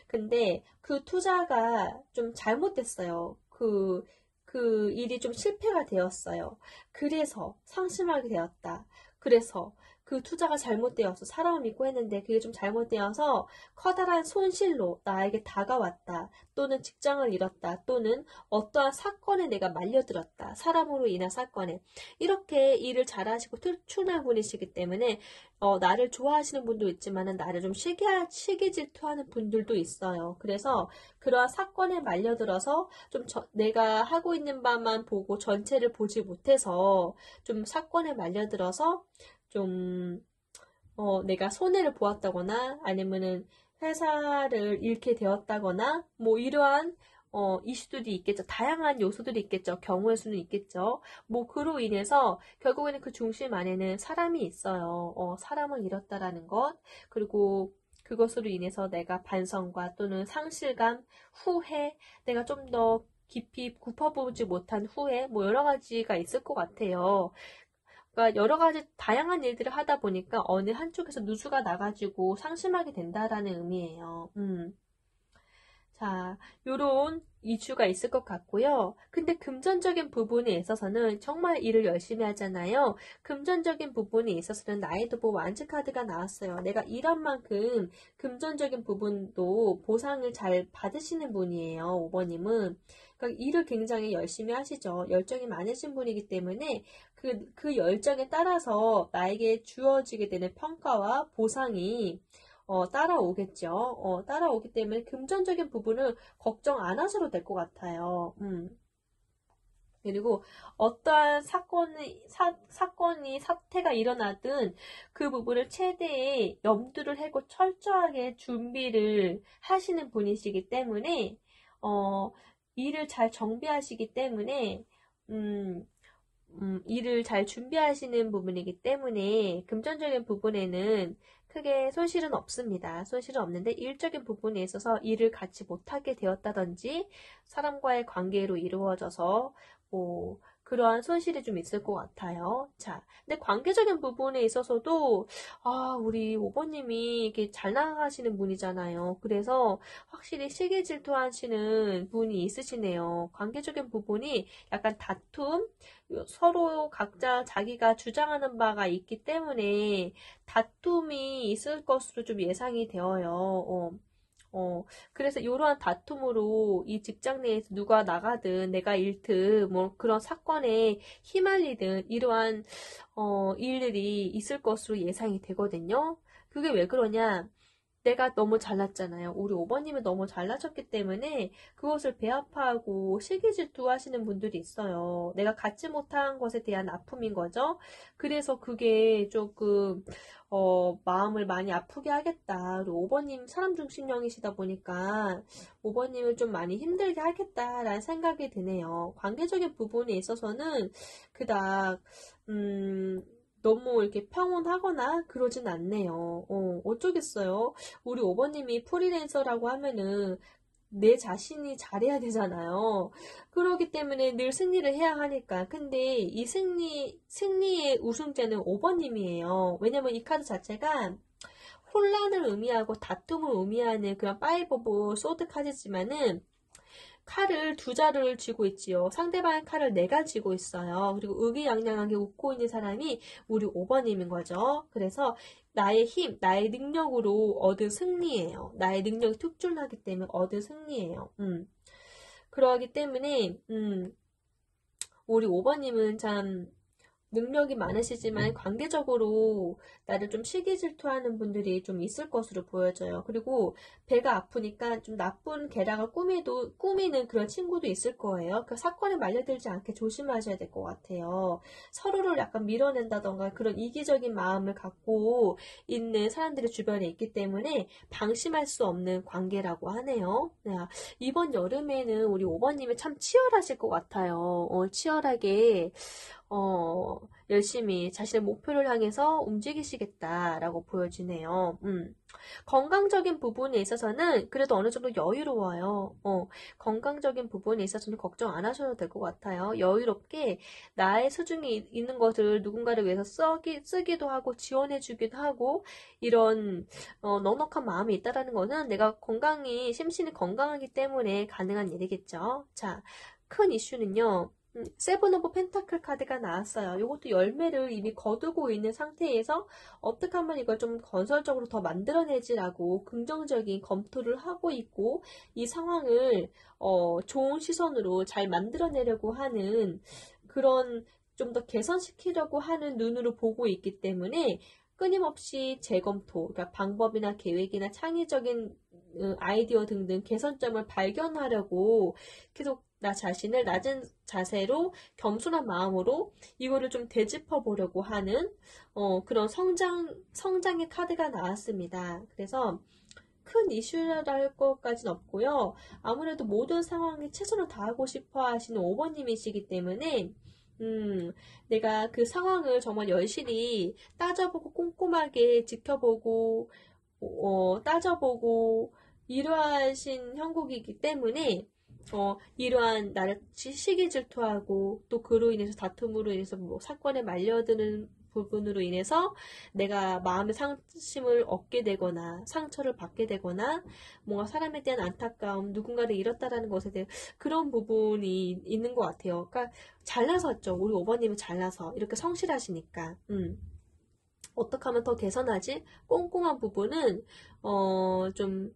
근데 그 투자가 좀 잘못됐어요. 그 일이 좀 실패가 되었어요. 그래서 상심하게 되었다. 그래서 그 투자가 잘못되어서 사람을 믿고 했는데 그게 좀 잘못되어서 커다란 손실로 나에게 다가왔다. 또는 직장을 잃었다. 또는 어떠한 사건에 내가 말려들었다. 사람으로 인한 사건에. 이렇게 일을 잘하시고 출중한 분이시기 때문에 나를 좋아하시는 분도 있지만은 나를 좀 시기 질투하는 분들도 있어요. 그래서 그러한 사건에 말려들어서 좀 내가 하고 있는 바만 보고 전체를 보지 못해서 좀 사건에 말려들어서 좀 내가 손해를 보았다거나 아니면은 회사를 잃게 되었다거나 뭐 이러한 이슈들이 있겠죠. 다양한 요소들이 있겠죠. 경우의 수는 있겠죠. 뭐 그로 인해서 결국에는 그 중심 안에는 사람이 있어요. 사람을 잃었다라는 것. 그리고 그것으로 인해서 내가 반성과 또는 상실감, 후회, 내가 좀 더 깊이 굽어보지 못한 후회, 뭐 여러 가지가 있을 것 같아요. 그러니까 여러 가지 다양한 일들을 하다 보니까 어느 한쪽에서 누수가 나가지고 상심하게 된다라는 의미예요. 자, 요런 이슈가 있을 것 같고요. 근데 금전적인 부분에 있어서는 정말 일을 열심히 하잖아요. 금전적인 부분에 있어서는 나이도보 완즈 카드가 나왔어요. 내가 일한 만큼 금전적인 부분도 보상을 잘 받으시는 분이에요. 5번님은. 그러니까 일을 굉장히 열심히 하시죠. 열정이 많으신 분이기 때문에 그 열정에 따라서 나에게 주어지게 되는 평가와 보상이 따라오겠죠. 따라오기 때문에 금전적인 부분은 걱정 안 하셔도 될 것 같아요. 그리고 어떠한 사태가 일어나든 그 부분을 최대의 염두를 해고 철저하게 준비를 하시는 분이시기 때문에, 일을 잘 정비하시기 때문에, 일을 잘 준비하시는 부분이기 때문에 금전적인 부분에는 크게 손실은 없습니다. 손실은 없는데 일적인 부분에 있어서 일을 같이 못하게 되었다든지 사람과의 관계로 이루어져서 뭐 그러한 손실이 좀 있을 것 같아요. 자, 근데 관계적인 부분에 있어서도 우리 5번님이 이렇게 잘 나가시는 분이잖아요. 그래서 확실히 시기 질투하시는 분이 있으시네요. 관계적인 부분이 약간 다툼, 서로 각자 자기가 주장하는 바가 있기 때문에 다툼이 있을 것으로 좀 예상이 되어요. 그래서 이러한 다툼으로 이 직장 내에서 누가 나가든 내가 잃든 뭐 그런 사건에 휘말리든 이러한 일들이 있을 것으로 예상이 되거든요. 그게 왜 그러냐? 내가 너무 잘났잖아요. 우리 오버님은 너무 잘나셨기 때문에 그것을 배아파하고 시기질투 하시는 분들이 있어요. 내가 갖지 못한 것에 대한 아픔인 거죠. 그래서 그게 조금 마음을 많이 아프게 하겠다. 그리고 오버님 사람 중심형이시다 보니까 오버님을 좀 많이 힘들게 하겠다라는 생각이 드네요. 관계적인 부분에 있어서는 그닥 너무 이렇게 평온하거나 그러진 않네요. 어쩌겠어요. 우리 오버님이 프리랜서라고 하면은 내 자신이 잘해야 되잖아요. 그렇기 때문에 늘 승리를 해야 하니까. 근데 이 승리의 우승자는 오버님이에요. 왜냐면 이 카드 자체가 혼란을 의미하고 다툼을 의미하는 그런 파이브 오브 소드 카드지만은 칼을 두 자루를 쥐고 있지요. 상대방의 칼을 내가 쥐고 있어요. 그리고 의기양양하게 웃고 있는 사람이 우리 오버님인 거죠. 그래서 나의 힘, 나의 능력으로 얻은 승리예요. 나의 능력이 특출나기 때문에 얻은 승리예요. 그러기 때문에 우리 오버님은 참 능력이 많으시지만 관계적으로 나를 좀 시기 질투하는 분들이 좀 있을 것으로 보여져요. 그리고 배가 아프니까 좀 나쁜 계략을 꾸미는 그런 친구도 있을 거예요. 그 사건에 말려들지 않게 조심하셔야 될 것 같아요. 서로를 약간 밀어낸다던가 그런 이기적인 마음을 갖고 있는 사람들이 주변에 있기 때문에 방심할 수 없는 관계라고 하네요. 이번 여름에는 우리 오버님이 참 치열하실 것 같아요. 치열하게 열심히 자신의 목표를 향해서 움직이시겠다라고 보여지네요. 건강적인 부분에 있어서는 그래도 어느 정도 여유로워요. 건강적인 부분에 있어서는 걱정 안 하셔도 될 것 같아요. 여유롭게 나의 수중에 있는 것을 누군가를 위해서 쓰기도 하고 지원해주기도 하고 이런 넉넉한 마음이 있다라는 것은 내가 심신이 건강하기 때문에 가능한 일이겠죠. 자, 큰 이슈는요. 세븐 오브 펜타클 카드가 나왔어요. 이것도 열매를 이미 거두고 있는 상태에서 어떻게 하면 이걸 좀 건설적으로 더 만들어내지라고 긍정적인 검토를 하고 있고 이 상황을 좋은 시선으로 잘 만들어내려고 하는 그런 좀 더 개선시키려고 하는 눈으로 보고 있기 때문에 끊임없이 재검토, 그러니까 방법이나 계획이나 창의적인 아이디어 등등 개선점을 발견하려고 계속 나 자신을 낮은 자세로 겸손한 마음으로 이거를 좀 되짚어 보려고 하는 그런 성장의 카드가 나왔습니다. 그래서 큰 이슈랄 것까지는 없고요. 아무래도 모든 상황에 최선을 다하고 싶어 하시는 오버님이시기 때문에 내가 그 상황을 정말 열심히 따져보고 꼼꼼하게 지켜보고 따져보고 이러하신 형국이기 때문에 이러한 나를 시기 질투하고 또 그로 인해서 다툼으로 인해서 뭐 사건에 말려드는 부분으로 인해서 내가 마음의 상심을 얻게 되거나 상처를 받게 되거나 뭔가 사람에 대한 안타까움, 누군가를 잃었다라는 것에 대한 그런 부분이 있는 것 같아요. 그러니까 잘나섰죠. 우리 오버님은 잘나서 이렇게 성실하시니까. 어떻게 하면 더 개선하지? 꼼꼼한 부분은 좀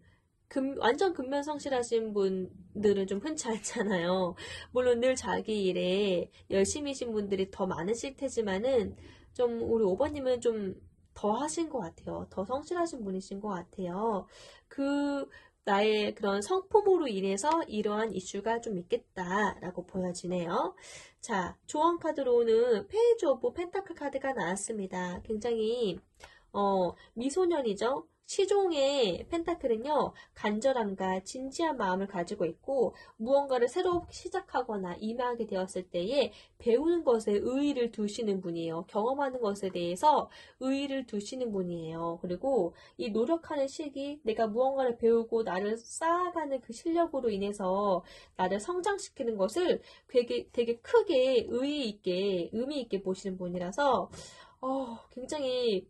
완전 근면성실하신 분들은 좀 흔치 않잖아요. 물론 늘 자기 일에 열심히신 분들이 더 많으실 테지만은 좀 우리 오버님은 좀 더 하신 것 같아요. 더 성실하신 분이신 것 같아요. 나의 그런 성품으로 인해서 이러한 이슈가 좀 있겠다라고 보여지네요. 자, 조언 카드로는 페이지 오브 펜타클 카드가 나왔습니다. 굉장히 미소년이죠. 시종의 펜타클은요, 간절함과 진지한 마음을 가지고 있고, 무언가를 새로 시작하거나 임하게 되었을 때에 배우는 것에 의의를 두시는 분이에요. 경험하는 것에 대해서 의의를 두시는 분이에요. 그리고 이 노력하는 시기, 내가 무언가를 배우고 나를 쌓아가는 그 실력으로 인해서 나를 성장시키는 것을 되게 크게 의미 있게 보시는 분이라서, 굉장히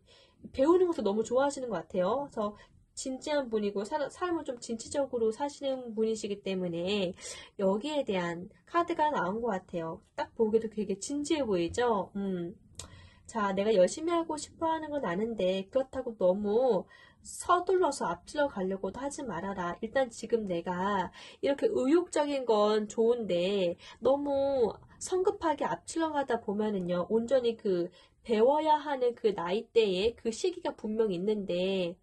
배우는 것도 너무 좋아하시는 것 같아요. 그래서 진지한 분이고 삶을 좀 진취적으로 사시는 분이시기 때문에 여기에 대한 카드가 나온 것 같아요. 딱 보기에도 되게 진지해 보이죠? 자, 내가 열심히 하고 싶어 하는 건 아는데 그렇다고 너무 서둘러서 앞질러 가려고도 하지 말아라. 일단 지금 내가 이렇게 의욕적인 건 좋은데 너무 성급하게 앞질러 가다 보면은요, 온전히 그 배워야 하는 그 나이대에 그 시기가 분명히 있는데,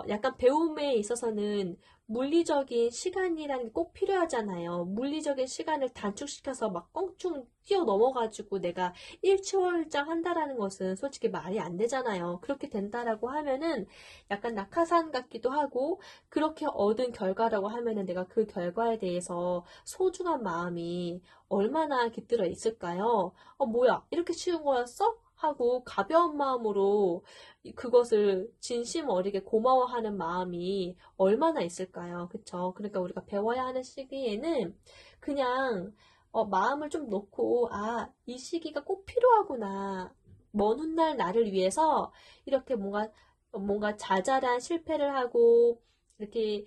약간 배움에 있어서는 물리적인 시간이라는 게 꼭 필요하잖아요. 물리적인 시간을 단축시켜서 막 껑충 뛰어 넘어가지고 내가 일취월장 한다라는 것은 솔직히 말이 안 되잖아요. 그렇게 된다라고 하면은 약간 낙하산 같기도 하고, 그렇게 얻은 결과라고 하면은 내가 그 결과에 대해서 소중한 마음이 얼마나 깃들어 있을까요? 뭐야, 이렇게 쉬운 거였어? 하고 가벼운 마음으로 그것을 진심 어리게 고마워하는 마음이 얼마나 있을까요? 그쵸? 그러니까 우리가 배워야 하는 시기에는 그냥 마음을 좀 놓고, 이 시기가 꼭 필요하구나. 먼 훗날 나를 위해서 이렇게 뭔가 자잘한 실패를 하고 이렇게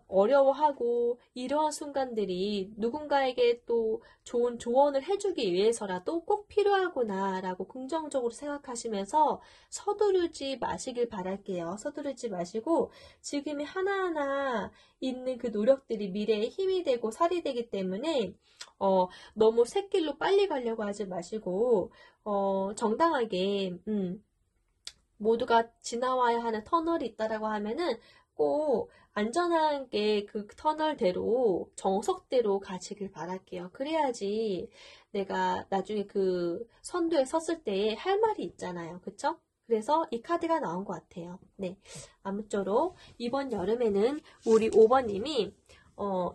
어려워하고 이러한 순간들이 누군가에게 또 좋은 조언을 해주기 위해서라도 꼭 필요하구나라고 긍정적으로 생각하시면서 서두르지 마시길 바랄게요. 서두르지 마시고 지금이 하나하나 있는 그 노력들이 미래에 힘이 되고 살이 되기 때문에 너무 샛길로 빨리 가려고 하지 마시고 정당하게 모두가 지나와야 하는 터널이 있다라고 하면은 꼭 안전하게 그 터널대로 정석대로 가시길 바랄게요. 그래야지 내가 나중에 그 선두에 섰을 때 할 말이 있잖아요. 그쵸? 그래서 이 카드가 나온 것 같아요. 네. 아무쪼록 이번 여름에는 우리 5번님이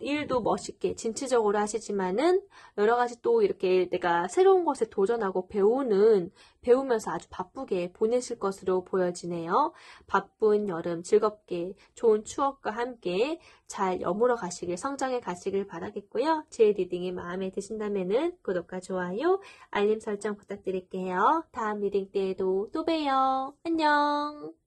일도 멋있게 진취적으로 하시지만은 여러 가지 또 이렇게 내가 새로운 것에 도전하고 배우면서 아주 바쁘게 보내실 것으로 보여지네요. 바쁜 여름 즐겁게 좋은 추억과 함께 잘 여물어 가시길, 성장해 가시길 바라겠고요. 제 리딩이 마음에 드신다면은 구독과 좋아요, 알림 설정 부탁드릴게요. 다음 리딩 때에도 또 봬요. 안녕!